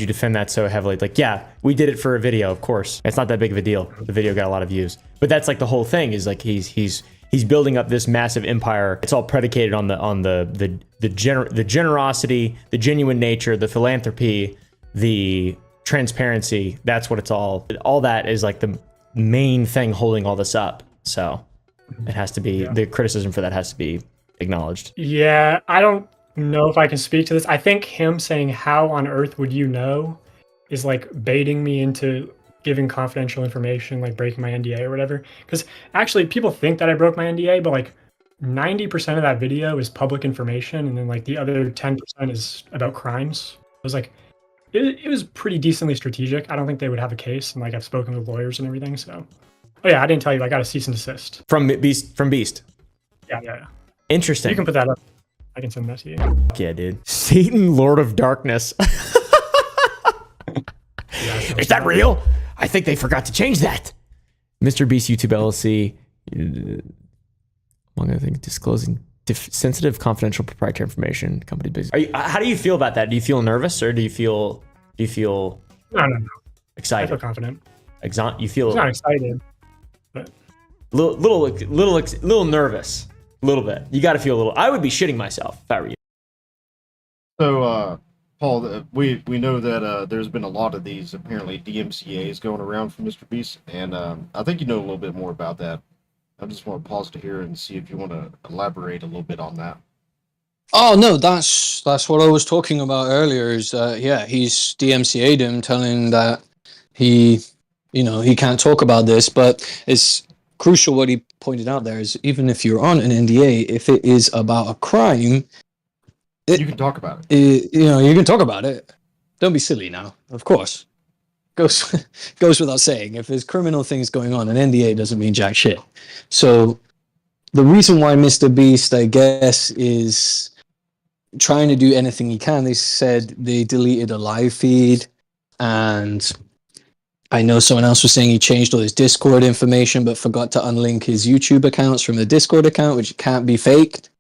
defend that so heavily? Like, yeah, we did it for a video. Of course, it's not that big of a deal. The video got a lot of views, but that's like the whole thing is like he's building up this massive empire. It's all predicated on the generosity, the genuine nature, the philanthropy, the transparency. That's what it's all that is like the main thing holding all this up. So it has to be, the criticism for that has to be acknowledged. Yeah, I don't know if I can speak to this. I think him saying, "How on earth would you know?" is like baiting me into giving confidential information, like breaking my NDA or whatever. Because actually people think that I broke my NDA, but like 90% of that video is public information, and then like the other 10% is about crimes. It was like, it was pretty decently strategic. I don't think they would have a case, and like I've spoken with lawyers and everything. So, oh yeah, I didn't tell you, I got a cease and desist from Beast. Yeah. Interesting. You can put that up. I can send that to you. Yeah, dude. Satan, Lord of Darkness. Is that real? I think they forgot to change that. Mr. Beast YouTube LLC, among other things, disclosing sensitive, confidential, proprietary information. Company business. How do you feel about that? Do you feel nervous, or do you feel No. excited? I feel confident. You feel I'm not excited, but little nervous. A little bit. You got to feel a little. I would be shitting myself if I were you. So, Paul, we know that there's been a lot of these apparently DMCAs going around for Mr. Beast, and I think you know a little bit more about that. I just want to pause to hear and see if you want to elaborate a little bit on that. Oh no, that's what I was talking about earlier. Is he's DMCA'd him, telling that he can't talk about this, but it's crucial what he pointed out there is even if you're on an NDA, if it is about a crime, You can talk about it. You can talk about it. Don't be silly now. Of course, goes goes without saying. If there's criminal things going on, an NDA doesn't mean jack shit. So the reason why Mr. Beast, I guess, is trying to do anything he can. They said they deleted a live feed, and I know someone else was saying he changed all his Discord information, but forgot to unlink his YouTube accounts from the Discord account, which can't be faked.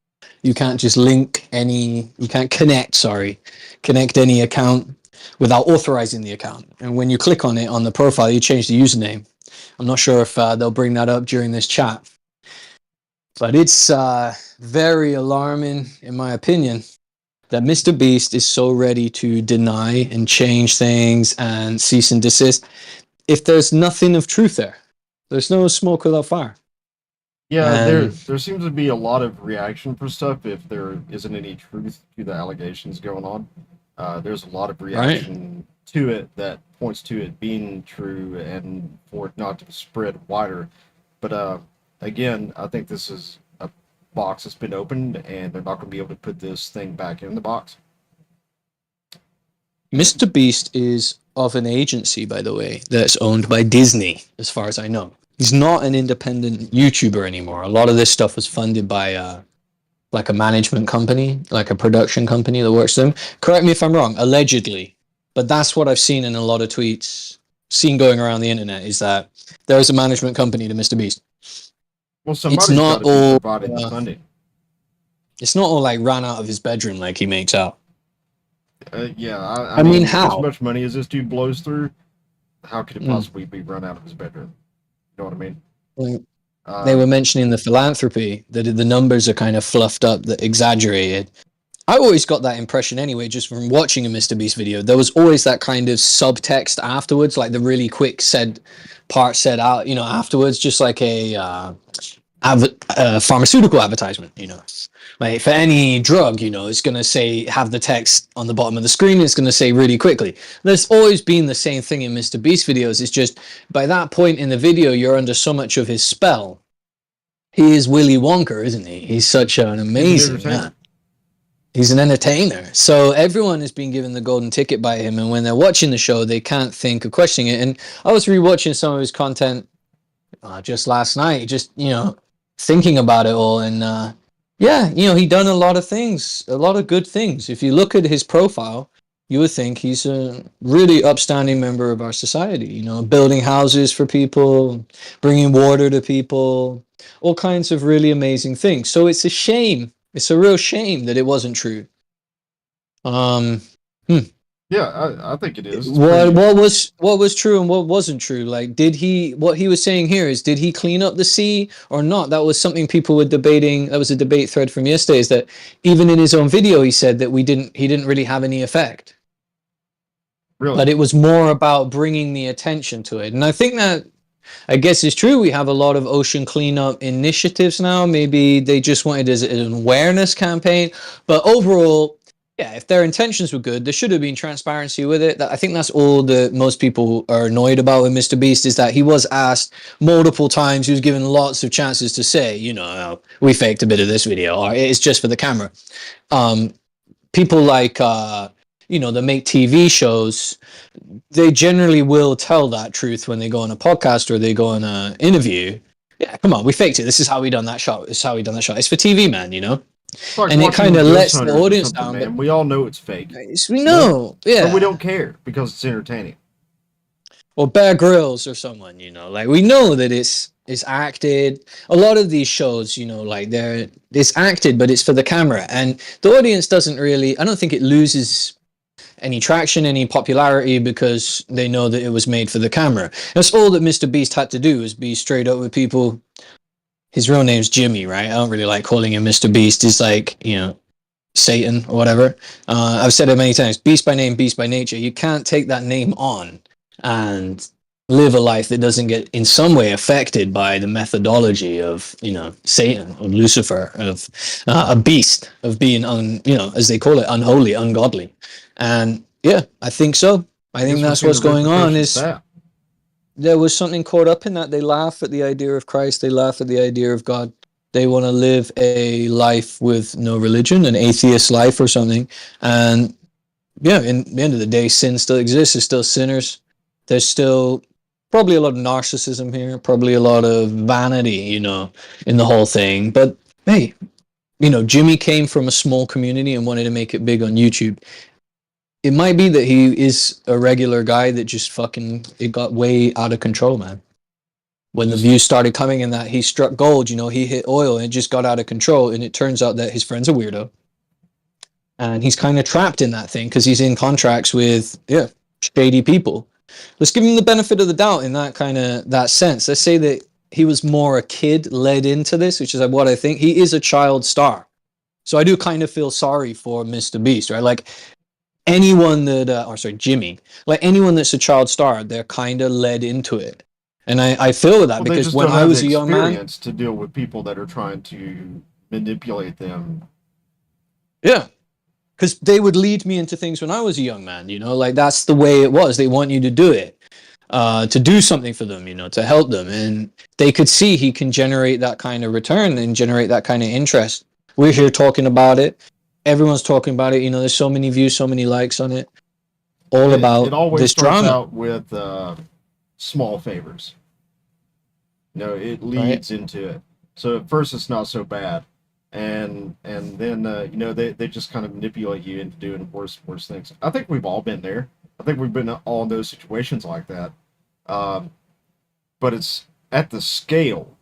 You can't just connect any account without authorizing the account. And when you click on it on the profile, you change the username. I'm not sure if they'll bring that up during this chat, but it's very alarming, in my opinion, that Mr. Beast is so ready to deny and change things and cease and desist if there's nothing of truth there. There's no smoke without fire. Yeah, there seems to be a lot of reaction for stuff if there isn't any truth to the allegations going on. There's a lot of reaction to it that points to it being true and for it not to spread wider. But again, I think this is a box that's been opened, and they're not going to be able to put this thing back in the box. Mr. Beast is of an agency, by the way, that's owned by Disney, as far as I know. He's not an independent YouTuber anymore. A lot of this stuff was funded by like a management company, like a production company that works for them. Correct me if I'm wrong, allegedly. But that's what I've seen in a lot of tweets, seen going around the internet, is that there is a management company to Mr. Beast. Well, somebody's got to be providing the funding. It's not all like ran out of his bedroom like he makes out. Yeah, I mean, how? As much money as this dude blows through, how could it possibly be run out of his bedroom? You know what I mean? They were mentioning the philanthropy, that the numbers are kind of fluffed up, that exaggerated. I always got that impression anyway, just from watching a Mr. Beast video. There was always that kind of subtext afterwards, like the really quick part said out, afterwards, just like a pharmaceutical advertisement, like for any drug, it's going to have the text on the bottom of the screen. It's going to say really quickly. There's always been the same thing in Mr. Beast videos. It's just by that point in the video, you're under so much of his spell. He is Willy Wonka, isn't he? He's such an amazing man. He's an entertainer. So everyone has been given the golden ticket by him. And when they're watching the show, they can't think of questioning it. And I was rewatching some of his content just last night, just, thinking about it all. And he done a lot of things, a lot of good things. If you look at his profile, you would think he's a really upstanding member of our society, building houses for people, bringing water to people, all kinds of really amazing things. So it's a shame. It's a real shame that it wasn't true. Yeah, I think it is. What was true and what wasn't true? Like, what he was saying here is, did he clean up the sea or not? That was something people were debating. That was a debate thread from yesterday, is that even in his own video, he said that he didn't really have any effect. Really? But it was more about bringing the attention to it. And I think that, I guess it's true. We have a lot of ocean cleanup initiatives now. Maybe they just wanted as an awareness campaign. But overall, yeah, if their intentions were good, there should have been transparency with it. I think that's all that most people are annoyed about with Mr. Beast, is that he was asked multiple times. He was given lots of chances to say, we faked a bit of this video, or it's just for the camera. People like, that make TV shows, they generally will tell that truth when they go on a podcast or they go on an interview. Yeah, come on, we faked it. This is how we done that shot. It's how we done that shot. It's for TV, man, Like, and it kind of lets the audience down. Man. We all know it's fake. We know, yeah. But we don't care because it's entertaining. Or Bear Grylls or someone, like we know that it's acted. A lot of these shows, it's acted, but it's for the camera, and the audience doesn't really. I don't think it loses any traction, any popularity, because they know that it was made for the camera. That's all that Mr. Beast had to do, is be straight up with people. His real name's Jimmy, right? I don't really like calling him Mr. Beast. He's like, Satan or whatever. I've said it many times. Beast by name, beast by nature. You can't take that name on and live a life that doesn't get in some way affected by the methodology of, Satan or Lucifer, of a beast, of being, as they call it, unholy, ungodly. And yeah, I think so. I think that's what's going on. There was something caught up in that. They laugh at the idea of Christ. They laugh at the idea of God. They want to live a life with no religion, an atheist life or something. And yeah, in the end of the day, sin still exists. There's still sinners. There's still probably a lot of narcissism here, probably a lot of vanity, you know, in the whole thing. But hey, you know, Jimmy came from a small community and wanted to make it big on YouTube. It might be that he is a regular guy that just fucking, it got way out of control, man. When the views started coming and that he struck gold, you know, he hit oil and it just got out of control. And it turns out that his friend's a weirdo. And he's kind of trapped in that thing because he's in contracts with, yeah, shady people. Let's give him the benefit of the doubt in that sense. Let's say that he was more a kid led into this, which is what I think. He is a child star. So I do kind of feel sorry for Mr. Beast, right? Like anyone that, Jimmy, like anyone that's a child star, they're kind of led into it. And I feel with that because when I was a young man, to deal with people that are trying to manipulate them. Yeah. Because they would lead me into things when I was a young man, you know, like that's the way it was. They want you to do it, to do something for them, you know, to help them. And they could see he can generate that kind of return and generate that kind of interest. We're here talking about it. Everyone's talking about it. You know, there's so many views, so many likes on it. About it always this starts drama. out with small favors. No, it leads into it. So at first it's not so bad. And then you know, they just kind of manipulate you into doing worse things. I think we've all been there. I think we've been all in those situations like that. But it's at the scale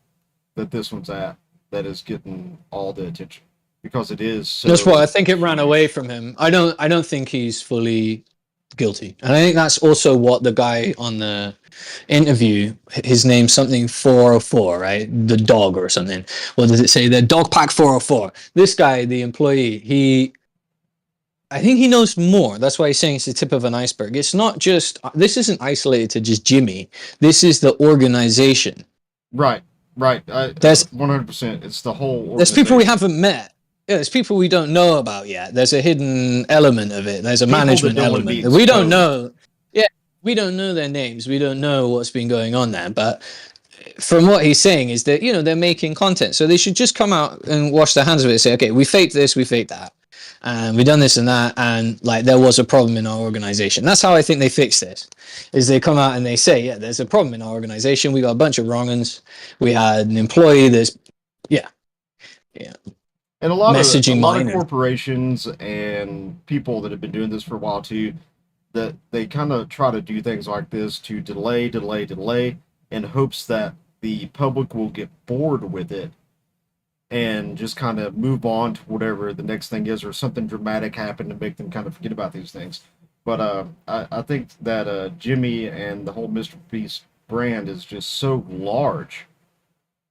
that this one's at that is getting all the attention because it is. So that's why I think it ran away from him. I don't think he's fully guilty, and I think that's also what the guy on the interview, his name's something 404, right? The dog or something. What does it say there? Dog Pack 404. This guy, the employee, I think he knows more. That's why he's saying it's the tip of an iceberg. It's not just, this isn't isolated to just Jimmy. This is the organization. Right. That's 100%. It's the whole organization. There's people we haven't met. Yeah, there's people we don't know about yet. There's a hidden element of it. There's a management element that we don't know. Yeah, we don't know their names. We don't know what's been going on there. But from what he's saying is that, you know, they're making content. So they should just come out and wash their hands of it and say, okay, we faked this, we faked that. And we've done this and that. And like, there was a problem in our organization. That's how I think they fix this, is they come out and they say, yeah, there's a problem in our organization. We got a bunch of wrong-uns. We had an employee that's, yeah. And a lot of corporations and people that have been doing this for a while too, that they kind of try to do things like this to delay in hopes that the public will get bored with it and just kind of move on to whatever the next thing is, or something dramatic happen to make them kind of forget about these things. But I think that Jimmy and the whole Mr. Beast brand is just so large.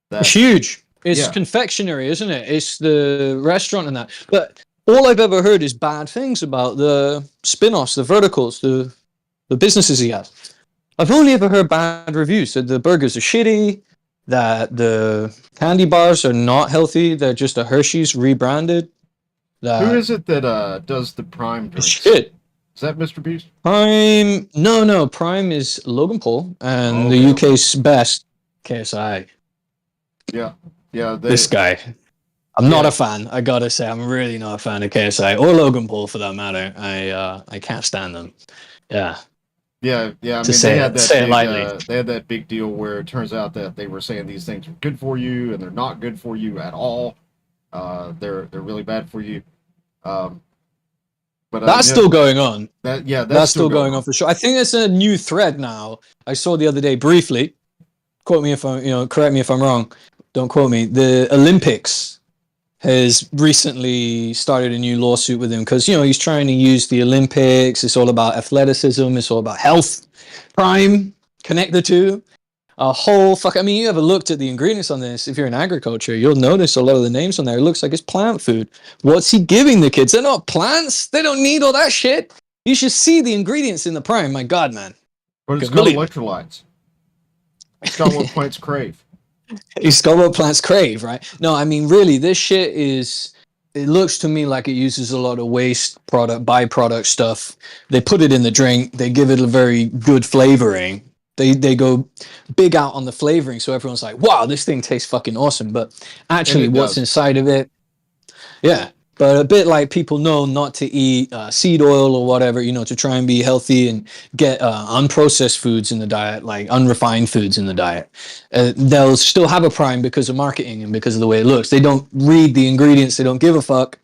It's huge. It's confectionery, isn't it? It's the restaurant and that. But all I've ever heard is bad things about the spin-offs, the verticals, the businesses he has. I've only ever heard bad reviews, that the burgers are shitty, that the candy bars are not healthy, they're just a Hershey's rebranded. Who is it that does the Prime drinks? Shit. Is that Mr. Beast? Prime? No. Prime is Logan Paul, and the UK's best, KSI. Yeah. This guy. I'm not a fan. I gotta say, I'm really not a fan of KSI or Logan Paul for that matter. I can't stand them. Yeah. I mean, they had that big deal where it turns out that they were saying these things are good for you and they're not good for you at all. They're really bad for you. But that's still going on. That's still going on for sure. I think there's a new thread now. I saw the other day briefly. Correct me if I'm wrong. Don't quote me. The Olympics has recently started a new lawsuit with him because, you know, he's trying to use the Olympics. It's all about athleticism. It's all about health. Prime, connect the two. I mean, you ever looked at the ingredients on this? If you're in agriculture, you'll notice a lot of the names on there. It looks like it's plant food. What's he giving the kids? They're not plants. They don't need all that shit. You should see the ingredients in the Prime. My God, man. But it's got electrolytes. It's got what plants crave. He's got what plants crave, right? No, I mean, really, this shit it looks to me like it uses a lot of byproduct stuff. They put it in the drink. They give it a very good flavoring. They go big out on the flavoring, so everyone's like, wow, this thing tastes fucking awesome. But actually what's inside of it, yeah. But a bit like people know not to eat seed oil or whatever, you know, to try and be healthy and get unprocessed foods in the diet, like unrefined foods in the diet. They'll still have a prime because of marketing and because of the way it looks. They don't read the ingredients. They don't give a fuck.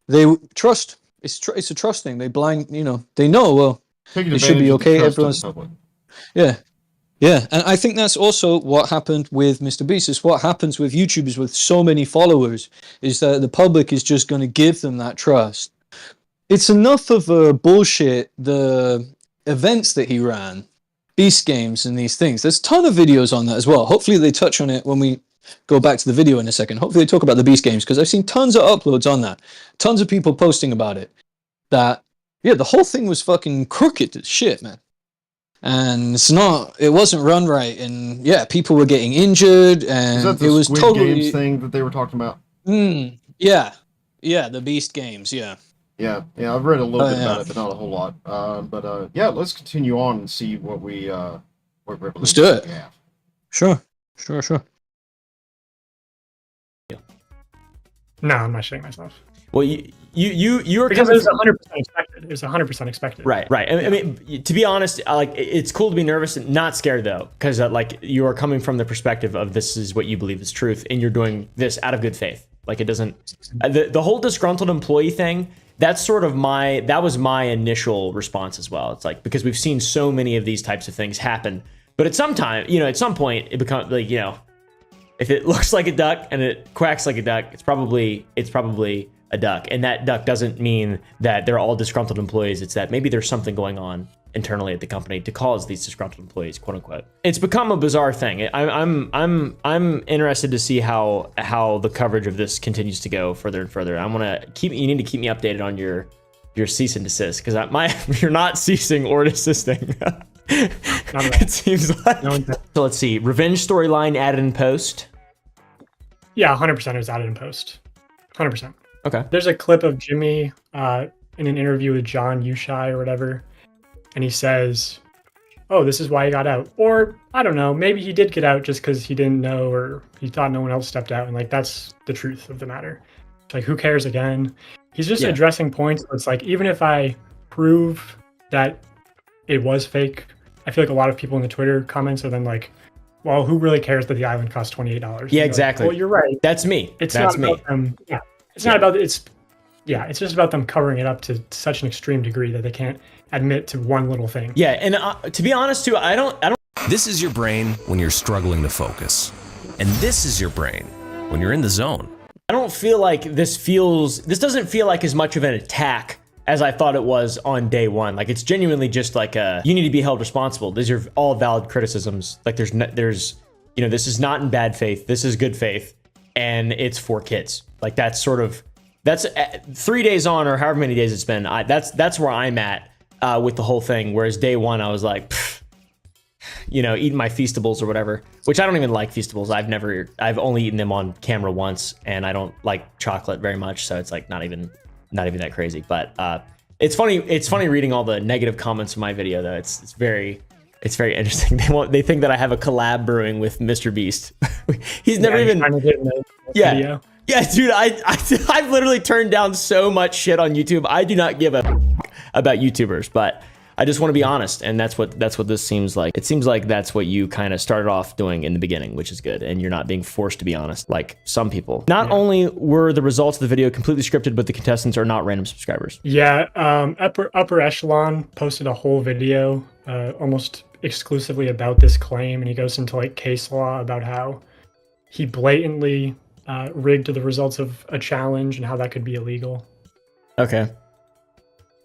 They trust. It's a trust thing. They blind, you know, they know, well, it should be okay. Everyone's, yeah. Yeah, and I think that's also what happened with Mr. Beast. It's what happens with YouTubers with so many followers, is that the public is just going to give them that trust. It's enough of a bullshit, the events that he ran, Beast Games and these things. There's a ton of videos on that as well. Hopefully they touch on it when we go back to the video in a second. Hopefully they talk about the Beast Games, because I've seen tons of uploads on that. Tons of people posting about it. That, yeah, the whole thing was fucking crooked as shit, man. And it wasn't run right, and yeah, people were getting injured, and is that the it was Squid totally Games thing that they were talking about. Yeah, the Beast Games, yeah. I've read a little bit about it, but not a whole lot. Yeah, let's continue on and see what we what let's do it. Have. Sure. No, I'm not shitting myself. Well, you were because it was 100% expected. It was 100% expected. Right. I mean, to be honest, like, it's cool to be nervous and not scared though, because like, you are coming from the perspective of this is what you believe is truth, and you're doing this out of good faith. Like, it doesn't the whole disgruntled employee thing. That's sort of that was my initial response as well. It's like, because we've seen so many of these types of things happen, but at some point it becomes like, you know, if it looks like a duck and it quacks like a duck, it's probably a duck. And that duck doesn't mean that they're all disgruntled employees. It's that maybe there's something going on internally at the company to cause these disgruntled employees, quote unquote. It's become a bizarre thing. I'm interested to see how the coverage of this continues to go further and further. You need to keep me updated on your cease and desist, because you're not ceasing or desisting. It seems like. So let's see. Revenge storyline added in post. Yeah, 100% it was added in post. 100%. Okay. There's a clip of Jimmy in an interview with John Ushai or whatever, and he says, oh, this is why he got out. Or, I don't know, maybe he did get out just because he didn't know, or he thought no one else stepped out, and like, that's the truth of the matter. It's like, who cares again? He's just addressing points where it's like, even if I prove that it was fake, I feel like a lot of people in the Twitter comments are then like, well, who really cares that the island cost $28? Yeah, exactly. Like, well, you're right. That's me. It's That's not about them. Yeah. It's not about it's just about them covering it up to such an extreme degree that they can't admit to one little thing. Yeah, and to be honest too, I don't. This is your brain when you're struggling to focus. And this is your brain when you're in the zone. I don't feel like this doesn't feel like as much of an attack as I thought it was on day one. Like, it's genuinely just like you need to be held responsible. These are all valid criticisms. Like, there's you know, this is not in bad faith. This is good faith, and it's for kids. Like, that's 3 days on, or however many days it's been. That's where I'm at with the whole thing. Whereas day one, I was like, you know, eating my Feastables or whatever, which I don't even like Feastables. I've only eaten them on camera once, and I don't like chocolate very much, so it's like not even that crazy. But it's funny reading all the negative comments in my video though. It's very interesting. They think that I have a collab brewing with Mr. Beast. He's never even trying to get in the video. Yeah, dude, I've literally turned down so much shit on YouTube. I do not give a about YouTubers, but I just want to be honest, and that's what this seems like. It seems like that's what you kind of started off doing in the beginning, which is good, and you're not being forced to be honest like some people. Not only were the results of the video completely scripted, but the contestants are not random subscribers. Yeah, upper echelon posted a whole video almost exclusively about this claim, and he goes into like case law about how he blatantly rigged the results of a challenge and how that could be illegal. Okay.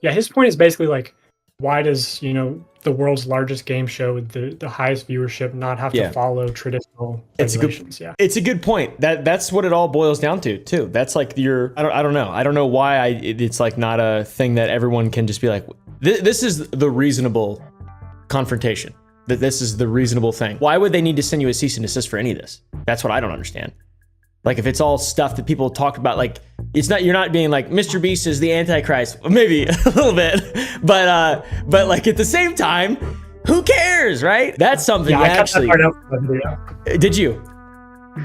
Yeah, his point is basically like, why does, you know, the world's largest game show with the highest viewership not have to follow traditional regulations? It's a good point. That's what it all boils down to too. That's like I don't know. I don't know why it's like not a thing that everyone can just be like, this is the reasonable confrontation. That this is the reasonable thing. Why would they need to send you a cease and desist for any of this? That's what I don't understand. Like, if it's all stuff that people talk about, like, you're not being like, Mr. Beast is the Antichrist. Maybe a little bit, but like at the same time, Who cares, right? That's something Yeah, you I cut actually. that part out from the video. Did you?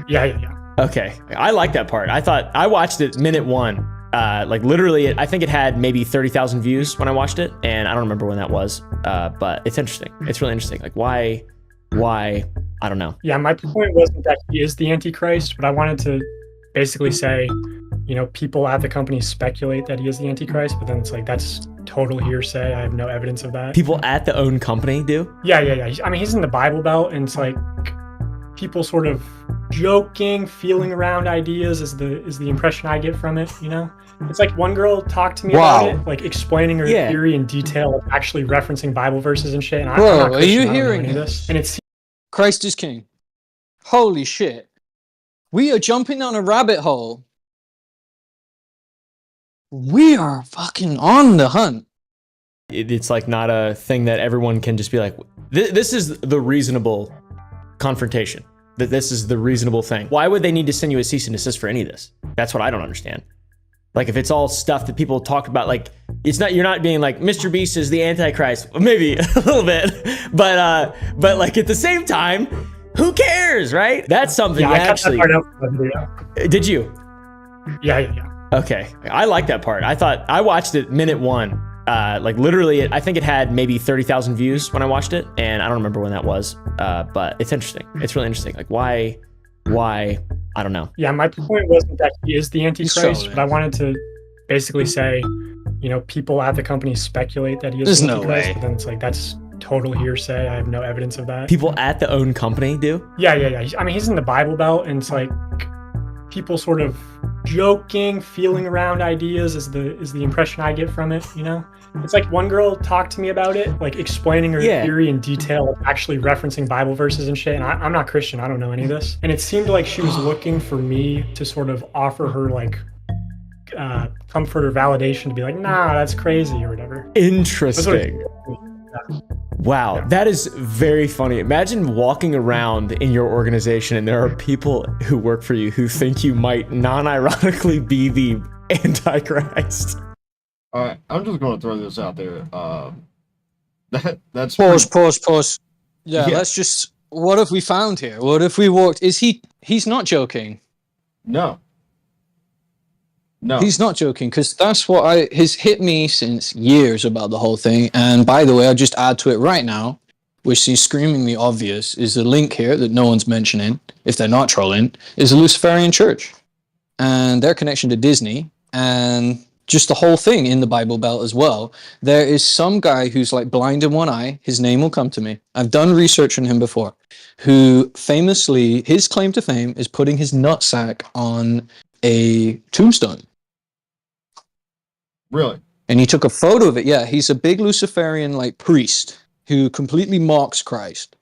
Yeah. Okay, I like that part. I watched it minute one. Like literally, I think it had maybe 30,000 views when I watched it, and I don't remember when that was. But it's interesting. It's really interesting. Like why? I don't know. Yeah, my point wasn't that he is the Antichrist, but I wanted to basically say, people at the company speculate that he is the Antichrist, but then it's like that's total hearsay. I have no evidence of that. People at the own company do. Yeah. I mean, he's in the Bible Belt, and it's like people sort of joking, feeling around ideas is the impression I get from it. It's like one girl talked to me about it, like explaining her theory in detail, like actually referencing Bible verses and shit. And I'm not Bro, are Christian, you I don't know hearing any of this? And it's Christ is king. Holy shit. We are jumping down a rabbit hole. We are fucking on the hunt. It's like not a thing that everyone can just be like, this is the reasonable confrontation. That this is the reasonable thing. Why would they need to send you a cease and desist for any of this? That's what I don't understand. Like if it's all stuff that people talk about, like you're not being like Mr. Beast is the Antichrist. Maybe a little bit, but like at the same time, who cares, right? That's something yeah, you I cut actually. that part out from the video. Did you? Yeah. Okay, I like that part. I watched it minute one. Like literally, I think it had maybe 30,000 views when I watched it, and I don't remember when that was. But it's interesting. It's really interesting. Like why? I don't know. Yeah, my point wasn't that he is the Antichrist, So, but I wanted to basically say, people at the company speculate that he is There's the no Antichrist, way. but then it's like that's total hearsay. I have no evidence of that. People at the own company do. Yeah. I mean, he's in the Bible Belt, and it's like people sort of joking, feeling around ideas is the impression I get from it. It's like one girl talked to me about it, like explaining her theory in detail, like actually referencing Bible verses and shit. And I'm not Christian, I don't know any of this. And it seemed like she was looking for me to sort of offer her like comfort or validation to be like, nah, that's crazy or whatever. Interesting. Wow, that is very funny. Imagine walking around in your organization and there are people who work for you who think you might non-ironically be the Antichrist. All right, I'm just going to throw this out there. That's Pause. Yeah, Yeah. let's just. What have we found here? What if we walked? He's not joking. No. He's not joking because that's what has hit me since years about the whole thing. And by the way, I'll just add to it right now, which is screamingly obvious, is a link here that no one's mentioning, if they're not trolling, is a Luciferian church and their connection to Disney and just the whole thing in the Bible Belt as well. There is some guy who's like blind in one eye. His name will come to me. I've done research on him before, who famously, his claim to fame is putting his nutsack on a tombstone. Really? And he took a photo of it. Yeah, he's a big Luciferian like priest who completely mocks Christ.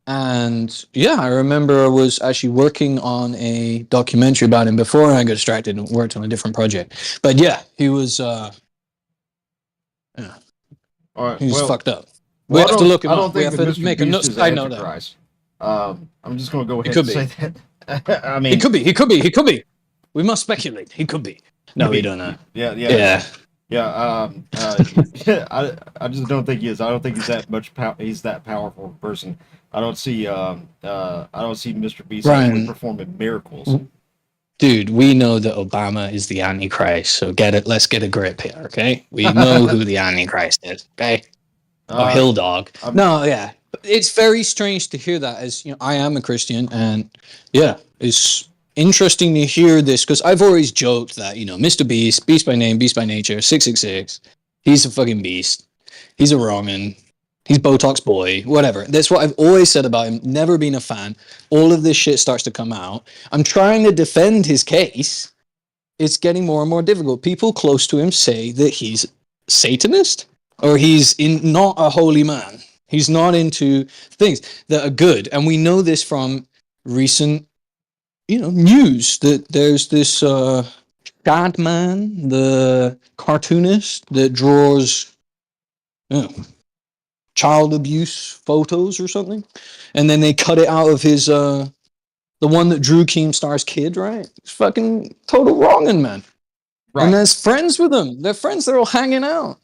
And yeah, I remember I was actually working on a documentary about him before and I got distracted and worked on a different project. But yeah, he was All right. he was well, fucked up. well, We have to look him I don't up. We think have that to Mr. make a Beast note. is I know that. Antichrist. I'm just going to go ahead could and say that. I mean, He could be. We must speculate. He could be. No, we don't know. Yeah. I just don't think he is. I don't think he's that much. He's that powerful person. I don't see Mr. Beast Ryan. actually performing miracles. Dude, we know that Obama is the Antichrist, so let's get a grip here, okay? We know who the Antichrist is, okay? Or Hill Dog. No, yeah. It's very strange to hear that as, I am a Christian, and yeah, it's interesting to hear this, because I've always joked that, Mr. Beast, Beast by name, Beast by nature, 666, he's a fucking beast. He's a wrong'un. He's Botox boy, whatever. That's what I've always said about him. Never been a fan. All of this shit starts to come out. I'm trying to defend his case. It's getting more and more difficult. People close to him say that he's Satanist or he's not a holy man. He's not into things that are good. And we know this from recent, news that there's this Shad Man, the cartoonist that draws child abuse photos or something, and then they cut it out of his the one that drew Keemstar's kid, right? It's fucking total wrongin', man. Right. And there's friends with them. They're friends. They're all hanging out.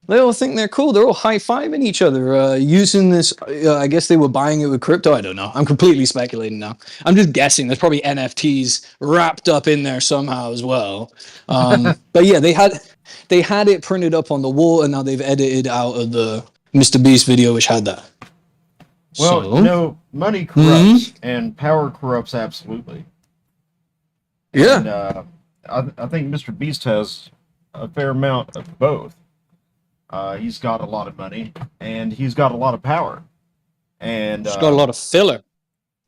They all think they're cool. They're all high-fiving each other, using this. I guess they were buying it with crypto. I don't know. I'm completely speculating now. I'm just guessing. There's probably NFTs wrapped up in there somehow as well. But yeah, they had it printed up on the wall, and now they've edited out of the Mr. Beast video, which had that. Well, So, you know, money corrupts and power corrupts absolutely. yeah. And I think Mr. Beast has a fair amount of both. He's got a lot of money and he's got a lot of power. And He's got a lot of filler.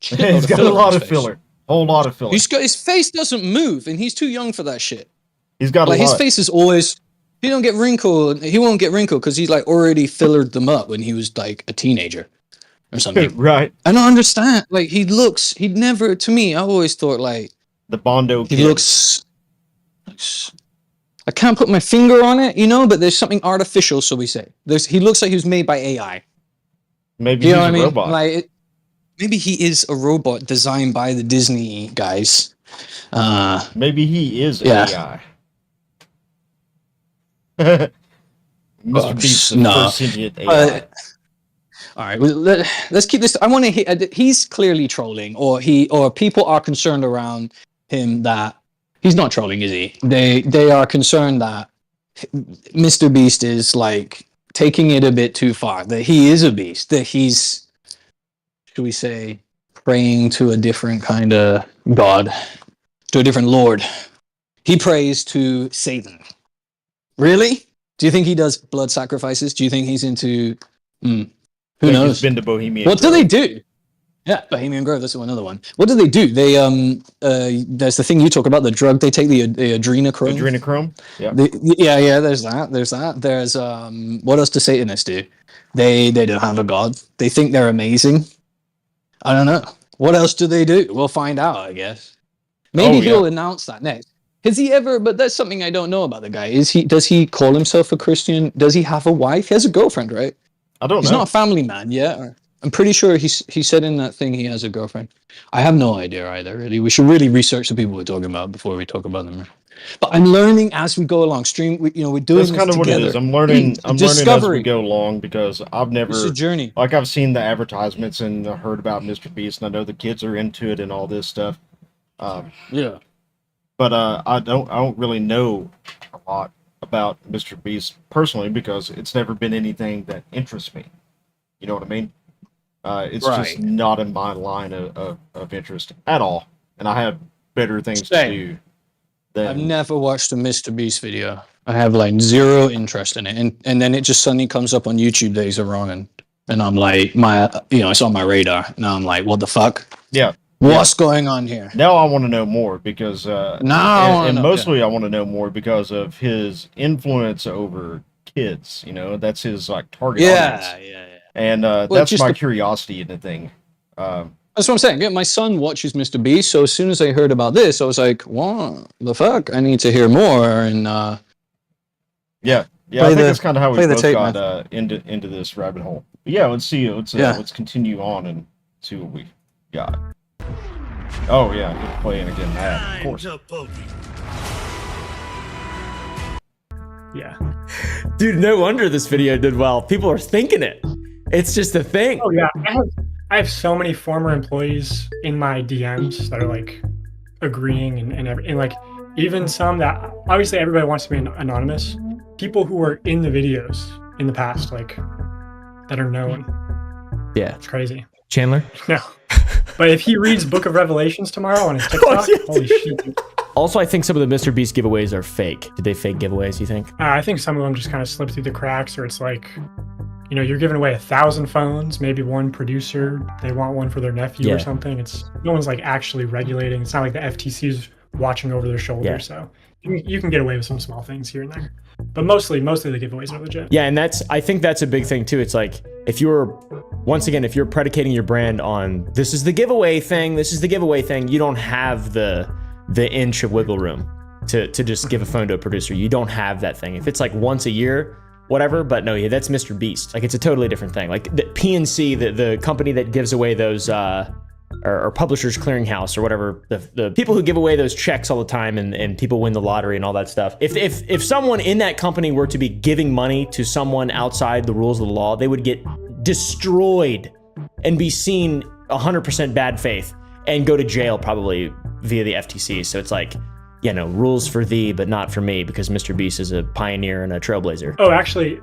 he's got a lot of filler. Whole lot of filler. His face doesn't move, and he's too young for that shit. He's got Like a lot. his face is always. He don't get wrinkled. He won't get wrinkled because he's like already fillered them up when he was like a teenager or something. Right. I don't understand. Like he'd never. To me, I always thought like The Bondo he kid. looks. I can't put my finger on it, you know, but there's something artificial, so we say. He looks like he was made by AI. Maybe You he's know what a I mean? robot. Like, maybe he is a robot designed by the Disney guys. Maybe he is Yeah. AI. Mr. Beast is no. first sentient AI. All right, well, let's keep this. I want to hear. He's clearly trolling, or people are concerned around him that he's not trolling, is he? They are concerned that Mr. Beast is like taking it a bit too far. That he is a beast. That he's, should we say, praying to a different kind of god, to a different lord. He prays to Satan. Really? Do you think he does blood sacrifices? Do you think he's into? Who He's knows? been to Bohemian What do Grove. they do? Yeah, Bohemian Grove. That's another one. What do they do? They there's the thing you talk about, the drug they take, the adrenochrome. Adrenochrome? Yeah. Yeah. There's that. There's what else do Satanists do? They don't have a god. They think they're amazing. I don't know. What else do they do? We'll find out, I guess. Maybe he'll announce that next. Has he ever? But that's something I don't know about the guy. Does he call himself a Christian? Does he have a wife? He has a girlfriend, right? I don't He's know. not a family man yet. I'm pretty sure he said in that thing he has a girlfriend. I have no idea either, really. We should really research the people we're talking about before we talk about them. But I'm learning as we go along. We're doing That's this kind of what it together. is. I'm learning as Discovery. we go along because I've never, It's a journey. like, I've seen the advertisements and heard about Mr. Beast, and I know the kids are into it and all this stuff. Yeah. But I don't really know a lot about Mr. Beast personally because it's never been anything that interests me. You know what I mean? It's just not in my line of interest at all, and I have better things to do. I've never watched a Mr. Beast video. I have like zero interest in it, and then it just suddenly comes up on YouTube. Days are wrong, and I'm like, it's on my radar. Now I'm like, what the fuck? Yeah. What's going on here? Now I want to know more because mostly I want to know more because of his influence over kids. You know, that's his like target audience. Yeah. And that's my curiosity in the thing. That's what I'm saying. Yeah, my son watches Mr. Beast, so as soon as I heard about this, I was like, what the fuck? I need to hear more. And I think that's kind of how we both got into this rabbit hole. But yeah, let's see. Let's continue on and see what we got. Oh yeah, just playing again that, of course. Yeah. Dude, no wonder this video did well. People are thinking it. It's just a thing. Oh yeah. I have so many former employees in my DMs that are like agreeing and like even some that obviously everybody wants to be anonymous. People who were in the videos in the past, like that are known. Yeah. It's crazy. Chandler? No. But if he reads Book of Revelations tomorrow on his TikTok, holy shit. Also, I think some of the Mr. Beast giveaways are fake. Did they fake giveaways, you think? I think some of them just kind of slip through the cracks, or it's like, you're giving away 1,000 phones, maybe one producer, they want one for their nephew or something. It's no one's like actually regulating. It's not like the FTC's watching over their shoulder. So you can get away with some small things here and there. But mostly the giveaways are legit. Yeah, and I think that's a big thing too. It's like if you're predicating your brand on this is the giveaway thing, you don't have the inch of wiggle room to just give a phone to a producer. You don't have that thing. If it's like once a year, whatever, but no, that's Mr. Beast. Like it's a totally different thing. Like the PNC, the company that gives away those or Publishers Clearinghouse or whatever, the people who give away those checks all the time and people win the lottery and all that stuff. If someone in that company were to be giving money to someone outside the rules of the law, they would get destroyed and be seen 100% bad faith and go to jail probably via the FTC. So it's like, rules for thee, but not for me, because Mr. Beast is a pioneer and a trailblazer. Oh, actually,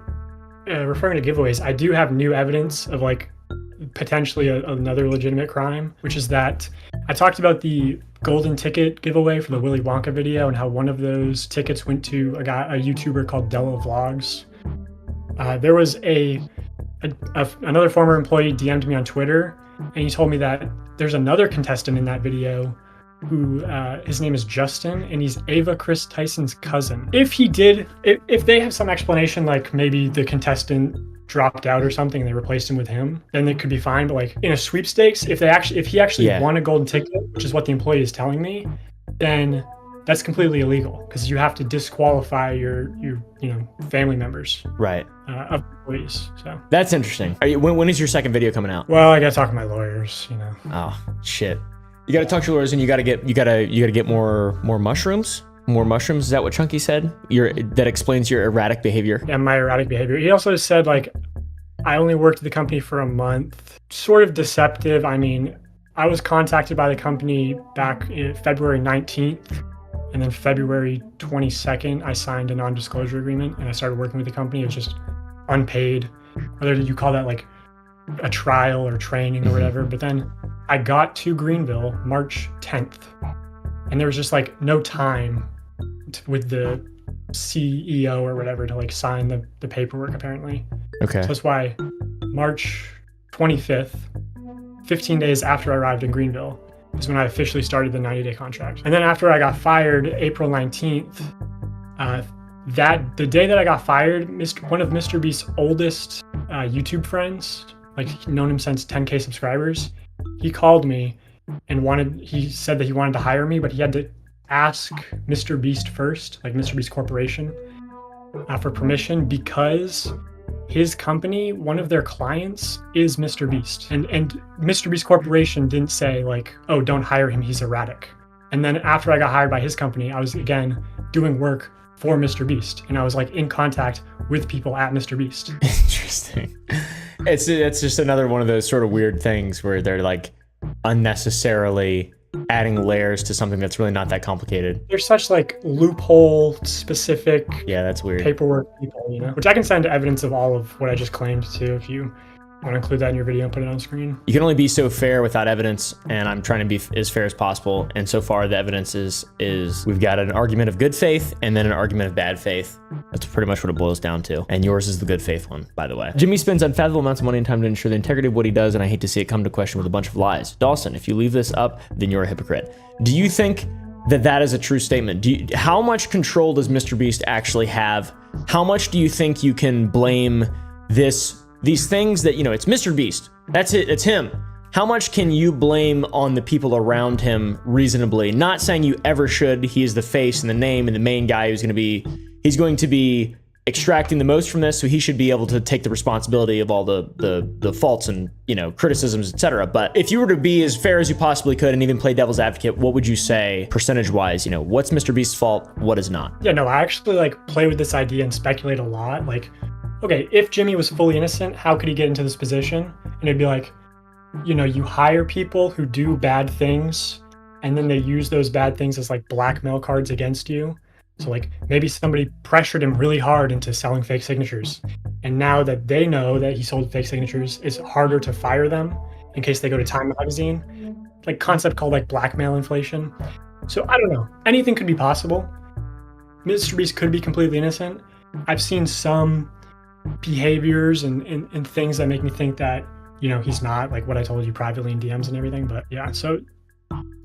referring to giveaways, I do have new evidence of like potentially another legitimate crime, which is that I talked about the golden ticket giveaway for the Willy Wonka video and how one of those tickets went to a YouTuber called Della Vlogs. There was another former employee DM'd me on Twitter, and he told me that there's another contestant in that video who his name is Justin, and he's Ava Chris Tyson's cousin. If they have some explanation, like maybe the contestant dropped out or something and they replaced him with him, then it could be fine. But like in a sweepstakes, if he actually won a golden ticket, which is what the employee is telling me, then that's completely illegal, because you have to disqualify your family members, right, of employees. So that's interesting. When is your second video coming out? Well, I gotta talk to my lawyers. Oh shit. You gotta talk to your lawyers, and you gotta get more mushrooms. More mushrooms. Is that what Chunky said? That explains your erratic behavior. Yeah, my erratic behavior. He also said like I only worked at the company for a month. Sort of deceptive. I mean, I was contacted by the company back in February 19th, and then February 22nd, I signed a non-disclosure agreement and I started working with the company. It was just unpaid, whether you call that like a trial or training or whatever. But then I got to Greenville March 10th, and there was just like no time with the CEO or whatever to like sign the paperwork apparently. Okay. So that's why March 25th, 15 days after I arrived in Greenville, is when I officially started the 90-day contract. And then after I got fired, April 19th, the day that I got fired, one of Mr. Beast's oldest YouTube friends, like known him since 10K subscribers, he called me and he said that he wanted to hire me, but he had to ask Mr. Beast first, like Mr. Beast Corporation, for permission, because his company, one of their clients is Mr. Beast. And Mr. Beast Corporation didn't say like, oh, don't hire him, he's erratic. And then after I got hired by his company, I was again doing work for Mr. Beast. And I was like in contact with people at Mr. Beast. Interesting. It's just another one of those sort of weird things where they're like unnecessarily adding layers to something that's really not that complicated. There's such like loophole specific that's weird paperwork people, which I can send evidence of all of what I just claimed too, if you want to include that in your video and put it on screen. You can only be so fair without evidence, and I'm trying to be as fair as possible. And so far the evidence is we've got an argument of good faith and then an argument of bad faith. That's pretty much what it boils down to. And yours is the good faith one, by the way. Jimmy spends unfathomable amounts of money and time to ensure the integrity of what he does, and I hate to see it come to question with a bunch of lies. Dawson, if you leave this up, then you're a hypocrite. Do you think that is a true statement? How much control does Mr. Beast actually have? How much do you think you can blame these things that, it's Mr. Beast, that's it, it's him. How much can you blame on the people around him reasonably? Not saying you ever should. He is the face and the name and the main guy he's going to be extracting the most from this, so he should be able to take the responsibility of all the faults and, criticisms, etc. But if you were to be as fair as you possibly could and even play devil's advocate, what would you say percentage-wise? What's Mr. Beast's fault? What is not? Yeah, no, I actually play with this idea and speculate a lot. Okay, if Jimmy was fully innocent, how could he get into this position? And it'd be like, you hire people who do bad things, and then they use those bad things as blackmail cards against you. So maybe somebody pressured him really hard into selling fake signatures. And now that they know that he sold fake signatures, it's harder to fire them in case they go to Time magazine. Concept called blackmail inflation. So I don't know. Anything could be possible. Mr. Beast could be completely innocent. I've seen some behaviors and things that make me think that, he's not, what I told you privately in DMs and everything. But yeah, so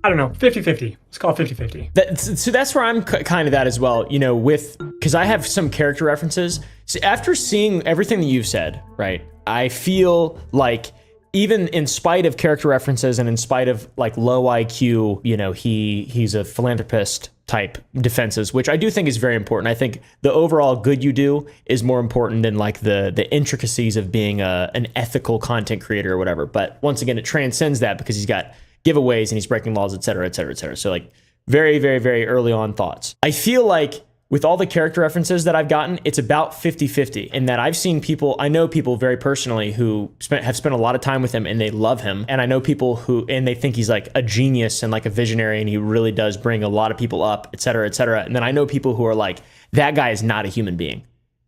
I don't know, 50-50. Let's call it 50-50. So that's where I'm kind of at as well, because I have some character references. So after seeing everything that you've said, right, I feel like even in spite of character references and in spite of low IQ, he's a philanthropist type defenses, which I do think is very important. I think the overall good you do is more important than the intricacies of being an ethical content creator or whatever. But once again, it transcends that because he's got giveaways and he's breaking laws, et cetera, et cetera, et cetera. So like very, very, very early on thoughts. I feel like with all the character references that I've gotten, it's about 50-50 in that I've seen people, I know people very personally who have spent a lot of time with him and they love him. And I know people and they think he's like a genius and like a visionary and he really does bring a lot of people up, et cetera, et cetera. And then I know people who are like, that guy is not a human being.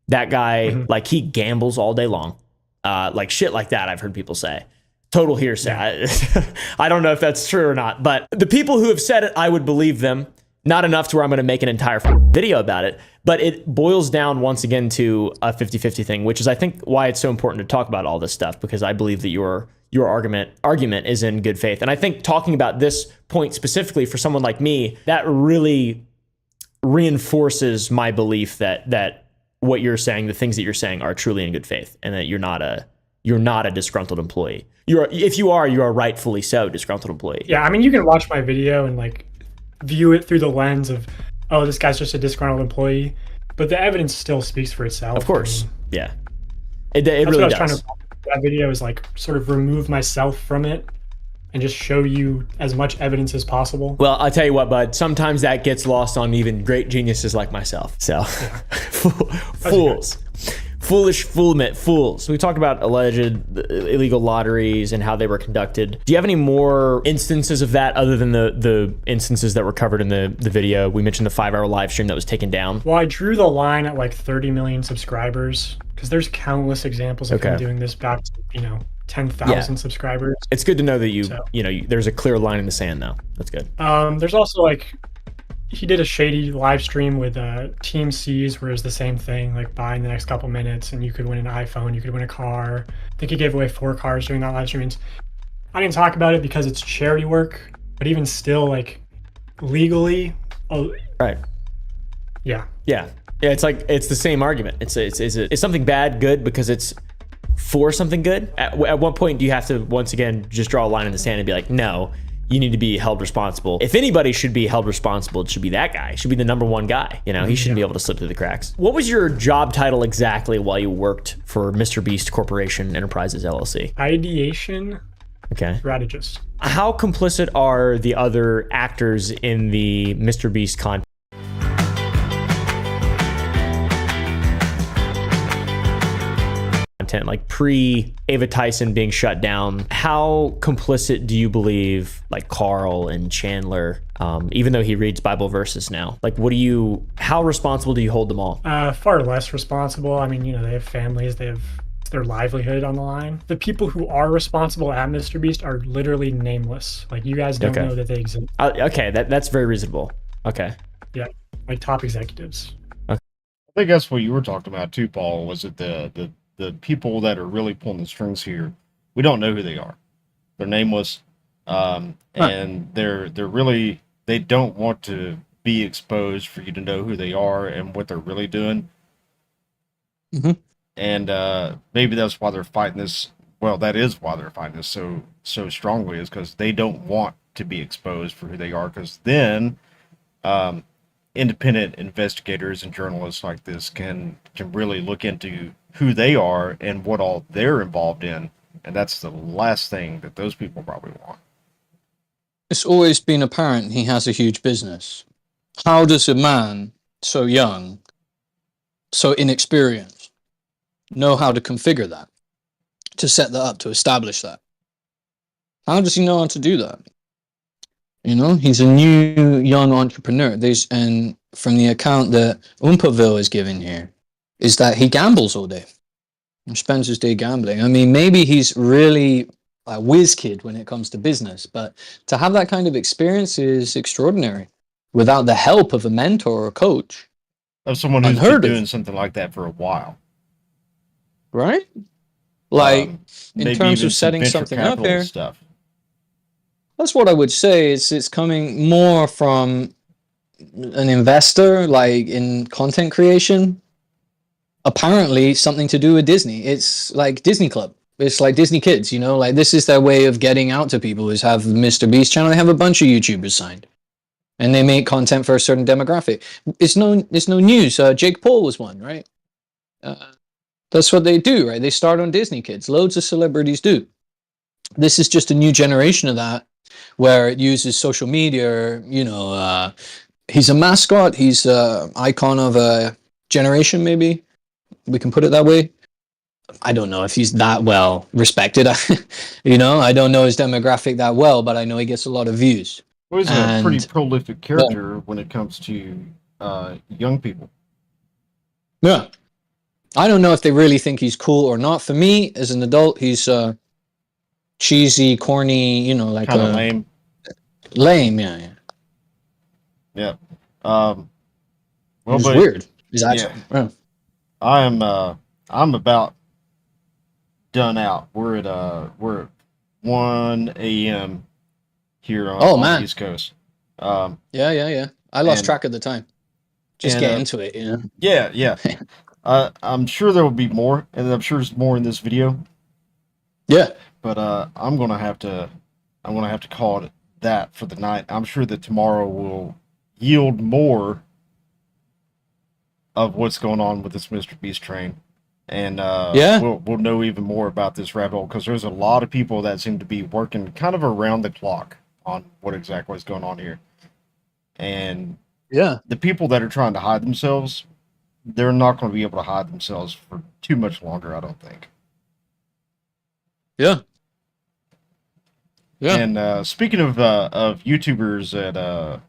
That guy, like he gambles all day long. Like shit like that, I've heard people say. Total hearsay. Yeah. I don't know if that's true or not, but the people who have said it, I would believe them. Not enough to where I'm going to make an entire video about it, but it boils down once again to a 50-50 thing, which is I think why it's so important to talk about all this stuff, because I believe that your argument is in good faith. And I think talking about this point specifically for someone like me, that really reinforces my belief that what you're saying, the things that you're saying are truly in good faith, and that you're not a disgruntled employee. If you are rightfully so disgruntled employee. Yeah, I mean, you can watch my video and like view it through the lens of, oh, this guy's just a disgruntled employee, but the evidence still speaks for itself. Of course, I mean, yeah, it really what I was does. trying to that video is like sort of remove myself from it and just show you as much evidence as possible. Well, I'll tell you what, bud, sometimes that gets lost on even great geniuses like myself. So, yeah. Fools. Foolish fools. We talked about alleged illegal lotteries and how they were conducted. Do you have any more instances of that other than the instances that were covered in the video? We mentioned the 5-hour live stream that was taken down. Well, I drew the line at like 30 million subscribers because there's countless examples of him doing this back to, 10,000 subscribers. It's good to know that there's a clear line in the sand though. That's good. There's also like, he did a shady live stream with Team C's where it was the same thing, like buy in the next couple minutes and you could win an iPhone, you could win a car. I think he gave away 4 cars during that live stream. I didn't talk about it because it's charity work, but even still, like legally, right? Yeah. It's like it's the same argument. It's something bad good because it's for something good. At what point do you have to once again just draw a line in the sand and be like, no? You need to be held responsible. If anybody should be held responsible, it should be that guy. It should be the number one guy. He shouldn't be able to slip through the cracks. What was your job title exactly while you worked for Mr. Beast Corporation Enterprises LLC? Ideation strategist. How complicit are the other actors in the Mr. Beast content? Like pre-Ava Tyson being shut down, how complicit do you believe like Carl and Chandler, even though he reads Bible verses now? Like how responsible do you hold them all? Far less responsible. I mean, they have families, they have their livelihood on the line. The people who are responsible at Mr. Beast are literally nameless. Like you guys don't know that they exist. Okay, that's very reasonable. Okay. Yeah, like top executives. I think that's what you were talking about too, Paul. Was it the people that are really pulling the strings here? We don't know who they are. They're nameless, and they don't want to be exposed for you to know who they are and what they're really doing. Mm-hmm. And maybe that's why they're fighting this. Well, that is why they're fighting this so strongly, is because they don't want to be exposed for who they are. Because then, independent investigators and journalists like this can really look into who they are and what all they're involved in, and that's the last thing that those people probably want. It's always been apparent he has a huge business. How does a man so young, so inexperienced, know how to configure that, to set that up, to establish that? How does he know how to do that? He's a new young entrepreneur. And from the account that Umpaville is giving here, is that he gambles all day. He spends his day gambling. I mean, maybe he's really a whiz kid when it comes to business, but to have that kind of experience is extraordinary without the help of a mentor or coach. Of someone who's been doing something like that for a while. Right? Like, in terms of setting something up here. Stuff. That's what I would say. It's coming more from an investor, like in content creation. Apparently something to do with Disney. It's like Disney Club. It's like Disney Kids, like this is their way of getting out to people, is have the Mr. Beast channel. They have a bunch of YouTubers signed and they make content for a certain demographic. It's no news. Jake Paul was one, right? That's what they do, right? They start on Disney Kids. Loads of celebrities do. This is just a new generation of that. where it uses social media. He's a mascot. He's a icon of a generation. Maybe we can put it that way. I don't know if he's that well respected. I don't know his demographic that well, but I know he gets a lot of views. Well, he's a pretty And prolific character when it comes to young people. yeah, I don't know if they really think he's cool or not. For me, as an adult, he's cheesy, corny. Like Kind of lame. Lame, yeah. Yeah. He's weird. He's actually. Yeah. I'm about done out. We're at 1 a.m. here on the East Coast. Yeah. I lost track of the time. Just get into it, Yeah. I'm sure there will be more, and I'm sure there's more in this video. Yeah. But I'm gonna have to call it that for the night. I'm sure that tomorrow will yield more of what's going on with this Mr. Beast train. And we'll know even more about this rabbit hole, because there's a lot of people that seem to be working kind of around the clock on what exactly is going on here. And the people that are trying to hide themselves, they're not going to be able to hide themselves for too much longer, I don't think. Yeah. And speaking of YouTubers that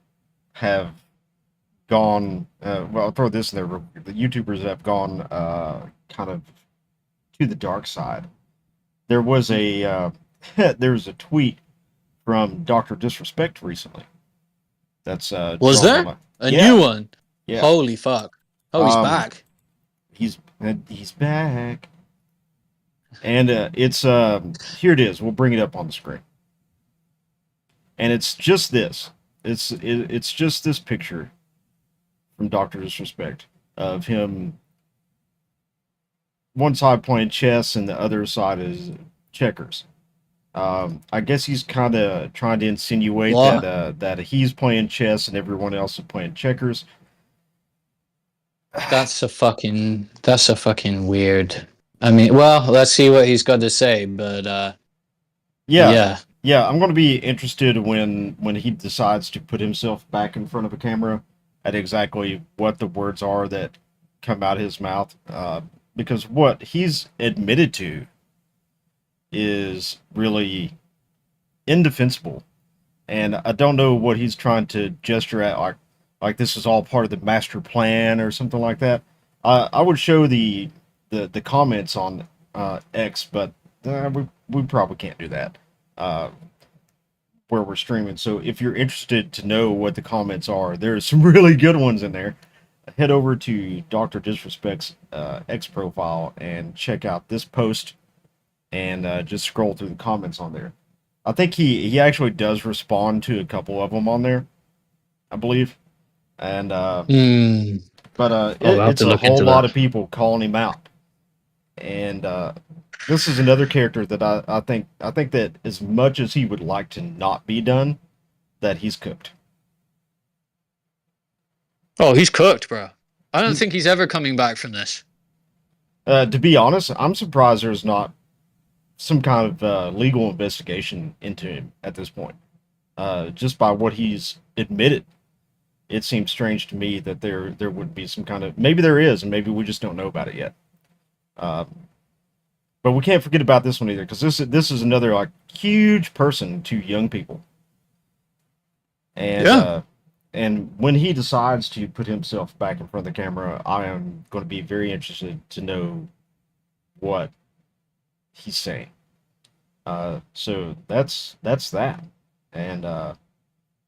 have gone, well, I'll throw this in there. The YouTubers that have gone kind of to the dark side. There was a tweet from Dr. Disrespect recently. That's was there a new one? Yeah. Holy fuck! Oh, he's back. He's back. And it's here it is. We'll bring it up on the screen. And it's just this. It's just this picture from Dr. Disrespect of him. One side playing chess and the other side is checkers. I guess he's kind of trying to insinuate that he's playing chess and everyone else is playing checkers. That's a fucking weird. I mean, well, let's see what he's got to say, but yeah, I'm going to be interested when he decides to put himself back in front of a camera at exactly what the words are that come out of his mouth, because what he's admitted to is really indefensible, and I don't know what he's trying to gesture at, like this is all part of the master plan or something like that. I would show the comments on X, but we probably can't do that where we're streaming. So if you're interested to know what the comments are, there's some really good ones in there. Head over to Dr. Disrespect's X profile and check out this post, and just scroll through the comments on there. I think he actually does respond to a couple of them on there, I believe. And it's a whole lot of people calling him out. And this is another character that I think that as much as he would like to not be done, that he's cooked. Oh, he's cooked, bro. I don't think he's ever coming back from this. To be honest, I'm surprised there's not some kind of legal investigation into him at this point. Just by what he's admitted, it seems strange to me that there would be some kind of, maybe there is, and maybe we just don't know about it yet. But we can't forget about this one either, because this is another like huge person to young people. And and when he decides to put himself back in front of the camera, I am going to be very interested to know what he's saying. So that's that, and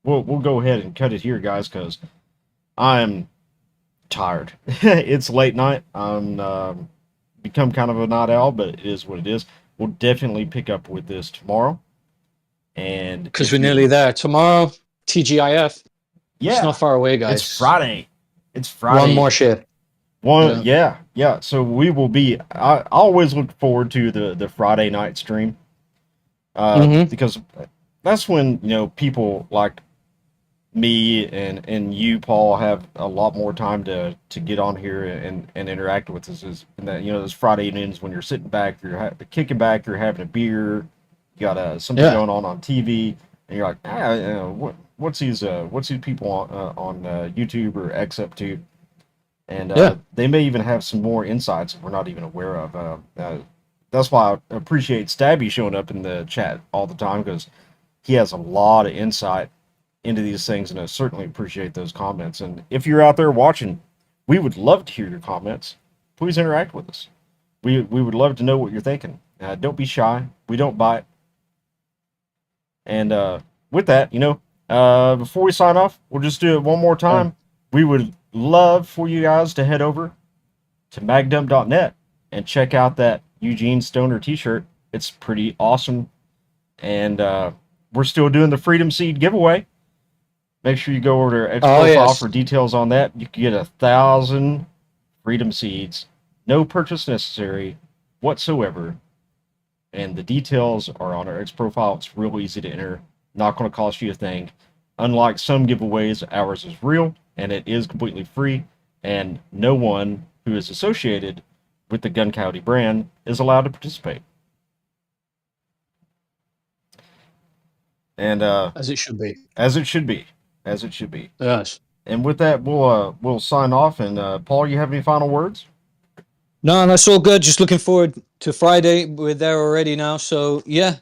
we'll go ahead and cut it here, guys, because I'm tired. It's late night. I'm become kind of a night owl, but it is what it is. We'll definitely pick up with this tomorrow, and because we're nearly there. Tomorrow, TGIF. Yeah, it's not far away, guys. It's Friday. One more shift. Yeah. So we will be. I always look forward to the Friday night stream, because that's when people like me and you, Paul, have a lot more time to get on here and interact with us. And that those Friday evenings when you're sitting back, you're kicking back, you're having a beer, you got something going on TV, and you're like, what's these people on YouTube or X up to? And Yeah. they may even have some more insights that we're not even aware of. That's why I appreciate Stabby showing up in the chat all the time, because he has a lot of insight into these things, and I certainly appreciate those comments. And if you're out there watching, we would love to hear your comments. Please interact with us. We would love to know what you're thinking. Don't be shy. We don't bite. And with that, before we sign off, we'll just do it one more time. We would love for you guys to head over to magdump.net and check out that Eugene Stoner t-shirt. It's pretty awesome. And we're still doing the Freedom Seed giveaway. Make sure you go over to X Profile for details on that. You can get 1,000 Freedom Seeds. No purchase necessary whatsoever. And the details are on our X Profile. It's real easy to enter. Not going to cost you a thing. Unlike some giveaways, ours is real, and it is completely free. And no one who is associated with the Gun Coyote brand is allowed to participate. And As it should be. As it should be. As it should be. Yes. And with that, we'll sign off. And Paul, you have any final words? No, that's all good. Just looking forward to Friday. We're there already now. So, yeah,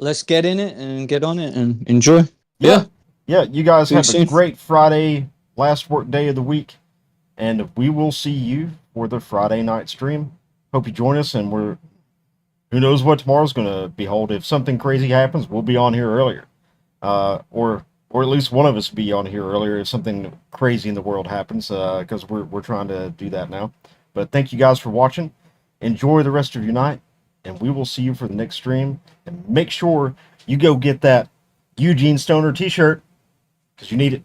let's get in it and get on it and enjoy. Yeah. Yeah, you guys See you have a soon. great Friday, last work day of the week. And we will see you for the Friday night stream. Hope you join us. And who knows what tomorrow's going to behold. If something crazy happens, we'll be on here earlier. Or at least one of us will be on here earlier if something crazy in the world happens, because we're trying to do that now. But thank you guys for watching. Enjoy the rest of your night, and we will see you for the next stream. And make sure you go get that Eugene Stoner t-shirt, because you need it.